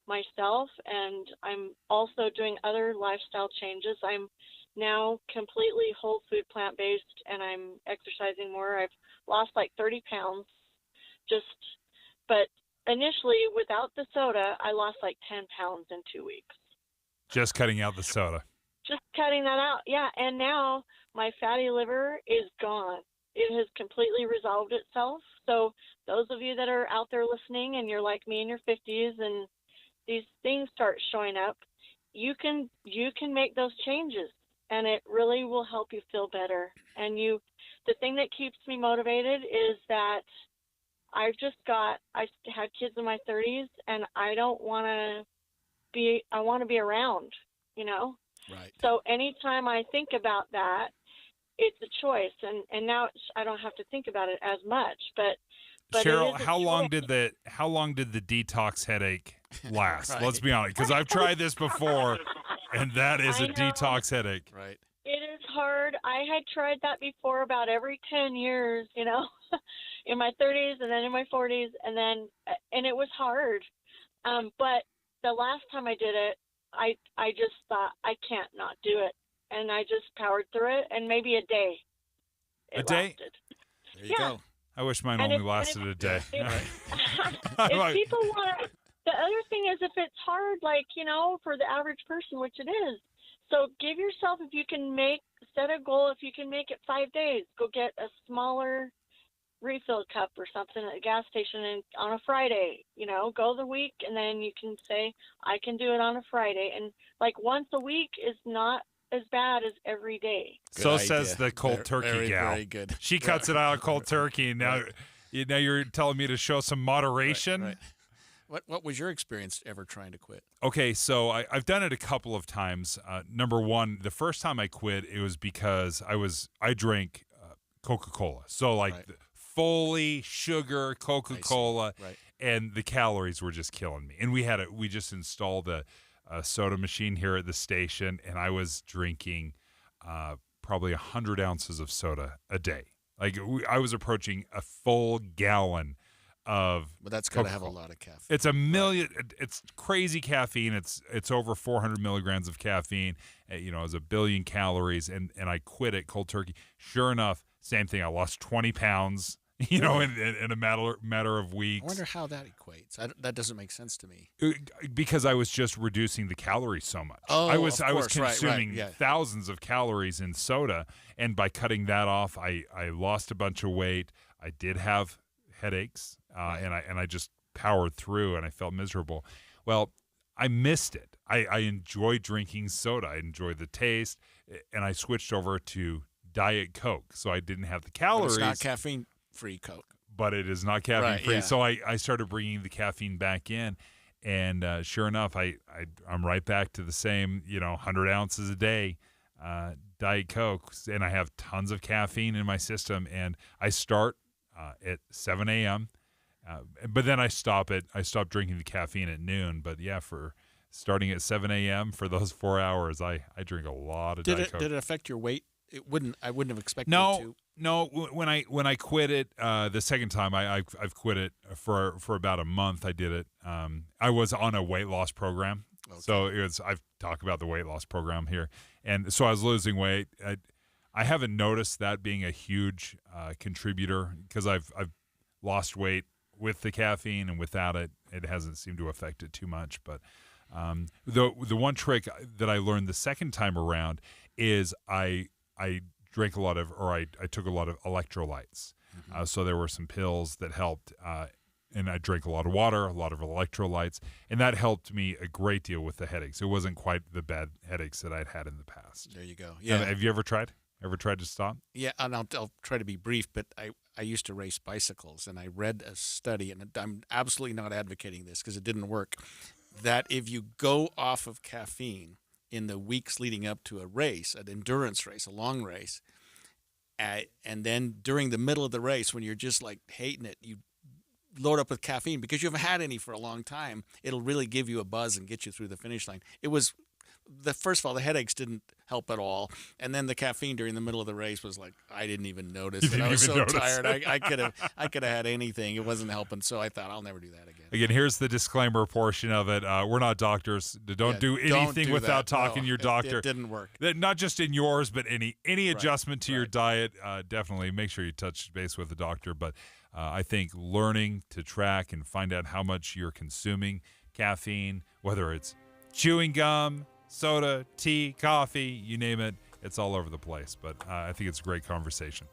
myself. And I'm also doing other lifestyle changes. I'm now completely whole food, plant-based, and I'm exercising more. I've lost like 30 pounds but initially without the soda, I lost like 10 pounds in 2 weeks. Just cutting out the soda. Just cutting that out, yeah. And now my fatty liver is gone. It has completely resolved itself. So those of you that are out there listening and you're like me in your 50s and these things start showing up, you can make those changes, and it really will help you feel better. And the thing that keeps me motivated is that I had kids in my 30s, and I want to be around, Right. So anytime I think about that, it's a choice. And now I don't have to think about it as much, but Cheryl, how long did the detox headache last? Right. Let's be honest, because I've tried this before, and that is a detox headache. Right. It is hard. I had tried that before about every 10 years, in my 30s and then in my 40s, and it was hard. But the last time I did it, I just thought, I can't not do it. And I just powered through it, and maybe a day. A day? Lasted. There you go. I wish mine only lasted a day. If people want, the other thing is if it's hard, for the average person, which it is. So give yourself, set a goal, if you can make it 5 days, go get a smaller refill cup or something at a gas station and on a Friday, go the week, and then you can say, I can do it on a Friday. And once a week is not as bad as every day. So says the cold turkey gal. Very good. She cuts it out of cold turkey, and now you're telling me to show some moderation. Right. What was your experience ever trying to quit? Okay, so I've done it a couple of times. Number one, the first time I quit, it was because I drank Coca-Cola. So fully sugar Coca-Cola, and the calories were just killing me. And we just installed a soda machine here at the station, and I was drinking probably 100 ounces of soda a day. I was approaching a full gallon of But that's got to have a lot of caffeine. It's a million. It's crazy caffeine. It's over 400 milligrams of caffeine. It's 1 billion calories, and I quit it cold turkey. Sure enough, same thing. I lost 20 pounds. In a matter of weeks. I wonder how that equates. That doesn't make sense to me. Because I was just reducing the calories so much. Oh, I was right, consuming yeah. thousands of calories in soda, and by cutting that off, I lost a bunch of weight. I did have headaches, and I just powered through, and I felt miserable. Well, I missed it. I enjoyed drinking soda. I enjoyed the taste, and I switched over to Diet Coke, so I didn't have the calories. But it's not caffeine-free Coke. But it is not caffeine-free. Yeah. So I started bringing the caffeine back in, and sure enough, I'm right back to the same, 100 ounces a day. Diet Coke, and I have tons of caffeine in my system, and I start at 7 a.m., but then I stop drinking the caffeine at noon. But yeah, for starting at 7 a.m. for those 4 hours, I drink a lot of Diet Coke. Did it affect your weight? I wouldn't have expected it to. No. When I quit it the second time, I've quit it for about a month. I did it. I was on a weight loss program, so I've talked about the weight loss program here, and so I was losing weight. I haven't noticed that being a huge contributor because I've lost weight with the caffeine, and without it, it hasn't seemed to affect it too much. But the one trick that I learned the second time around is I drank a lot of, or I took a lot of electrolytes. So there were some pills that helped, and I drank a lot of water, a lot of electrolytes, and that helped me a great deal with the headaches. It wasn't quite the bad headaches that I'd had in the past. There you go. Yeah. Have you ever tried? Ever tried to stop? Yeah, and I'll try to be brief, but I used to race bicycles, and I read a study, and I'm absolutely not advocating this because it didn't work, that if you go off of caffeine in the weeks leading up to a race, an endurance race, a long race, and then during the middle of the race when you're just like hating it, you load up with caffeine because you haven't had any for a long time, it'll really give you a buzz and get you through the finish line. It was first of all, the headaches didn't help at all, and then the caffeine during the middle of the race was like I didn't even notice. I was so tired. I could have had anything. It wasn't helping. So I thought I'll never do that again. Again, here's the disclaimer portion of it. We're not doctors. Don't do anything without talking to your doctor. It didn't work. Not just in yours, but any adjustment to your diet. Definitely make sure you touch base with the doctor. But I think learning to track and find out how much you're consuming caffeine, whether it's chewing gum, soda, tea, coffee, you name it, it's all over the place. But I think it's a great conversation.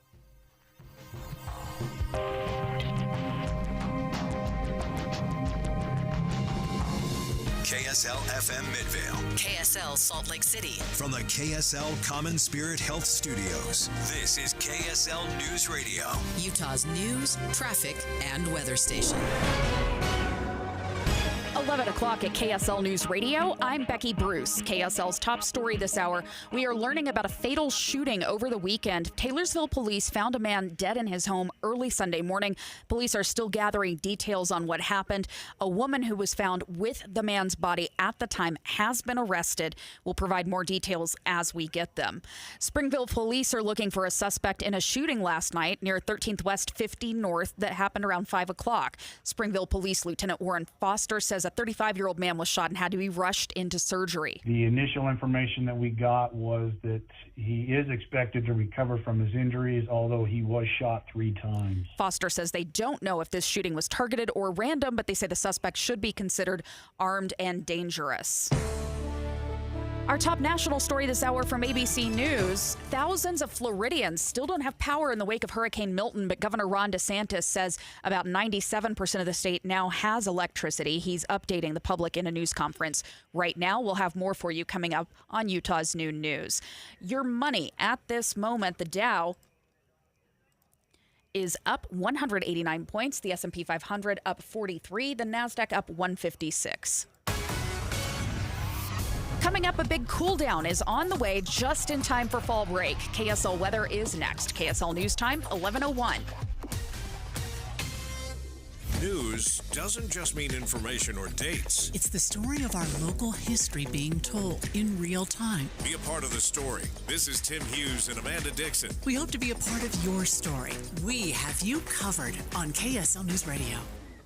KSL FM Midvale. KSL Salt Lake City. From the KSL Common Spirit Health Studios, this is KSL News Radio. Utah's news, traffic, and weather station. 11 o'clock at KSL News Radio. I'm Becky Bruce. KSL's top story this hour. We are learning about a fatal shooting over the weekend. Taylorsville police found a man dead in his home early Sunday morning. Police are still gathering details on what happened. A woman who was found with the man's body at the time has been arrested. We'll provide more details as we get them. Springville police are looking for a suspect in a shooting last night near 13th West 50 North that happened around 5 o'clock. Springville Police Lieutenant Warren Foster says a 35-year-old man was shot and had to be rushed into surgery. The initial information that we got was that he is expected to recover from his injuries, although he was shot 3 times. Foster says they don't know if this shooting was targeted or random, but they say the suspect should be considered armed and dangerous. Our top national story this hour from ABC News. Thousands of Floridians still don't have power in the wake of Hurricane Milton, but Governor Ron DeSantis says about 97% of the state now has electricity. He's updating the public in a news conference right now. We'll have more for you coming up on Utah's Noon News. Your money at this moment, the Dow is up 189 points, the S&P 500 up 43, the NASDAQ up 156. Coming up, a big cool down is on the way just in time for fall break. KSL weather is next. KSL News Time, 11:01. News doesn't just mean information or dates. It's the story of our local history being told in real time. Be a part of the story. This is Tim Hughes and Amanda Dixon. We hope to be a part of your story. We have you covered on KSL News Radio.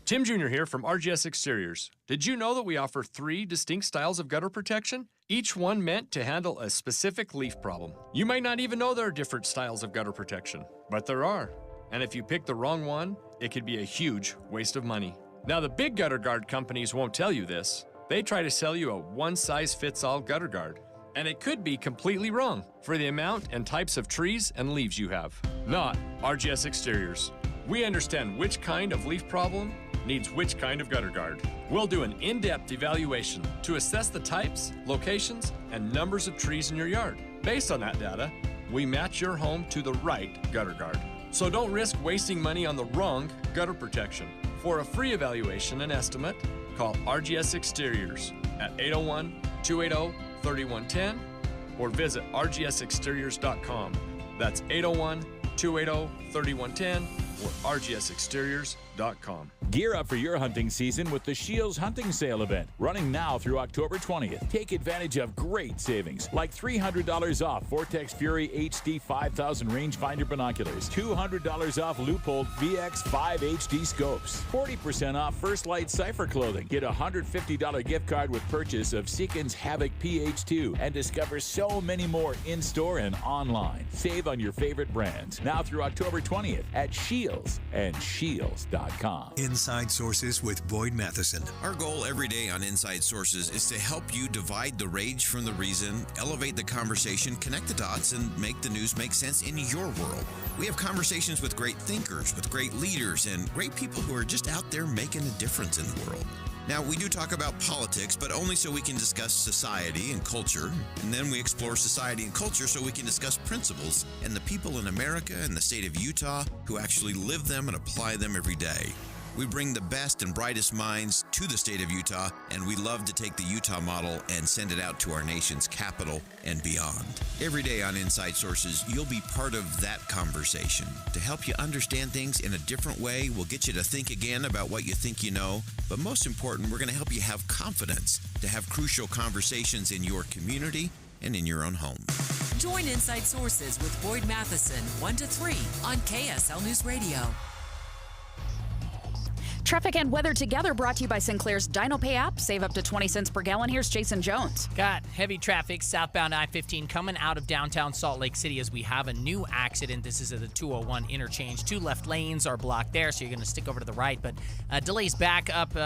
Tim Jr. here from RGS Exteriors. Did you know that we offer 3 distinct styles of gutter protection? Each one meant to handle a specific leaf problem. You might not even know there are different styles of gutter protection, but there are. And if you pick the wrong one, it could be a huge waste of money. Now, the big gutter guard companies won't tell you this. They try to sell you a one-size-fits-all gutter guard. And it could be completely wrong for the amount and types of trees and leaves you have. Not RGS Exteriors. We understand which kind of leaf problem needs which kind of gutter guard. We'll do an in-depth evaluation to assess the types, locations, and numbers of trees in your yard. Based on that data, we match your home to the right gutter guard. So don't risk wasting money on the wrong gutter protection. For a free evaluation and estimate, call RGS Exteriors at 801-280-3110 or visit rgsexteriors.com. That's 801-280-3110 or rgsexteriors.com. Gear up for your hunting season with the Shields Hunting Sale event, running now through October 20th. Take advantage of great savings, like $300 off Vortex Fury HD 5000 rangefinder binoculars, $200 off Leupold VX5 HD scopes, 40% off First Light Cypher clothing. Get a $150 gift card with purchase of Seekins Havoc PH2, and discover so many more in-store and online. Save on your favorite brands, now through October 20th at Shields and Shields.com. Inside Sources with Boyd Matheson. Our goal every day on Inside Sources is to help you divide the rage from the reason, elevate the conversation, connect the dots, and make the news make sense in your world. We have conversations with great thinkers, with great leaders, and great people who are just out there making a difference in the world. Now, we do talk about politics, but only so we can discuss society and culture. And then we explore society and culture so we can discuss principles and the people in America and the state of Utah who actually live them and apply them every day. We bring the best and brightest minds to the state of Utah, and we love to take the Utah model and send it out to our nation's capital and beyond. Every day on Inside Sources, you'll be part of that conversation. To help you understand things in a different way, we'll get you to think again about what you think you know, but most important, we're going to help you have confidence to have crucial conversations in your community and in your own home. Join Inside Sources with Boyd Matheson, 1 to 3 on KSL News Radio. Traffic and weather together brought to you by Sinclair's DinoPay app. Save up to 20 cents per gallon. Here's Jason Jones. Got heavy traffic southbound I-15 coming out of downtown Salt Lake City as we have a new accident. This is at the 201 interchange. 2 left lanes are blocked there, so you're going to stick over to the right. But delays back up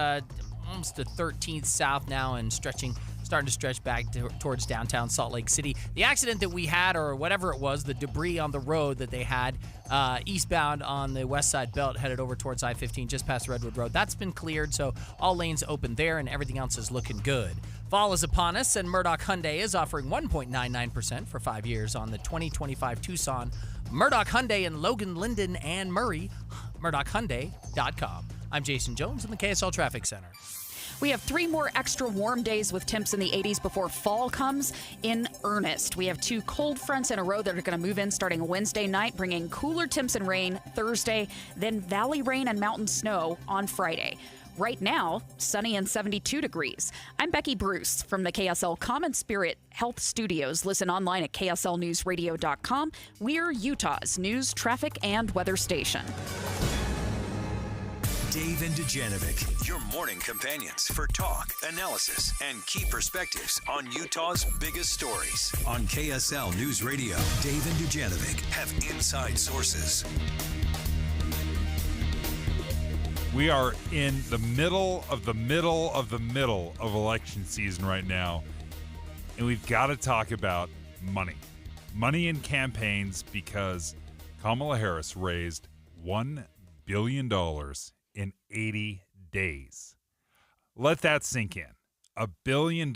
almost to 13th South now and starting to stretch back towards downtown Salt Lake City. The accident that we had, or whatever it was, the debris on the road that they had eastbound on the west side belt headed over towards I-15 just past Redwood Road, that's been cleared, so all lanes open there and everything else is looking good. Fall is upon us, and Murdoch Hyundai is offering 1.99% for 5 years on the 2025 Tucson. Murdoch Hyundai in Logan, Linden, and Murray. MurdochHyundai.com. I'm Jason Jones in the KSL Traffic Center. We have 3 more extra warm days with temps in the 80s before fall comes in earnest. We have 2 cold fronts in a row that are going to move in starting Wednesday night, bringing cooler temps and rain Thursday, then valley rain and mountain snow on Friday. Right now, sunny and 72 degrees. I'm Becky Bruce from the KSL Common Spirit Health Studios. Listen online at kslnewsradio.com. We're Utah's news, traffic, and weather station. Dave and Dujanovic, your morning companions for talk, analysis, and key perspectives on Utah's biggest stories. On KSL News Radio, Dave and Dujanovic have inside sources. We are in the middle of election season right now, and we've got to talk about money. Money in campaigns, because Kamala Harris raised $1 billion in 80 days. Let that sink in. $1 billion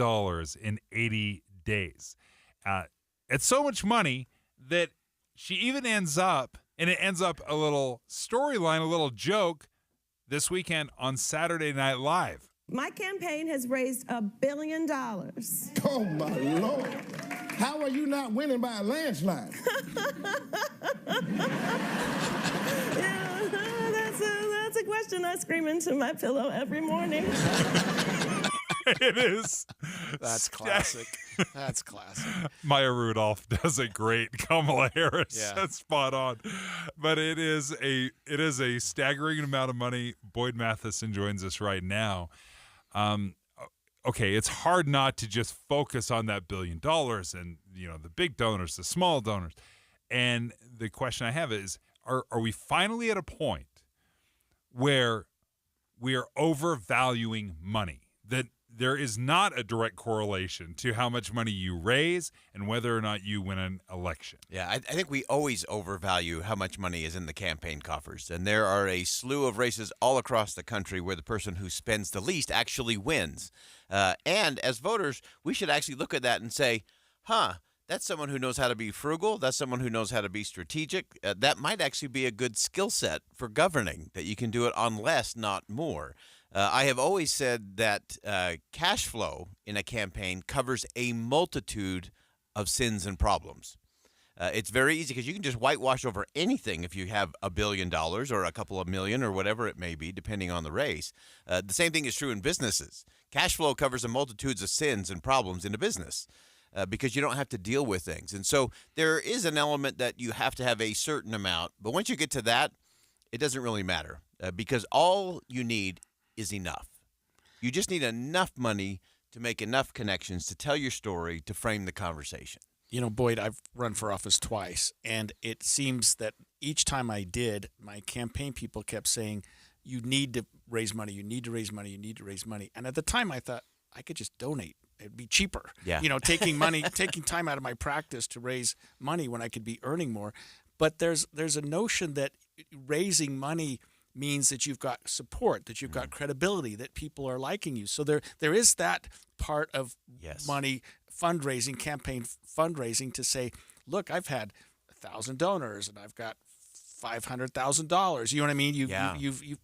in 80 days. It's so much money that she even ends up a little storyline, a little joke this weekend on Saturday Night Live. My campaign has raised $1 billion. Oh, my Lord. How are you not winning by a landslide? That's a question I scream into my pillow every morning. It is. That's classic. That's classic. Maya Rudolph does it great. Kamala Harris, Yeah. that's spot on. But it is a staggering amount of money. Boyd Matheson joins us right now. Okay, it's hard not to just focus on that $1 billion and the big donors, the small donors. And the question I have is, are we finally at a point where we are overvaluing money? That there is not a direct correlation to how much money you raise and whether or not you win an election. Yeah, I think we always overvalue how much money is in the campaign coffers. And there are a slew of races all across the country where the person who spends the least actually wins. And as voters, we should actually look at that and say, that's someone who knows how to be frugal. That's someone who knows how to be strategic. That might actually be a good skill set for governing, that you can do it on less, not more. I have always said that cash flow in a campaign covers a multitude of sins and problems. It's very easy because you can just whitewash over anything if you have $1 billion or a couple of million or whatever it may be, depending on the race. The same thing is true in businesses. Cash flow covers a multitudes of sins and problems in a business because you don't have to deal with things. And so there is an element that you have to have a certain amount. But once you get to that, it doesn't really matter because all you need is enough. You just need enough money to make enough connections to tell your story, to frame the conversation. You know, Boyd, I've run for office twice, and it seems that each time I did, my campaign people kept saying, you need to raise money, you need to raise money, you need to raise money. And at the time, I thought, I could just donate. It'd be cheaper. Yeah. You know, taking time out of my practice to raise money when I could be earning more. But there's a notion that raising money means that you've got support, that you've got credibility, that people are liking you. So there is that part of money fundraising, campaign fundraising to say, look, I've had 1,000 donors and I've got $500,000. You know what I mean?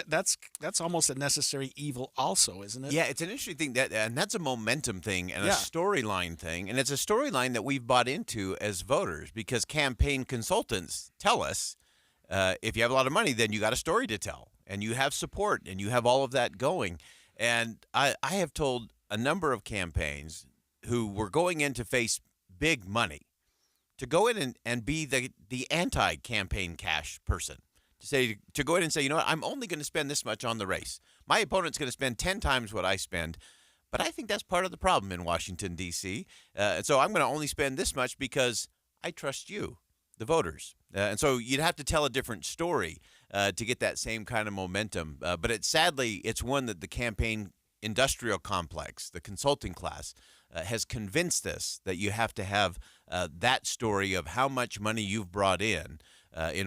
That's almost a necessary evil also, isn't it? Yeah, it's an interesting thing, and that's a momentum thing and a storyline thing. And it's a storyline that we've bought into as voters because campaign consultants tell us if you have a lot of money, then you got a story to tell and you have support and you have all of that going. And I have told a number of campaigns who were going in to face big money to go in and be the anti-campaign cash person. To go in and say, you know what, I'm only going to spend this much on the race. My opponent's going to spend 10 times what I spend, but I think that's part of the problem in Washington, D.C. So I'm going to only spend this much because I trust you, the voters. And so you'd have to tell a different story to get that same kind of momentum. But sadly, it's one that the campaign industrial complex, the consulting class, has convinced us that you have to have that story of how much money you've brought in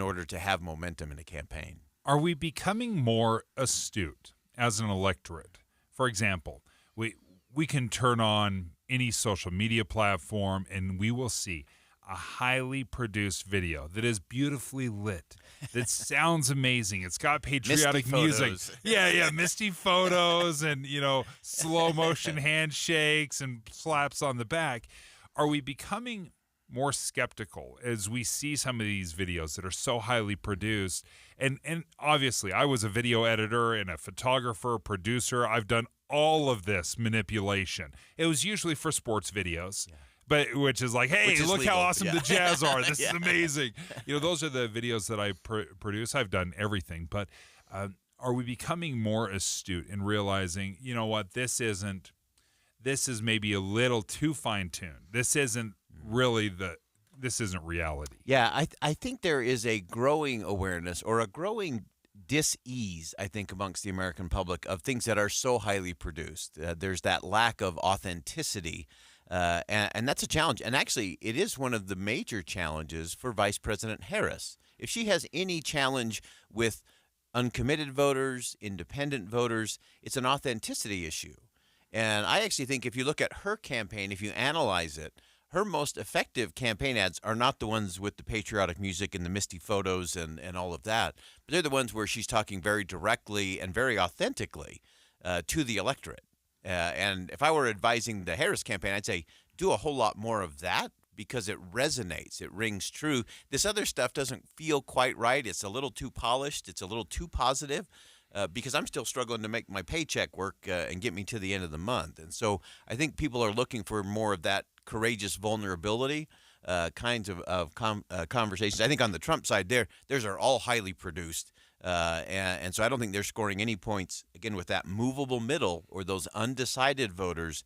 order to have momentum in a campaign. Are we becoming more astute as an electorate? For example, we can turn on any social media platform and we will see a highly produced video that is beautifully lit, that sounds amazing. It's got patriotic music. Yeah, misty photos and, slow motion handshakes and slaps on the back. Are we becoming more skeptical as we see some of these videos that are so highly produced? And obviously, I was a video editor and a photographer, producer. I've done all of this manipulation. It was usually for sports videos. Yeah. But which is like, hey, look legal. How awesome the Jazz are. This is amazing. Those are the videos that I produce. I've done everything. But are we becoming more astute in realizing, you know what, this is maybe a little too fine-tuned. This isn't really this isn't reality. Yeah, I think there is a growing awareness or a growing dis-ease, I think, amongst the American public of things that are so highly produced. There's that lack of authenticity. And that's a challenge. And actually, it is one of the major challenges for Vice President Harris. If she has any challenge with uncommitted voters, independent voters, it's an authenticity issue. And I actually think if you look at her campaign, if you analyze it, her most effective campaign ads are not the ones with the patriotic music and the misty photos and all of that, but they're the ones where she's talking very directly and very authentically to the electorate. And if I were advising the Harris campaign, I'd say do a whole lot more of that because it resonates. It rings true. This other stuff doesn't feel quite right. It's a little too polished. It's a little too positive because I'm still struggling to make my paycheck work and get me to the end of the month. And so I think people are looking for more of that courageous vulnerability kinds of conversations. I think on the Trump side, theirs are all highly produced. And so I don't think they're scoring any points, again, with that movable middle or those undecided voters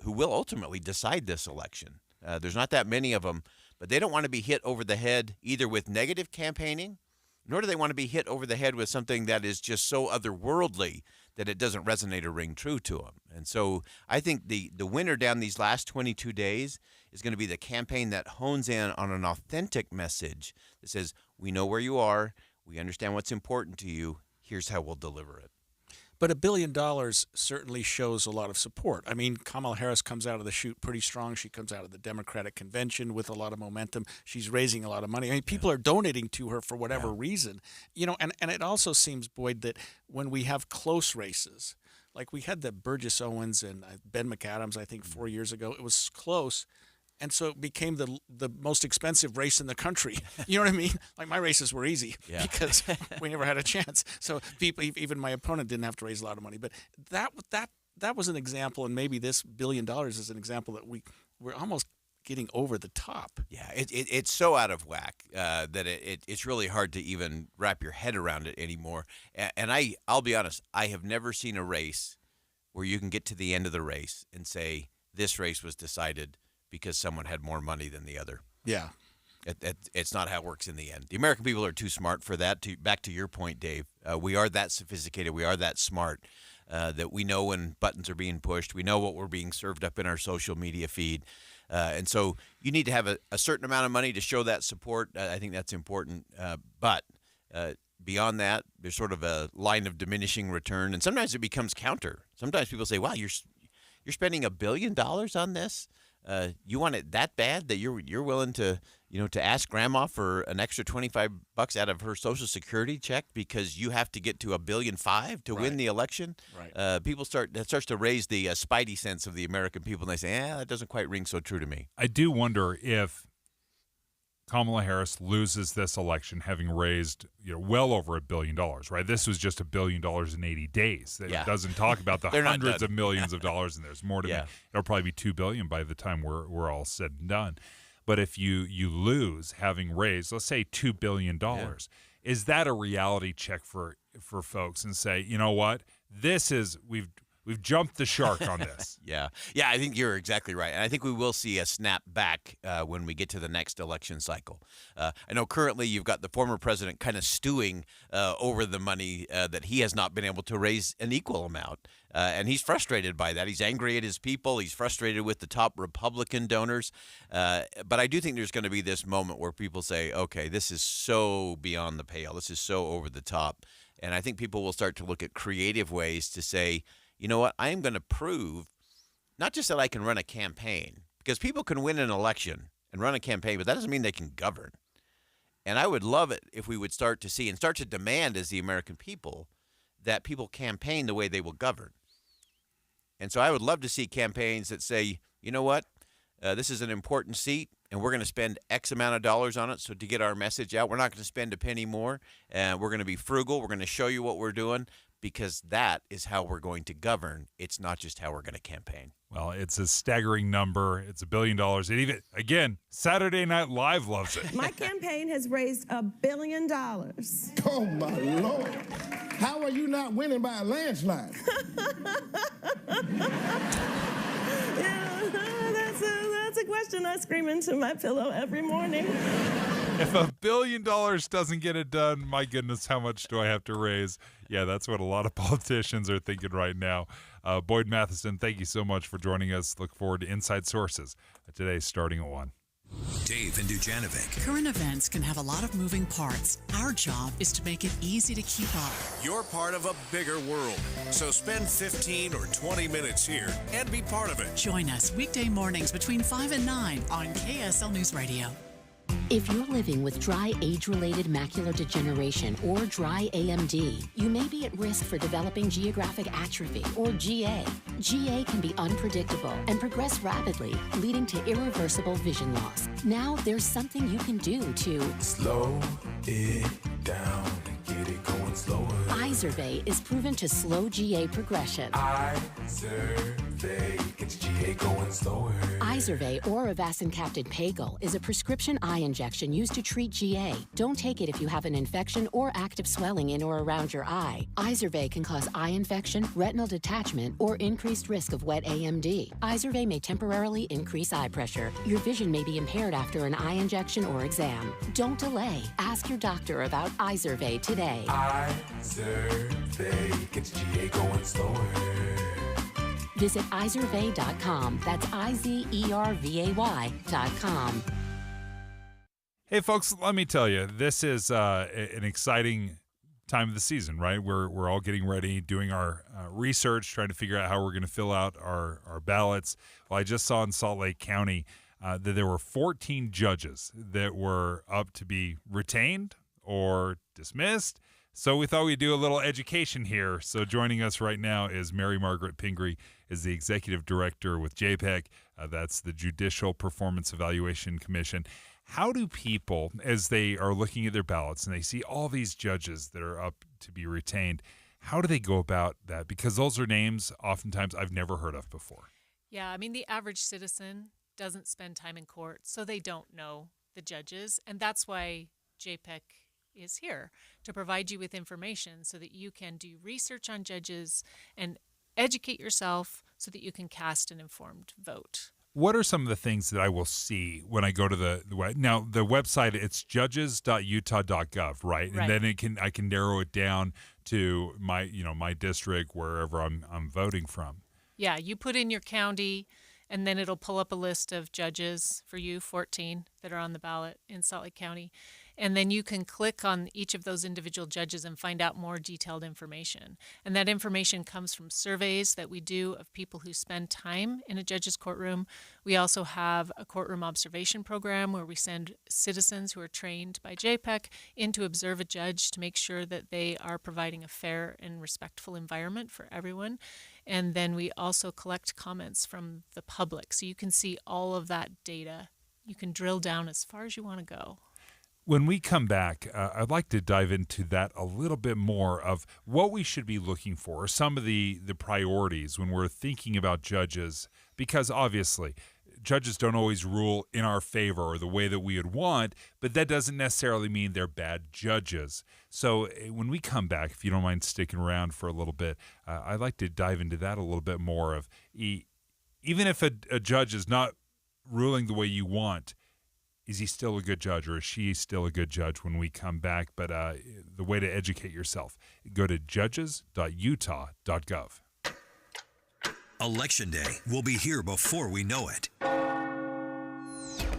who will ultimately decide this election. There's not that many of them, but they don't want to be hit over the head either with negative campaigning, nor do they want to be hit over the head with something that is just so otherworldly that it doesn't resonate or ring true to them. And so I think the winner down these last 22 days is going to be the campaign that hones in on an authentic message that says, we know where you are. We understand what's important to you. Here's how we'll deliver it. But $1 billion certainly shows a lot of support. I mean, Kamala Harris comes out of the chute pretty strong. She comes out of the Democratic convention with a lot of momentum. She's raising a lot of money. I mean, people are donating to her for whatever reason. And it also seems, Boyd, that when we have close races, like we had the Burgess Owens and Ben McAdams, I think 4 years ago, it was close. And so it became the most expensive race in the country. You know what I mean? Like my races were easy because we never had a chance. So people, even my opponent, didn't have to raise a lot of money. But that was an example, and maybe this $1 billion is an example that we're almost getting over the top. Yeah, it's so out of whack that it's really hard to even wrap your head around it anymore. And I'll be honest, I have never seen a race where you can get to the end of the race and say this race was decided because someone had more money than the other. Yeah. It's not how it works in the end. The American people are too smart for that. Back to your point, Dave, we are that sophisticated, we are that smart, that we know when buttons are being pushed. We know what we're being served up in our social media feed. And so you need to have a certain amount of money to show that support. I think that's important. But beyond that, there's sort of a line of diminishing return. And sometimes it becomes counter. Sometimes people say, wow, you're spending $1 billion on this? You want it that bad that you're willing to ask grandma for an extra $25 out of her Social Security check because you have to get to $1.5 billion to win the election. Right. That starts to raise the spidey sense of the American people, and they say, that doesn't quite ring so true to me. I do wonder if Kamala Harris loses this election having raised well over $1 billion, right? This was just $1 billion in 80 days. It doesn't talk about the hundreds of millions of dollars, and there's more to that. It'll probably be $2 billion by the time we're all said and done. But if you lose having raised, let's say $2 billion, is that a reality check for folks and say, you know what, We've jumped the shark on this. Yeah, I think you're exactly right. And I think we will see a snap back when we get to the next election cycle. I know currently you've got the former president kind of stewing over the money that he has not been able to raise an equal amount. And he's frustrated by that. He's angry at his people. He's frustrated with the top Republican donors. But I do think there's going to be this moment where people say, okay, this is so beyond the pale. This is so over the top. And I think people will start to look at creative ways to say, you know what, I am going to prove not just that I can run a campaign, because people can win an election and run a campaign, but that doesn't mean they can govern. And I would love it if we would start to see and start to demand as the American people that people campaign the way they will govern. And so I would love to see campaigns that say, you know what, this is an important seat, and we're going to spend X amount of dollars on it. So to get our message out, we're not going to spend a penny more, and we're going to be frugal. We're going to show you what we're doing, because that is how we're going to govern. It's not just how we're going to campaign. Well, it's a staggering number. It's $1 billion. It even, again, Saturday Night Live loves it. My campaign has raised $1 billion. Oh, my Lord. How are you not winning by a landslide? Yeah, that's a question I scream into my pillow every morning. If $1 billion doesn't get it done, my goodness, how much do I have to raise? Yeah, that's what a lot of politicians are thinking right now. Boyd Matheson, thank you so much for joining us. Look forward to Inside Sources today starting at 1. Dave and Dujanovic. Current events can have a lot of moving parts. Our job is to make it easy to keep up. You're part of a bigger world, so spend 15 or 20 minutes here and be part of it. Join us weekday mornings between 5 and 9 on KSL News Radio. If you're living with dry age-related macular degeneration or dry AMD, you may be at risk for developing geographic atrophy or GA. GA can be unpredictable and progress rapidly, leading to irreversible vision loss. Now there's something you can do to slow it down and get it going slower. Izervay is proven to slow GA progression. Izervay gets GA going slower. Izervay or avacincaptad pagel is a prescription eye injection used to treat GA. Don't take it if you have an infection or active swelling in or around your eye. Izervay can cause eye infection, retinal detachment, or increased risk of wet AMD. Izervay may temporarily increase eye pressure. Your vision may be impaired after an eye injection or exam. Don't delay. Ask your doctor about Izervay today. Izervay gets GA going slower. Visit Izervay.com. That's IZERVAY.com. Hey, folks, let me tell you, this is an exciting time of the season, right? We're all getting ready, doing our research, trying to figure out how we're going to fill out our ballots. Well, I just saw in Salt Lake County that there were 14 judges that were up to be retained or dismissed. So we thought we'd do a little education here. So joining us right now is Mary Margaret Pingree, is the executive director with JPEC. That's the Judicial Performance Evaluation Commission. How do people, as they are looking at their ballots and they see all these judges that are up to be retained, how do they go about that? Because those are names oftentimes I've never heard of before. Yeah, I mean, the average citizen doesn't spend time in court, so they don't know the judges. And that's why JPEC is here, to provide you with information so that you can do research on judges and educate yourself so that you can cast an informed vote. What are some of the things that I will see when I go to the now the website? It's judges.utah.gov, right? And then I can narrow it down to my district, wherever I'm voting from. Yeah, you put in your county, and then it'll pull up a list of judges for you, 14 that are on the ballot in Salt Lake County. And then you can click on each of those individual judges and find out more detailed information. And that information comes from surveys that we do of people who spend time in a judge's courtroom. We also have a courtroom observation program where we send citizens who are trained by JPEC in to observe a judge to make sure that they are providing a fair and respectful environment for everyone. And then we also collect comments from the public. So you can see all of that data. You can drill down as far as you want to go. When we come back, I'd like to dive into that a little bit more of what we should be looking for, some of the priorities when we're thinking about judges, because obviously judges don't always rule in our favor or the way that we would want, but that doesn't necessarily mean they're bad judges. So when we come back, if you don't mind sticking around for a little bit, I'd like to dive into that a little bit more of even if a judge is not ruling the way you want, is he still a good judge, or is she still a good judge when we come back? But the way to educate yourself, go to judges.utah.gov. Election Day will be here before we know it.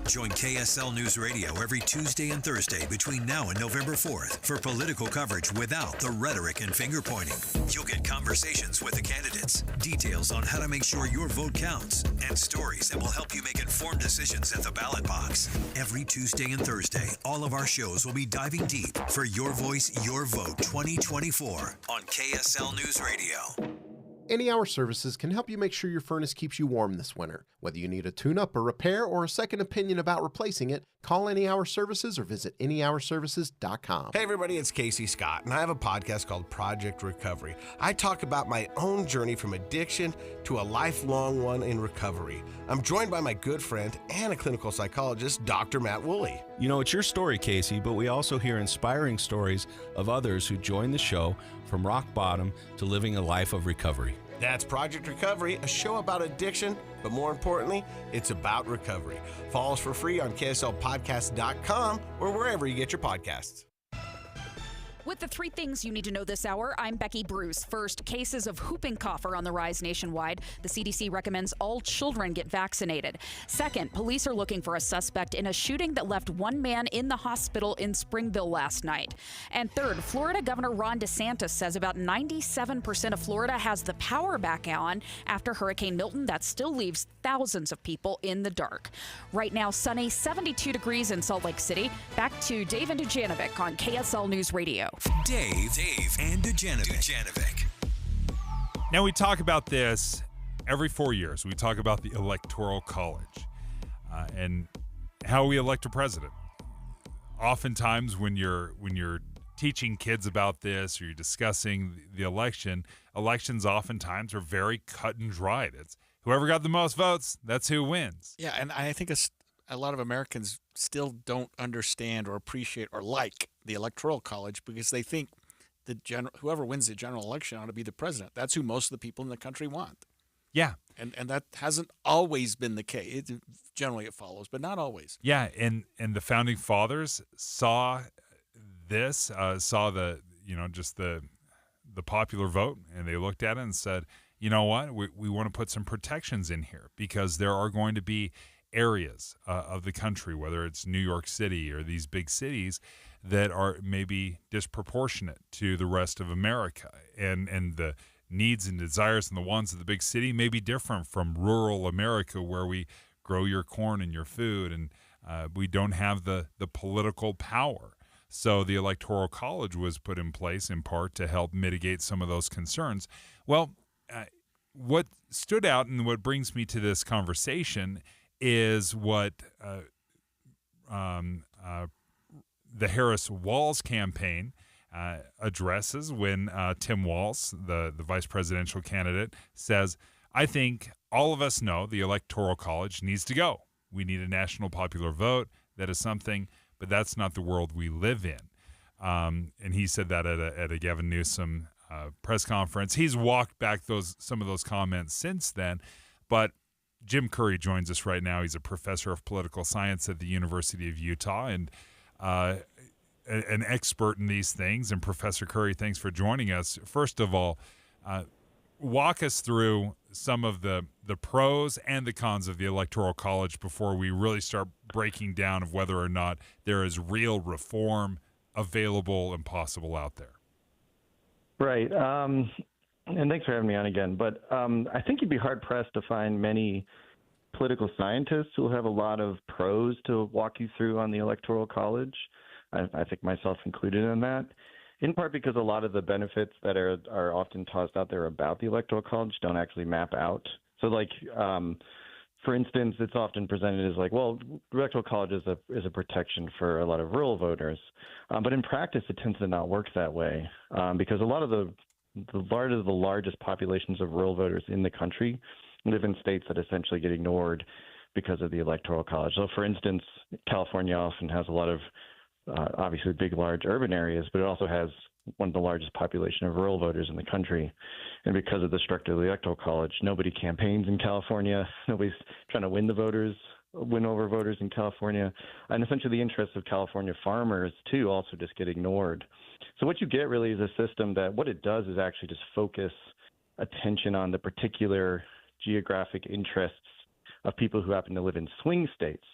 Join KSL News Radio every Tuesday and Thursday between now and November 4th for political coverage without the rhetoric and finger-pointing. You'll get conversations with the candidates, details on how to make sure your vote counts, and stories that will help you make informed decisions at the ballot box. Every Tuesday and Thursday, all of our shows will be diving deep for Your Voice, Your Vote 2024 on KSL News Radio. Any Hour Services can help you make sure your furnace keeps you warm this winter. Whether you need a tune-up, a repair, or a second opinion about replacing it, call Any Hour Services or visit anyhourservices.com. Hey everybody, it's Casey Scott, and I have a podcast called Project Recovery. I talk about my own journey from addiction to a lifelong one in recovery. I'm joined by my good friend and a clinical psychologist, Dr. Matt Woolley. You know, it's your story, Casey, but we also hear inspiring stories of others who join the show from rock bottom to living a life of recovery. That's Project Recovery, a show about addiction, but more importantly, it's about recovery. Follow us for free on KSLpodcast.com or wherever you get your podcasts. With the 3 things you need to know this hour, I'm Becky Bruce. First, cases of whooping cough are on the rise nationwide. The CDC recommends all children get vaccinated. Second, police are looking for a suspect in a shooting that left one man in the hospital in Springville last night. And third, Florida Governor Ron DeSantis says about 97% of Florida has the power back on after Hurricane Milton. That still leaves thousands of people in the dark. Right now, sunny, 72 degrees in Salt Lake City. Back to Dave and Dujanovic on KSL News Radio. Dave and Dujanovic. Now, we talk about this every 4 years. We talk about the Electoral College and how we elect a president. Oftentimes, when you're teaching kids about this or you're discussing the election, elections oftentimes are very cut and dried. It's whoever got the most votes, that's who wins. Yeah, and I think a lot of Americans still don't understand or appreciate or like the Electoral College because they think whoever wins the general election ought to be the president. That's who most of the people in the country want. Yeah. And that hasn't always been the case. Generally it follows, but not always. Yeah, and the founding fathers saw this, saw the popular vote, and they looked at it and said, you know what, we want to put some protections in here because there are going to be areas of the country, whether it's New York City or these big cities, that are maybe disproportionate to the rest of America. And the needs and desires and the wants of the big city may be different from rural America where we grow your corn and your food and we don't have the political power. So the Electoral College was put in place in part to help mitigate some of those concerns. Well, what stood out and what brings me to this conversation is what the Harris-Walz campaign addresses when Tim Walz, the vice presidential candidate, says, I think all of us know the Electoral College needs to go. We need a national popular vote. That is something, but that's not the world we live in. And he said that at a Gavin Newsom press conference. He's walked back some of those comments since then, but Jim Curry joins us right now. He's a professor of political science at the University of Utah and an expert in these things. And Professor Curry, thanks for joining us. First of all, walk us through some of the pros and the cons of the Electoral College before we really start breaking down of whether or not there is real reform available and possible out there. Right. And thanks for having me on again. But I think you'd be hard-pressed to find many political scientists who will have a lot of pros to walk you through on the Electoral College. I think myself included in that, in part because a lot of the benefits that are often tossed out there about the Electoral College don't actually map out. So, like, for instance, it's often presented as like, well, the Electoral College is a protection for a lot of rural voters. But in practice, it tends to not work that way because a lot of the largest populations of rural voters in the country live in states that essentially get ignored because of the Electoral College. So, for instance, California often has a lot of obviously big, large urban areas, but it also has one of the largest population of rural voters in the country. And because of the structure of the Electoral College, nobody campaigns in California. Nobody's trying to win over voters in California. And essentially the interests of California farmers, too, also just get ignored. So what you get really is a system that what it does is actually just focus attention on the particular geographic interests of people who happen to live in swing states.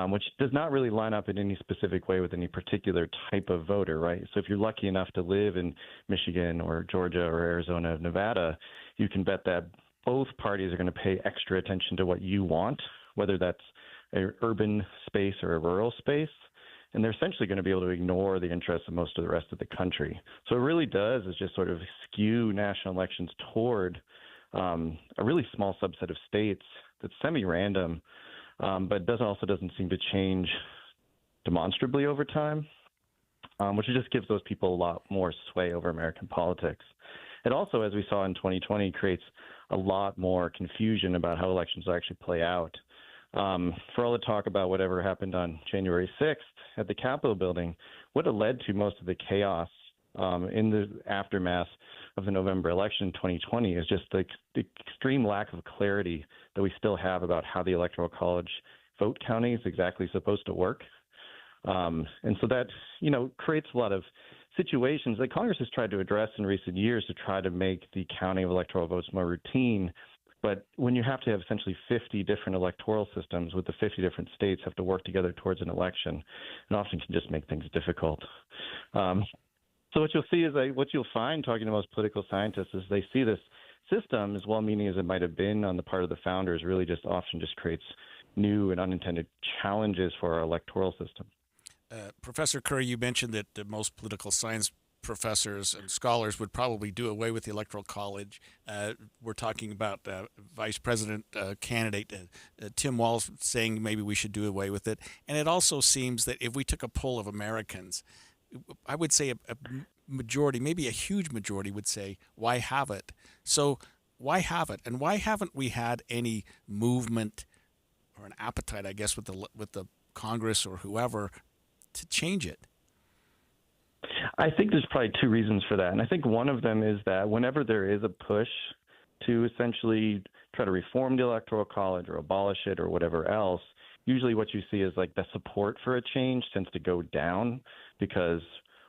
Which does not really line up in any specific way with any particular type of voter, right? So if you're lucky enough to live in Michigan or Georgia or Arizona or Nevada, you can bet that both parties are going to pay extra attention to what you want, whether that's an urban space or a rural space. And they're essentially going to be able to ignore the interests of most of the rest of the country. So it really does is just sort of skew national elections toward a really small subset of states that's semi-random, but doesn't seem to change demonstrably over time, which just gives those people a lot more sway over American politics. It also, as we saw in 2020, creates a lot more confusion about how elections actually play out. For all the talk about whatever happened on January 6th at the Capitol building, what it led to most of the chaos in the aftermath of the November election in 2020 is just the extreme lack of clarity that we still have about how the Electoral College vote counting is exactly supposed to work. And so that, creates a lot of situations that Congress has tried to address in recent years to try to make the counting of electoral votes more routine. But when you have to have essentially 50 different electoral systems with the 50 different states have to work together towards an election, it often can just make things difficult. So what you'll see is what you'll find talking to most political scientists is they see this system, as well-meaning as it might have been on the part of the founders, really just often just creates new and unintended challenges for our electoral system. Professor Curry, you mentioned that most political science professors and scholars would probably do away with the Electoral College. We're talking about Vice President candidate Tim Walz saying maybe we should do away with it. And it also seems that if we took a poll of Americans, I would say a majority, maybe a huge majority would say, why have it? So why have it? And why haven't we had any movement or an appetite, I guess, with the Congress or whoever to change it? I think there's probably two reasons for that. And I think one of them is that whenever there is a push to essentially try to reform the Electoral College or abolish it or whatever else, usually what you see is like the support for a change tends to go down because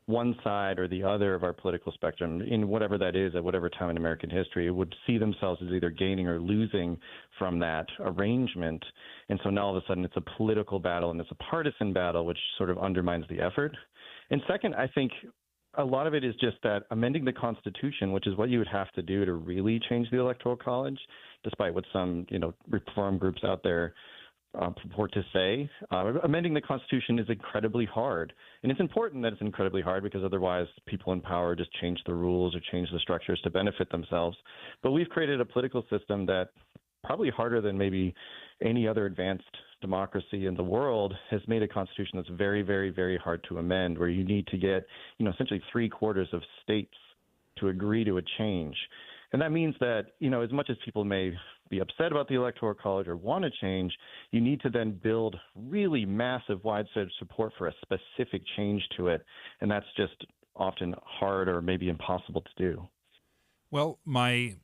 one side or the other of our political spectrum, in whatever that is at whatever time in American history, would see themselves as either gaining or losing from that arrangement. And so now all of a sudden it's a political battle and it's a partisan battle, which sort of undermines the effort. And second, I think a lot of it is just that amending the Constitution, which is what you would have to do to really change the Electoral College, despite what some reform groups out there purport to say. Amending the Constitution is incredibly hard. And it's important that it's incredibly hard because otherwise people in power just change the rules or change the structures to benefit themselves. But we've created a political system that probably harder than maybe any other advanced democracy in the world has made a constitution that's very, very, very hard to amend, where you need to get, essentially 3/4 of states to agree to a change. And that means that, as much as people may be upset about the Electoral College or want to change, you need to then build really massive widespread support for a specific change to it. And that's just often hard or maybe impossible to do. Well, my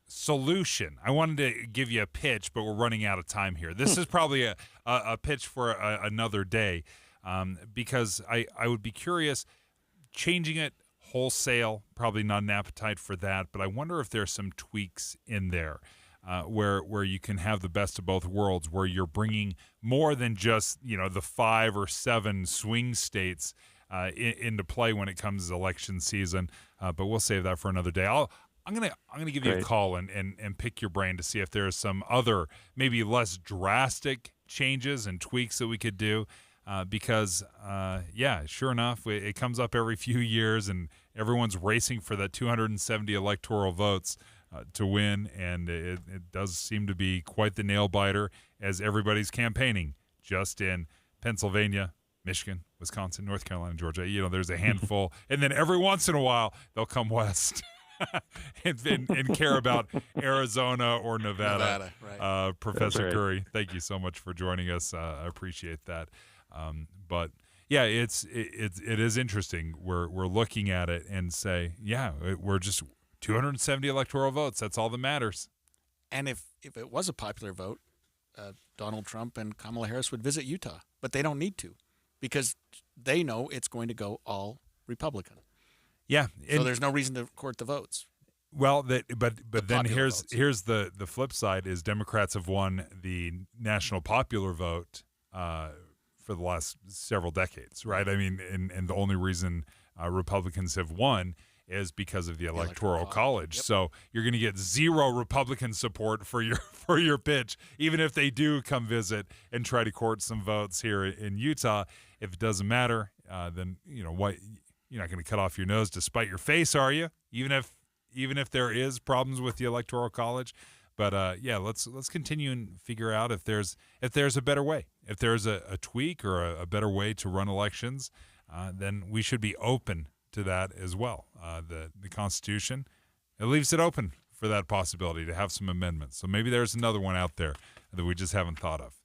solution, I wanted to give you a pitch, but we're running out of time here. This is probably a pitch for another day, because I would be curious, changing it wholesale, probably not an appetite for that, but I wonder if there's some tweaks in there where you can have the best of both worlds, where you're bringing more than just the 5 or 7 swing states into play when it comes to election season. But we'll save that for another day. I'm gonna give you a call and pick your brain to see if there's some other maybe less drastic changes and tweaks that we could do. Because sure enough, it comes up every few years, and everyone's racing for that 270 electoral votes to win, and it does seem to be quite the nail biter as everybody's campaigning just in Pennsylvania, Michigan, Wisconsin, North Carolina, Georgia. There's a handful, and then every once in a while they'll come west. and care about Arizona or Nevada. Right. Professor right. Curry, thank you so much for joining us. I appreciate that. But yeah, it is interesting. We're looking at it and say, we're just 270 electoral votes. That's all that matters. And if it was a popular vote, Donald Trump and Kamala Harris would visit Utah, but they don't need to, because they know it's going to go all Republican. Yeah, so there's no reason to court the votes. Well, but then here's the flip side is Democrats have won the national popular vote for the last several decades, right? I mean, and the only reason Republicans have won is because of the Electoral College. Yep. So you're going to get zero Republican support for your pitch, even if they do come visit and try to court some votes here in Utah. If it doesn't matter, then what. You're not going to cut off your nose to spite your face, are you? Even if there is problems with the Electoral College, but let's continue and figure out if there's a better way, if there's a tweak or a better way to run elections, then we should be open to that as well. The Constitution, it leaves it open for that possibility to have some amendments. So maybe there's another one out there that we just haven't thought of.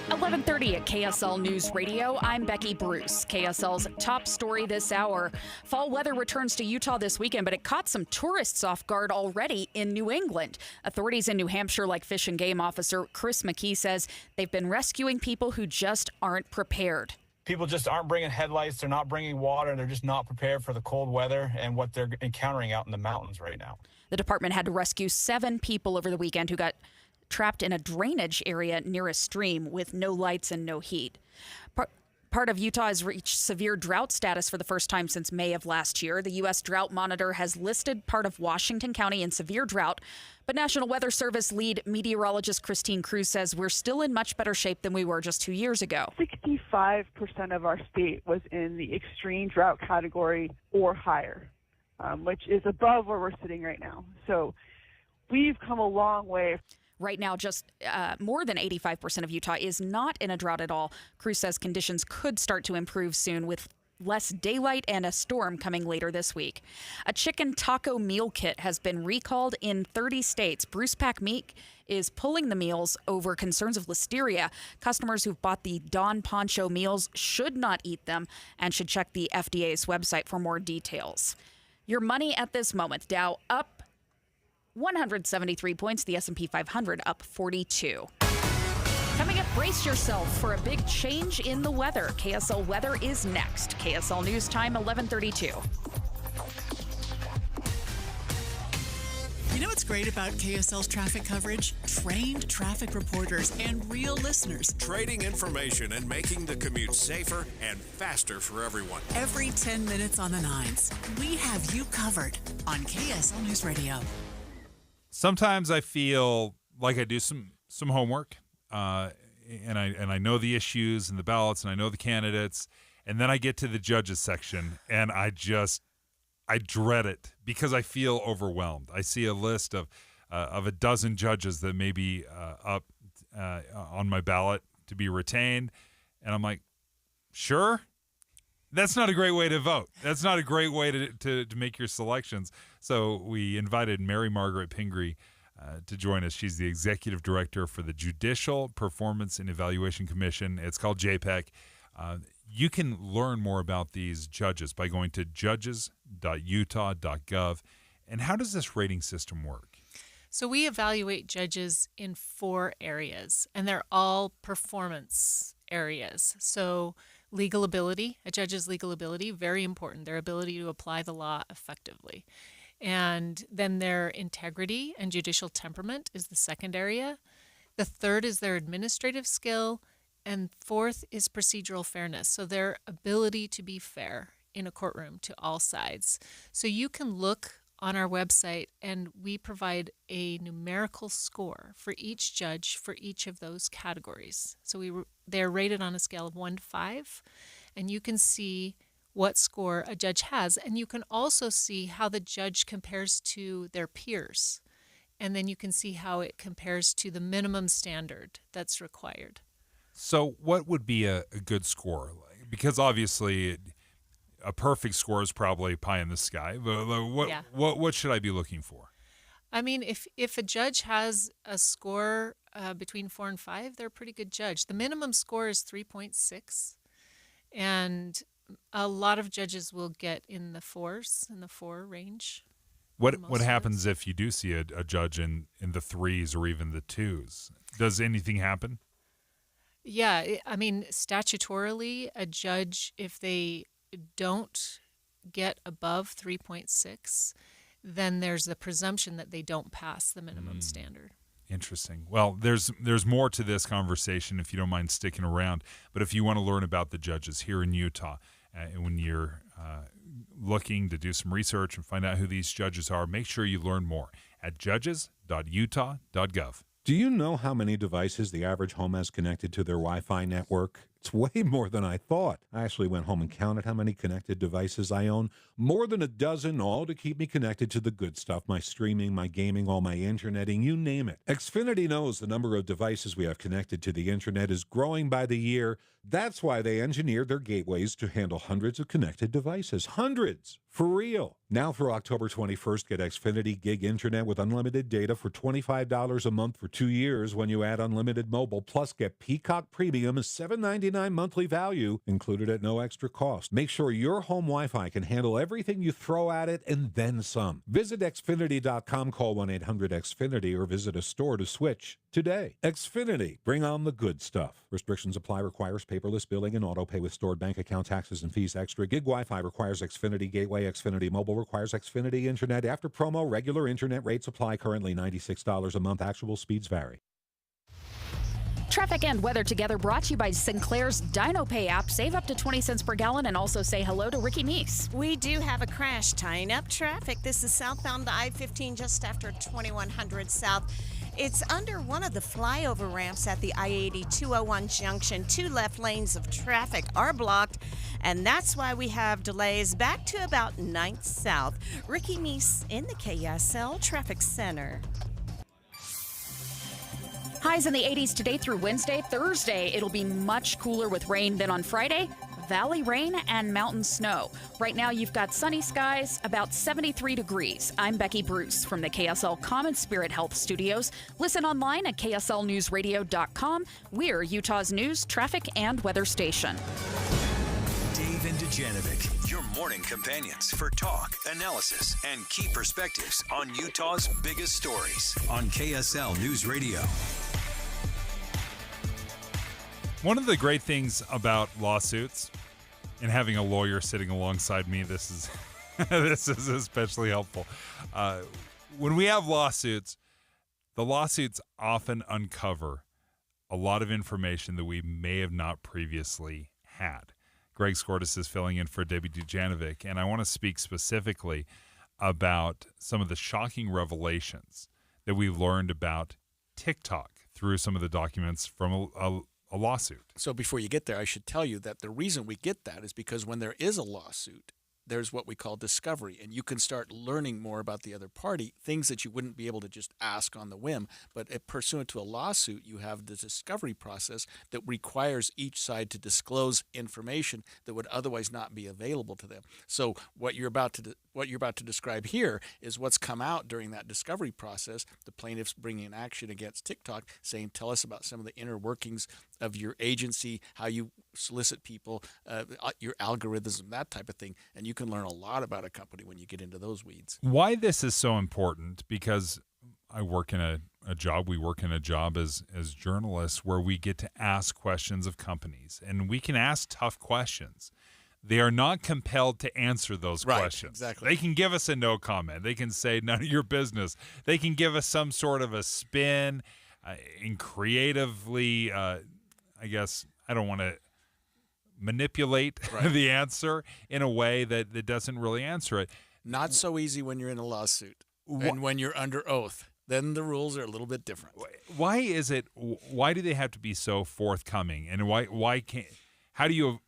11:30 at KSL News Radio. I'm Becky Bruce. KSL's top story this hour. Fall weather returns to Utah this weekend, but it caught some tourists off guard already in New England. Authorities in New Hampshire, like Fish and Game Officer Chris McKee, says they've been rescuing people who just aren't prepared. People just aren't bringing headlights. They're not bringing water. They're just not prepared for the cold weather and what they're encountering out in the mountains right now. The department had to rescue 7 people over the weekend who got trapped in a drainage area near a stream with no lights and no heat. Part of Utah has reached severe drought status for the first time since May of last year. The U.S. Drought Monitor has listed part of Washington County in severe drought, but National Weather Service lead meteorologist Christine Cruz says we're still in much better shape than we were just 2 years ago. 65% of our state was in the extreme drought category or higher, which is above where we're sitting right now. So we've come a long way. Right now, just more than 85% of Utah is not in a drought at all. Cruz says conditions could start to improve soon with less daylight and a storm coming later this week. A chicken taco meal kit has been recalled in 30 states. Bruce Pack Meat is pulling the meals over concerns of listeria. Customers who've bought the Don Poncho meals should not eat them and should check the FDA's website for more details. Your money at this moment, Dow up 173 points, the S&P 500 up 42. Coming up, brace yourself for a big change in the weather. KSL weather is next. KSL News Time, 11:32. You know what's great about KSL's traffic coverage? Trained traffic reporters and real listeners. Trading information and making the commute safer and faster for everyone. Every 10 minutes on the 9s, we have you covered on KSL News Radio. sometimes I feel like I do some homework, and I know the issues and the ballots, and I know the candidates, and then I get to the judges section, and I dread it because I feel overwhelmed. I see a list of a dozen judges that may be up on my ballot to be retained, and I'm like, sure. That's not a great way to vote. That's not a great way to make your selections. So we invited Mary Margaret Pingree to join us. She's the executive director for the Judicial Performance and Evaluation Commission. It's called JPEC. You can learn more about these judges by going to judges.utah.gov. And how does this rating system work? So we evaluate judges in 4 areas, and they're all performance areas. So legal ability, a judge's legal ability, very important, their ability to apply the law effectively. And then their integrity and judicial temperament is the second area. The third is their administrative skill. And fourth is procedural fairness, so their ability to be fair in a courtroom to all sides. So you can look on our website, and we provide a numerical score for each judge for each of those categories. So they're rated on a scale of 1 to 5, and you can see what score a judge has. And you can also see how the judge compares to their peers. And then you can see how it compares to the minimum standard that's required. So what would be a good score? Because obviously a perfect score is probably pie in the sky. But what should I be looking for? I mean, if a judge has a score between 4 and 5, they're a pretty good judge. The minimum score is 3.6, and a lot of judges will get in the 4s, in the 4 range. What happens if you do see a judge in the 3s or even the 2s? Does anything happen? Yeah, I mean, statutorily, a judge, if they don't get above 3.6, then there's the presumption that they don't pass the minimum standard. Interesting. Well, there's more to this conversation if you don't mind sticking around. But if you want to learn about the judges here in Utah, when you're looking to do some research and find out who these judges are, make sure you learn more at judges.utah.gov. Do you know how many devices the average home has connected to their Wi-Fi network? It's way more than I thought. I actually went home and counted how many connected devices I own. More than a dozen, all to keep me connected to the good stuff, my streaming, my gaming, all my interneting, you name it. Xfinity knows the number of devices we have connected to the internet is growing by the year. That's why they engineered their gateways to handle hundreds of connected devices. Hundreds! For real. Now through October 21st, get Xfinity Gig Internet with unlimited data for $25 a month for 2 years when you add unlimited mobile. Plus, get Peacock Premium, a $7.99 monthly value, included at no extra cost. Make sure your home Wi-Fi can handle everything you throw at it and then some. Visit Xfinity.com, call 1-800-XFINITY, or visit a store to switch today. Xfinity, bring on the good stuff. Restrictions apply, requires paperless billing and auto pay with stored bank account, taxes, and fees extra. Gig Wi-Fi requires Xfinity Gateway. Xfinity Mobile requires Xfinity Internet. After promo, regular internet rates apply. Currently $96 a month. Actual speeds vary. Traffic and weather together brought to you by Sinclair's DinoPay app. Save up to 20 cents per gallon and also say hello to Ricky Neese. We do have a crash tying up traffic. This is southbound I-15 just after 2100 South. It's under one of the flyover ramps at the I-80-201 junction. 2 left lanes of traffic are blocked, and that's why we have delays back to about 9th South. Ricky Neese in the KSL Traffic Center. Highs in the 80s today through Wednesday. Thursday, it'll be much cooler with rain. Then on Friday, valley rain and mountain snow. Right now, you've got sunny skies, about 73 degrees. I'm Becky Bruce from the KSL Common Spirit Health Studios. Listen online at kslnewsradio.com. We're Utah's news, traffic, and weather station. Dave and Dujanovic, your morning companions for talk, analysis, and key perspectives on Utah's biggest stories on KSL News Radio. One of the great things about lawsuits and having a lawyer sitting alongside me, this is this is especially helpful. When we have lawsuits, the lawsuits often uncover a lot of information that we may have not previously had. Greg Skordas is filling in for Debbie Dujanovic, and I want to speak specifically about some of the shocking revelations that we learned about TikTok through some of the documents from a lawsuit. So before you get there, I should tell you that the reason we get that is because when there is a lawsuit, there's what we call discovery, and you can start learning more about the other party, things that you wouldn't be able to just ask on the whim. But pursuant to a lawsuit, you have the discovery process that requires each side to disclose information that would otherwise not be available to them. So what you're about to describe here is what's come out during that discovery process. The plaintiffs bringing an action against TikTok, saying, "Tell us about some of the inner workings of your agency, how you solicit people, your algorithms, that type of thing." And you can learn a lot about a company when you get into those weeds. Why this is so important, because I work in a job, we work in a job as journalists where we get to ask questions of companies, and we can ask tough questions. They are not compelled to answer those questions. Exactly. They can give us a no comment. They can say none of your business. They can give us some sort of a spin and creatively, I guess, I don't want to manipulate the answer in a way that doesn't really answer it. Not so easy when you're in a lawsuit and when you're under oath. Then the rules are a little bit different. Why is it? Why do they have to be so forthcoming? And why can't? How do you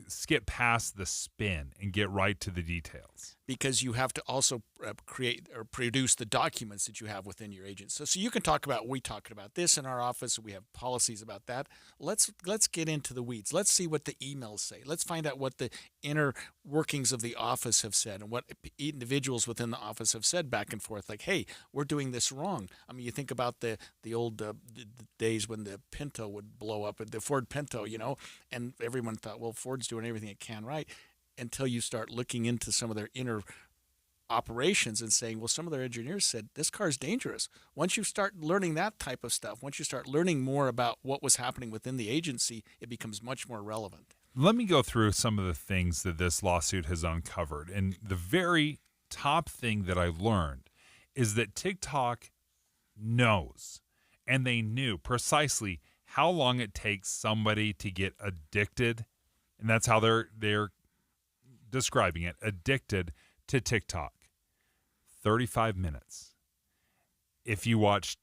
skip past the spin and get right to the details? Because you have to also create or produce the documents that you have within your agency. So you can talk about, we talked about this in our office, we have policies about that. Let's get into the weeds. Let's see what the emails say. Let's find out what the inner workings of the office have said and what individuals within the office have said back and forth. Like, hey, we're doing this wrong. I mean, you think about the old the days when the Pinto would blow up, the Ford Pinto, and everyone thought, well, Ford's doing everything it can right. Until you start looking into some of their inner operations and saying, well, some of their engineers said this car is dangerous. Once you start learning that type of stuff, once you start learning more about what was happening within the agency, it becomes much more relevant. Let me go through some of the things that this lawsuit has uncovered. And the very top thing that I learned is that TikTok knows, and they knew precisely how long it takes somebody to get addicted. And that's how they're describing it, addicted to TikTok. 35 minutes. If you watch,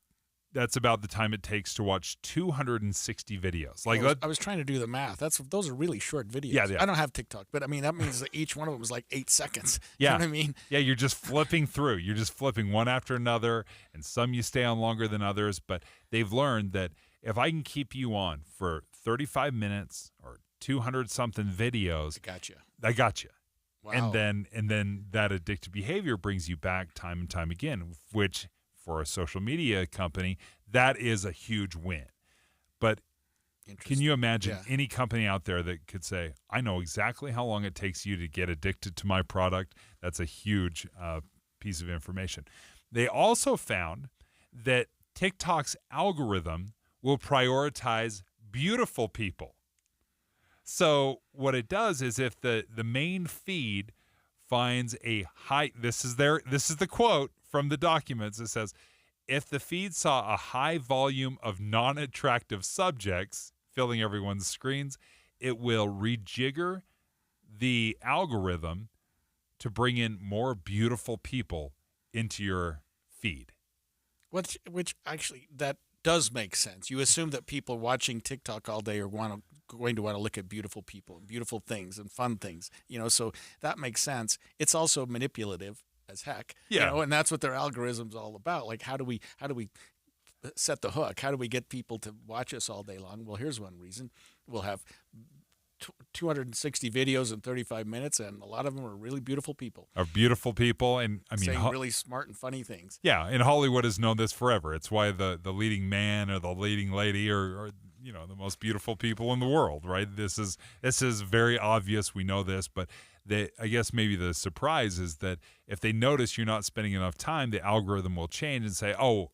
that's about the time it takes to watch 260 videos. I was trying to do the math. Those are really short videos. Yeah. I don't have TikTok, but I mean, that means that each one of them is like 8 seconds. Yeah. You know what I mean? Yeah, you're just flipping through. You're just flipping one after another, and some you stay on longer than others, but they've learned that if I can keep you on for 35 minutes or 200-something videos, I got you. Wow. And then that addictive behavior brings you back time and time again, which for a social media company, that is a huge win. But can you imagine any company out there that could say, I know exactly how long it takes you to get addicted to my product? That's a huge piece of information. They also found that TikTok's algorithm will prioritize beautiful people. So what it does is if the main feed finds a high, this is the quote from the documents. It says, if the feed saw a high volume of non-attractive subjects filling everyone's screens, it will rejigger the algorithm to bring in more beautiful people into your feed. Which actually, that does make sense. You assume that people watching TikTok all day are going to want to look at beautiful people and beautiful things and fun things, so that makes sense. It's also manipulative as heck, and that's what their algorithm's all about. Like, how do we set the hook? How do we get people to watch us all day long? Well, here's one reason. We'll have 260 videos in 35 minutes, and a lot of them are really beautiful people. Are beautiful people, and I mean, saying really smart and funny things. Yeah, and Hollywood has known this forever. It's why the leading man or the leading lady are the most beautiful people in the world, right? This is very obvious. We know this, but I guess maybe the surprise is that if they notice you're not spending enough time, the algorithm will change and say, "Oh,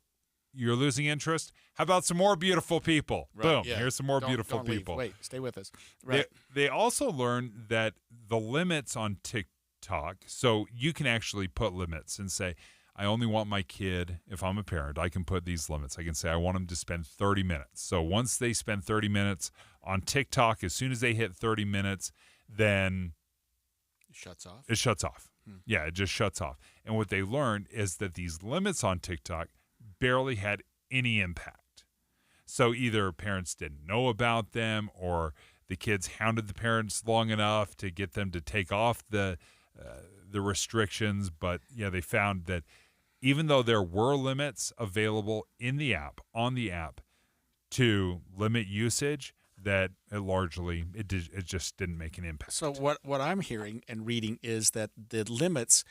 you're losing interest? How about some more beautiful people?" Right, Boom, yeah. here's some more beautiful don't leave. people. Wait, stay with us. Right. They also learned that the limits on TikTok, so you can actually put limits and say, I only want my kid, if I'm a parent, I can put these limits. I can say I want them to spend 30 minutes. So once they spend 30 minutes on TikTok, as soon as they hit 30 minutes, then it shuts off. It shuts off. Yeah, it just shuts off. And what they learned is that these limits on TikTok barely had any impact. So either parents didn't know about them, or the kids hounded the parents long enough to get them to take off the restrictions. But yeah, they found that even though there were limits available in the app, on the app, to limit usage, that it just didn't make an impact. So what I'm hearing and reading is that the limits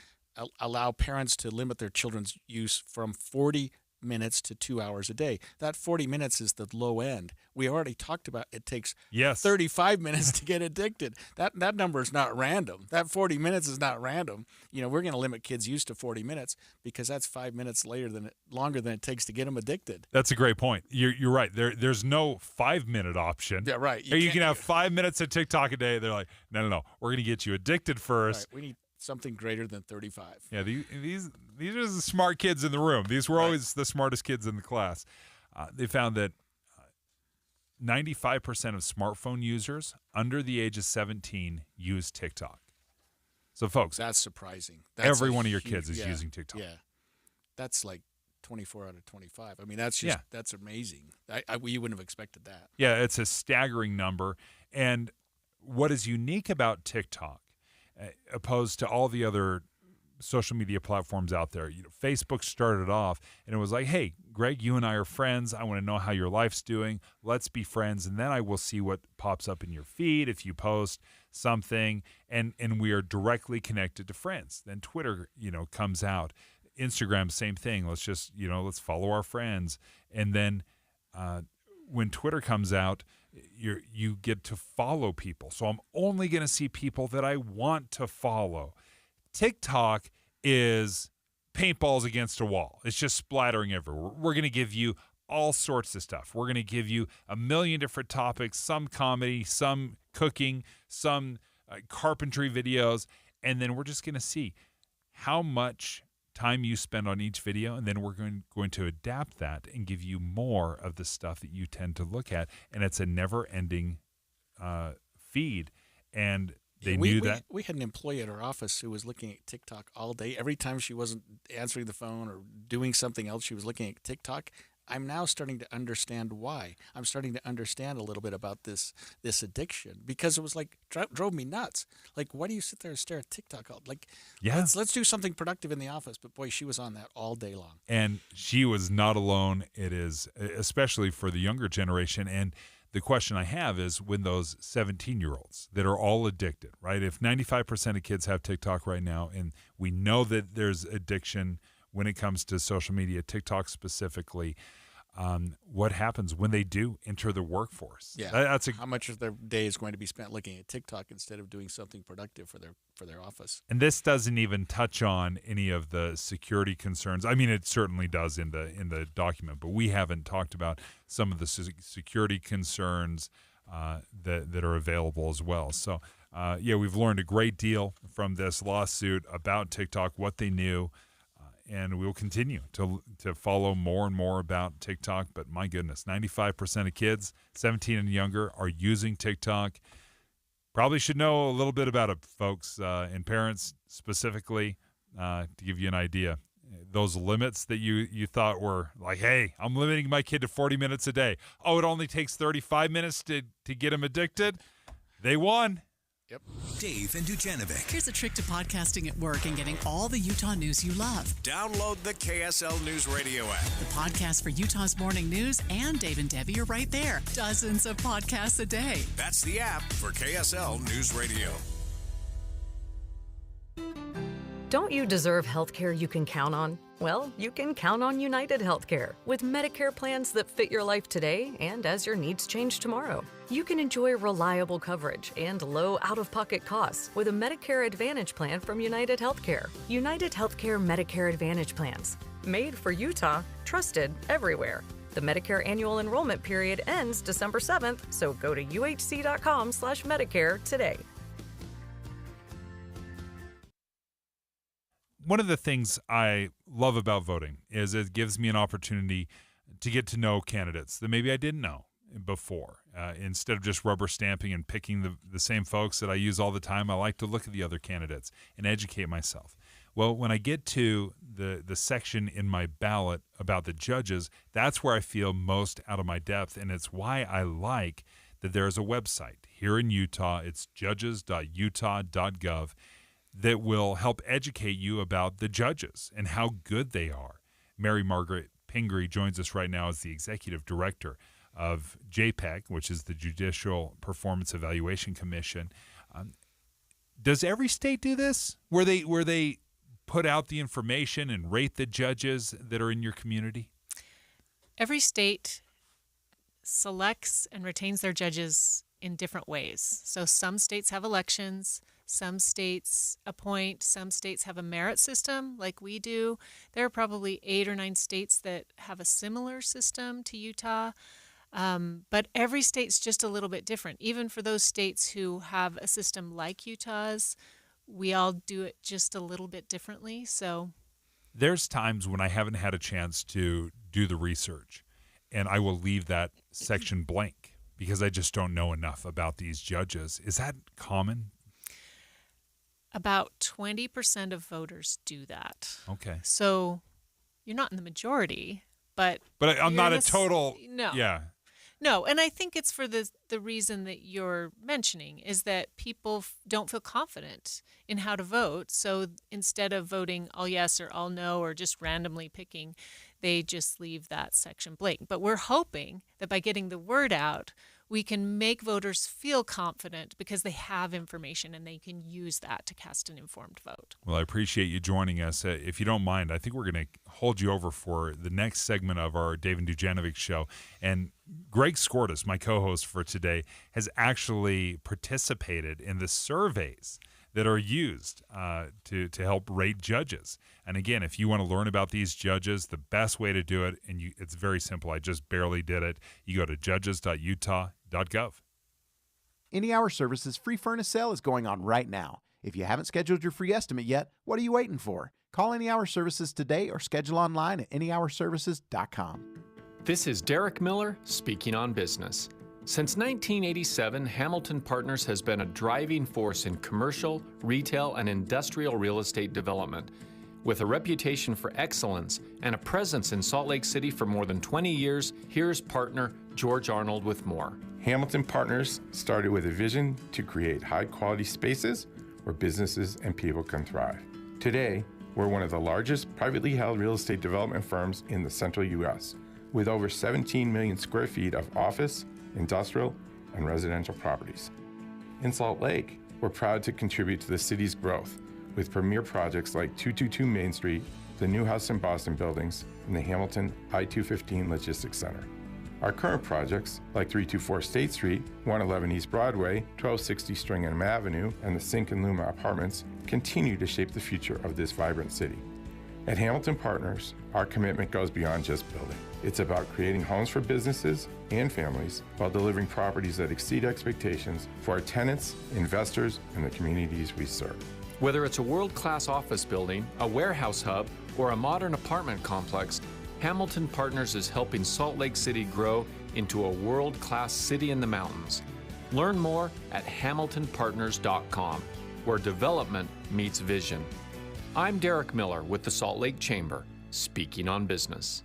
allow parents to limit their children's use from 40 minutes to 2 hours a day. That 40 minutes is the low end. We already talked about it takes 35 minutes to get addicted. That number is not random. That 40 minutes is not random. We're going to limit kids' use to 40 minutes because that's 5 minutes longer than it takes to get them addicted. That's a great point. You're right. There's no 5-minute option. Yeah, right. You can have 5 minutes of TikTok a day. They're like, no. We're going to get you addicted first. Right. We need something greater than 35. Yeah, these are the smart kids in the room. These were always the smartest kids in the class. They found that 95% of smartphone users under the age of 17 use TikTok. So, folks, that's surprising. Every one of your kids is using TikTok. Yeah, that's like 24 out of 25. I mean, that's amazing. We wouldn't have expected that. Yeah, it's a staggering number. And what is unique about TikTok, opposed to all the other social media platforms out there, Facebook started off and it was like, hey, Greg, you and I are friends. I want to know how your life's doing. Let's be friends. And then I will see what pops up in your feed if you post something, and we are directly connected to friends. Then Twitter, comes out. Instagram, same thing. Let's just, let's follow our friends. And then when Twitter comes out, you get to follow people. So I'm only going to see people that I want to follow. TikTok is paintballs against a wall. It's just splattering everywhere. We're going to give you all sorts of stuff. We're going to give you a million different topics, some comedy, some cooking, some carpentry videos, and then we're just going to see how much time you spend on each video, and then we're going to adapt that and give you more of the stuff that you tend to look at, and it's a never-ending feed. And they knew that. We had an employee at our office who was looking at TikTok all day. Every time she wasn't answering the phone or doing something else, she was looking at TikTok. I'm now starting to understand why. I'm starting to understand a little bit about this addiction, because it was like drove me nuts. Like, why do you sit there and stare at TikTok all let's do something productive in the office. But boy, she was on that all day long. And she was not alone. It is, especially for the younger generation. And the question I have is, when those 17-year-olds that are all addicted, right? If 95% of kids have TikTok right now, and we know that there's addiction when it comes to social media, TikTok specifically, what happens when they do enter the workforce? Yeah, how much of their day is going to be spent looking at TikTok instead of doing something productive for their office? And this doesn't even touch on any of the security concerns. I mean, it certainly does in the document, but we haven't talked about some of the security concerns that are available as well. So, we've learned a great deal from this lawsuit about TikTok, what they knew. And we'll continue to follow more and more about TikTok. But my goodness, 95% of kids 17 and younger are using TikTok. Probably should know a little bit about it, folks, and parents specifically, to give you an idea. Those limits that you thought were like, hey, I'm limiting my kid to 40 minutes a day. Oh, it only takes 35 minutes to get him addicted. They won. Yep. Dave and Dujanovic. Here's a trick to podcasting at work and getting all the Utah news you love. Download the KSL News Radio app. The podcast for Utah's morning news and Dave and Debbie are right there. Dozens of podcasts a day. That's the app for KSL News Radio. Don't you deserve health care you can count on? Well, you can count on United Healthcare with Medicare plans that fit your life today and as your needs change tomorrow. You can enjoy reliable coverage and low out-of-pocket costs with a Medicare Advantage plan from United Healthcare. United Healthcare Medicare Advantage plans. Made for Utah, trusted everywhere. The Medicare annual enrollment period ends December 7th, so go to uhc.com/Medicare today. One of the things I love about voting is it gives me an opportunity to get to know candidates that maybe I didn't know before. Instead of just rubber stamping and picking the same folks that I use all the time, I like to look at the other candidates and educate myself. Well, when I get to the section in my ballot about the judges, that's where I feel most out of my depth, and it's why I like that there is a website here in Utah. It's judges.utah.gov that will help educate you about the judges and how good they are. Mary Margaret Pingree joins us right now as the executive director of JPEC, which is the Judicial Performance Evaluation Commission. Does every state do this, where they put out the information and rate the judges that are in your community? Every state selects and retains their judges in different ways. So some states have elections, some states appoint, some states have a merit system like we do. There are probably 8 or 9 states that have a similar system to Utah. But every state's just a little bit different. Even for those states who have a system like Utah's, we all do it just a little bit differently. So there's times when I haven't had a chance to do the research, and I will leave that section blank because I just don't know enough about these judges. Is that common? About 20% of voters do that. Okay. So you're not in the majority, but I'm not a total. No. Yeah. No, and I think it's for the reason that you're mentioning, is that people don't feel confident in how to vote. So instead of voting all yes or all no or just randomly picking, they just leave that section blank. But we're hoping that by getting the word out, we can make voters feel confident because they have information and they can use that to cast an informed vote. Well, I appreciate you joining us. If you don't mind, I think we're going to hold you over for the next segment of our Dave and Dujanovic show. And Greg Skordas, my co-host for today, has actually participated in the surveys that are used to help rate judges. And again, if you want to learn about these judges, the best way to do it, and it's very simple, I just barely did it, you go to judges.utah.gov. Any Hour Services free furnace sale is going on right now. If you haven't scheduled your free estimate yet, what are you waiting for? Call Any Hour Services today or schedule online at anyhourservices.com. This is Derek Miller speaking on business. Since 1987, Hamilton Partners has been a driving force in commercial, retail, and industrial real estate development. With a reputation for excellence and a presence in Salt Lake City for more than 20 years, here's partner George Arnold with more. Hamilton Partners started with a vision to create high-quality spaces where businesses and people can thrive. Today, we're one of the largest privately held real estate development firms in the central U.S., with over 17 million square feet of office, industrial, and residential properties. In Salt Lake, we're proud to contribute to the city's growth with premier projects like 222 Main Street, the new House in Boston buildings, and the Hamilton I-215 Logistics Center. Our current projects, like 324 State Street, 111 East Broadway, 1260 Stringham Avenue, and the Sink and Luma Apartments, continue to shape the future of this vibrant city. At Hamilton Partners, our commitment goes beyond just building. It's about creating homes for businesses and families while delivering properties that exceed expectations for our tenants, investors, and the communities we serve. Whether it's a world-class office building, a warehouse hub, or a modern apartment complex, Hamilton Partners is helping Salt Lake City grow into a world-class city in the mountains. Learn more at hamiltonpartners.com, where development meets vision. I'm Derek Miller with the Salt Lake Chamber, speaking on business.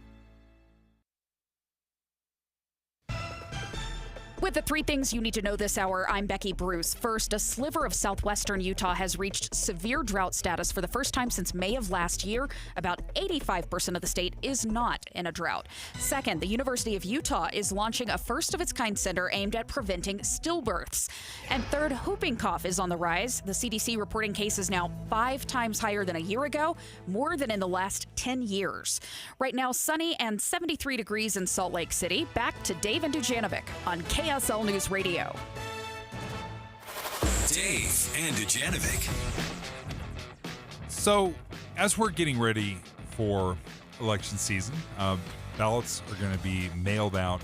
With the 3 things you need to know this hour, I'm Becky Bruce. First, a sliver of southwestern Utah has reached severe drought status for the first time since May of last year. About 85% of the state is not in a drought. Second, the University of Utah is launching a first-of-its-kind center aimed at preventing stillbirths. And third, whooping cough is on the rise. The CDC reporting cases now 5 times higher than a year ago, more than in the last 10 years. Right now, sunny and 73 degrees in Salt Lake City. Back to Dave and Dujanovic on KSL News Radio. Dave and Dujanovic. So, as we're getting ready for election season, ballots are going to be mailed out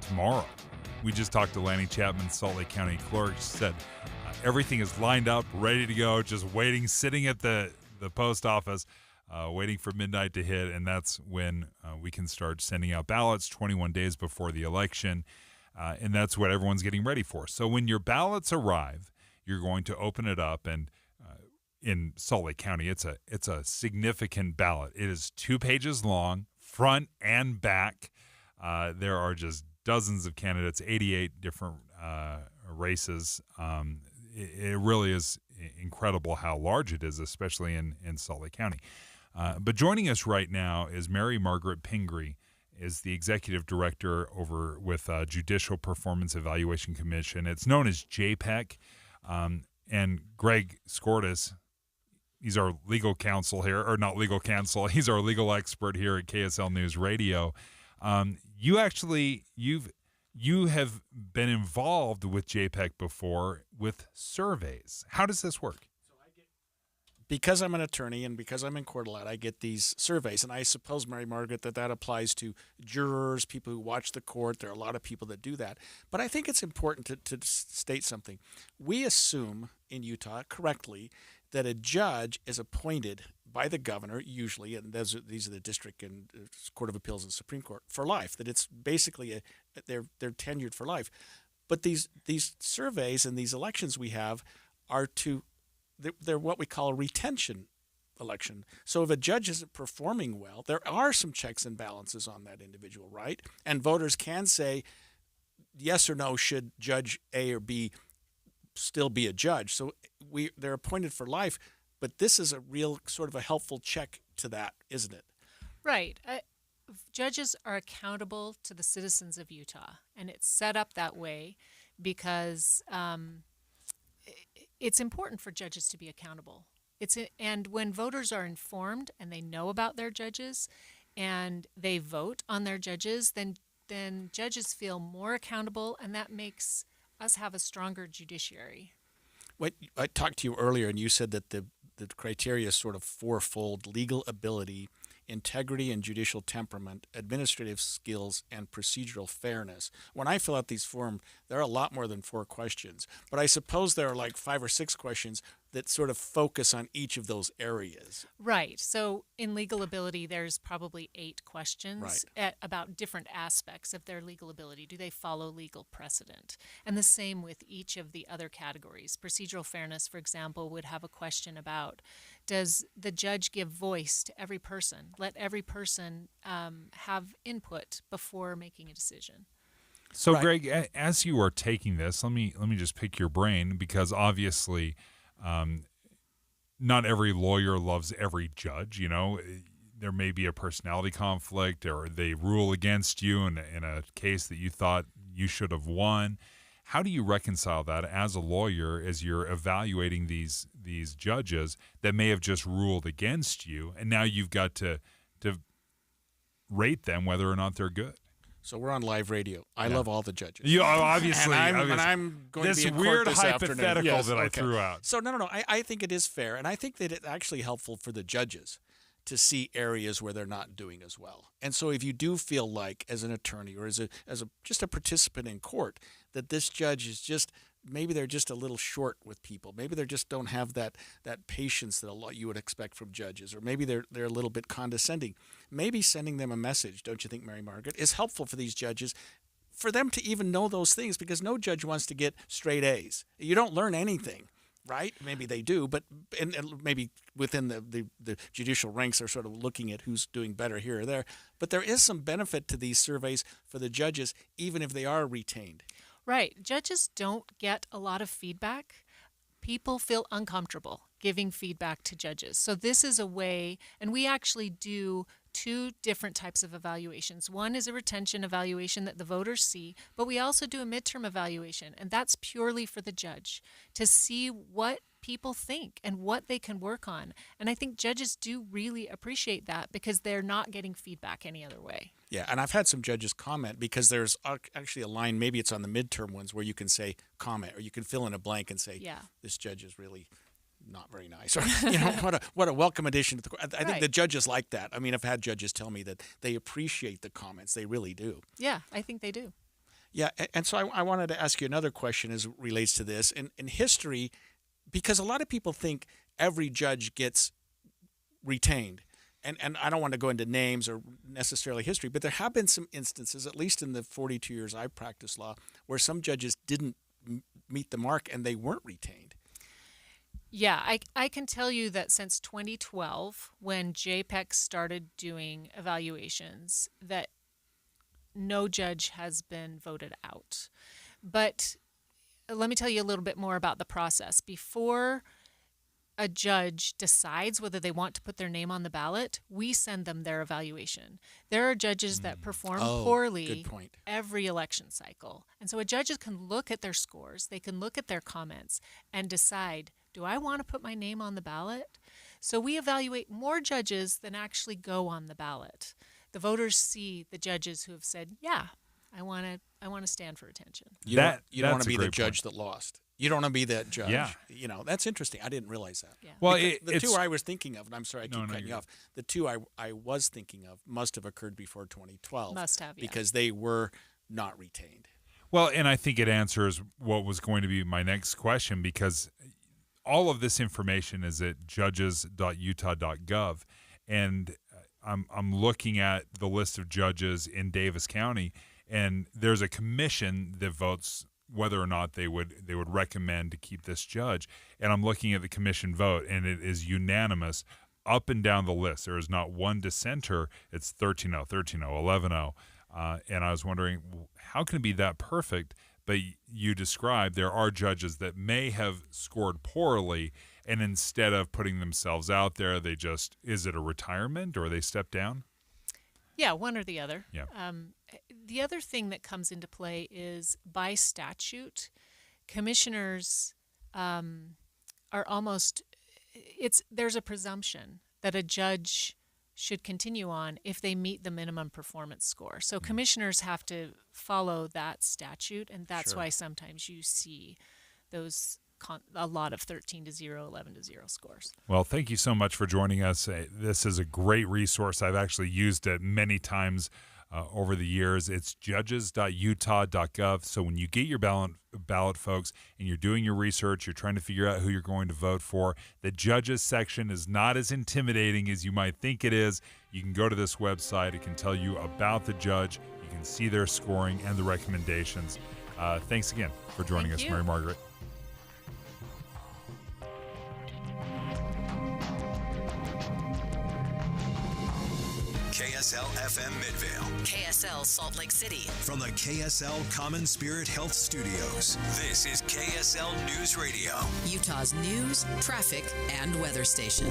tomorrow. We just talked to Lanny Chapman, Salt Lake County Clerk. She said everything is lined up, ready to go, just waiting, sitting at the post office, waiting for midnight to hit, and that's when we can start sending out ballots 21 days before the election. And that's what everyone's getting ready for. So when your ballots arrive, you're going to open it up, and in Salt Lake County, it's a significant ballot. It is 2 pages long, front and back. There are just dozens of candidates, 88 different races. It really is incredible how large it is, especially in Salt Lake County. But joining us right now is Mary Margaret Pingree, is the executive director over with Judicial Performance Evaluation Commission. It's known as JPEC. And Greg Skordas, he's our legal counsel here, or not legal counsel, he's our legal expert here at KSL News Radio. You have been involved with JPEC before with surveys. How does this work? Because I'm an attorney and because I'm in court a lot, I get these surveys. And I suppose, Mary Margaret, that applies to jurors, people who watch the court. There are a lot of people that do that. But I think it's important to state something. We assume in Utah correctly that a judge is appointed by the governor, usually, and these are the district and Court of Appeals and Supreme Court, for life, that it's basically they're tenured for life. But these surveys and these elections we have are they're what we call a retention election. So if a judge isn't performing well, there are some checks and balances on that individual, right? And voters can say yes or no, should Judge A or B still be a judge. So they're appointed for life, but this is a real sort of a helpful check to that, isn't it? Right. Judges are accountable to the citizens of Utah, and it's set up that way because it's important for judges to be accountable. And when voters are informed and they know about their judges and they vote on their judges, then judges feel more accountable, and that makes us have a stronger judiciary. I talked to you earlier, and you said that the criteria is sort of fourfold: legal ability, integrity and judicial temperament, administrative skills, and procedural fairness. When I fill out these forms, there are a lot more than 4 questions, but I suppose there are like 5 or 6 questions that sort of focus on each of those areas. Right. So in legal ability, there's probably 8 questions about different aspects of their legal ability. Do they follow legal precedent? And the same with each of the other categories. Procedural fairness, for example, would have a question about, does the judge give voice to every person? Let every person have input before making a decision. So, right. Greg, as you are taking this, let me just pick your brain, because obviously not every lawyer loves every judge. You know, there may be a personality conflict, or they rule against you in a case that you thought you should have won. How do you reconcile that as a lawyer as you're evaluating these judges that may have just ruled against you, and now you've got to rate them whether or not they're good? So we're on live radio. I love all the judges. You obviously, and I'm going this to be in weird court this hypothetical afternoon. Yes, that I threw out. So no. I think it is fair, and I think that it's actually helpful for the judges to see areas where they're not doing as well. And so if you do feel like, as an attorney or as just a participant in court, that this judge is just, maybe they're just a little short with people. Maybe they just don't have that patience that a lot you would expect from judges, or maybe they're a little bit condescending. Maybe sending them a message, don't you think, Mary Margaret, is helpful for these judges, for them to even know those things, because no judge wants to get straight A's. You don't learn anything, right? Maybe they do, but and maybe within the judicial ranks are sort of looking at who's doing better here or there. But there is some benefit to these surveys for the judges, even if they are retained. Right. Judges don't get a lot of feedback. People feel uncomfortable giving feedback to judges. So this is a way, and we actually do 2 different types of evaluations. One is a retention evaluation that the voters see, but we also do a midterm evaluation, and that's purely for the judge to see what people think and what they can work on. And I think judges do really appreciate that, because they're not getting feedback any other way. Yeah, and I've had some judges comment, because there's actually a line, maybe it's on the midterm ones, where you can say comment, or you can fill in a blank and say, this judge is really not very nice, or what a welcome addition to the court. I think the judges like that. I mean, I've had judges tell me that they appreciate the comments. They really do. Yeah, I think they do. Yeah, and so I wanted to ask you another question as it relates to this. In history, because a lot of people think every judge gets retained, and I don't want to go into names or necessarily history, but there have been some instances, at least in the 42 years I've practiced law, where some judges didn't meet the mark and they weren't retained. Yeah, I can tell you that since 2012, when JPEC started doing evaluations, that no judge has been voted out. But let me tell you a little bit more about the process. Before a judge decides whether they want to put their name on the ballot, we send them their evaluation. There are judges that perform poorly every election cycle. And so a judge can look at their scores, they can look at their comments and decide, do I want to put my name on the ballot? So we evaluate more judges than actually go on the ballot. The voters see the judges who have said, yeah, I want to stand for attention. You don't want to be the judge that lost. You don't want to be that judge. Yeah. That's interesting. I didn't realize that. Yeah. Well, the two I was thinking of, and I'm sorry I keep cutting you off, the two I was thinking of must have occurred before 2012. Must have, yeah. Because they were not retained. Well, and I think it answers what was going to be my next question, because all of this information is at judges.utah.gov, and I'm looking at the list of judges in Davis County, and there's a commission that votes whether or not they would recommend to keep this judge. And I'm looking at the commission vote, and it is unanimous up and down the list. There is not one dissenter. It's 13-0, 13-0, 11-0. And I was wondering, how can it be that perfect? But you described there are judges that may have scored poorly, and instead of putting themselves out there, they just, is it a retirement or they step down? Yeah, one or the other. Yeah. The other thing that comes into play is by statute, commissioners are almost, there's a presumption that a judge should continue on if they meet the minimum performance score. So commissioners have to follow that statute, and that's why sometimes you see those a lot of 13-0, 11-0 scores. Well, thank you so much for joining us. This is a great resource. I've actually used it many times over the years. It's judges.utah.gov. So when you get your ballot, folks, and you're doing your research, you're trying to figure out who you're going to vote for, the judges section is not as intimidating as you might think it is. You can go to this website. It can tell you about the judge. You can see their scoring and the recommendations. Thanks again for joining us, Mary Margaret. KSL FM Midvale. KSL Salt Lake City. From the KSL Common Spirit Health Studios, this is KSL News Radio. Utah's news, traffic, and weather station.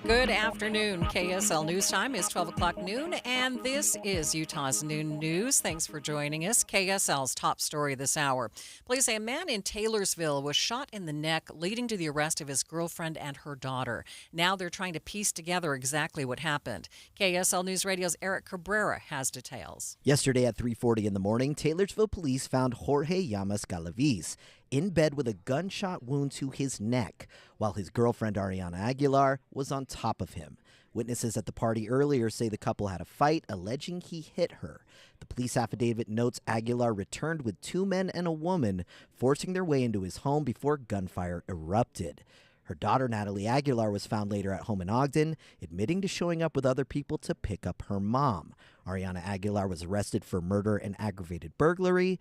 Good afternoon. KSL News Time is 12 o'clock noon, and this is Utah's Noon News. Thanks for joining us. KSL's top story this hour. Police say a man in Taylorsville was shot in the neck, leading to the arrest of his girlfriend and her daughter. Now they're trying to piece together exactly what happened. KSL News Radio's Eric Cabrera has details. Yesterday at 3:40 in the morning, Taylorsville police found Jorge Llamas Galaviz in bed with a gunshot wound to his neck, while his girlfriend Ariana Aguilar was on top of him. Witnesses at the party earlier say the couple had a fight, alleging he hit her. The police affidavit notes Aguilar returned with two men and a woman, forcing their way into his home before gunfire erupted. Her daughter, Natalie Aguilar, was found later at home in Ogden, admitting to showing up with other people to pick up her mom. Ariana Aguilar was arrested for murder and aggravated burglary.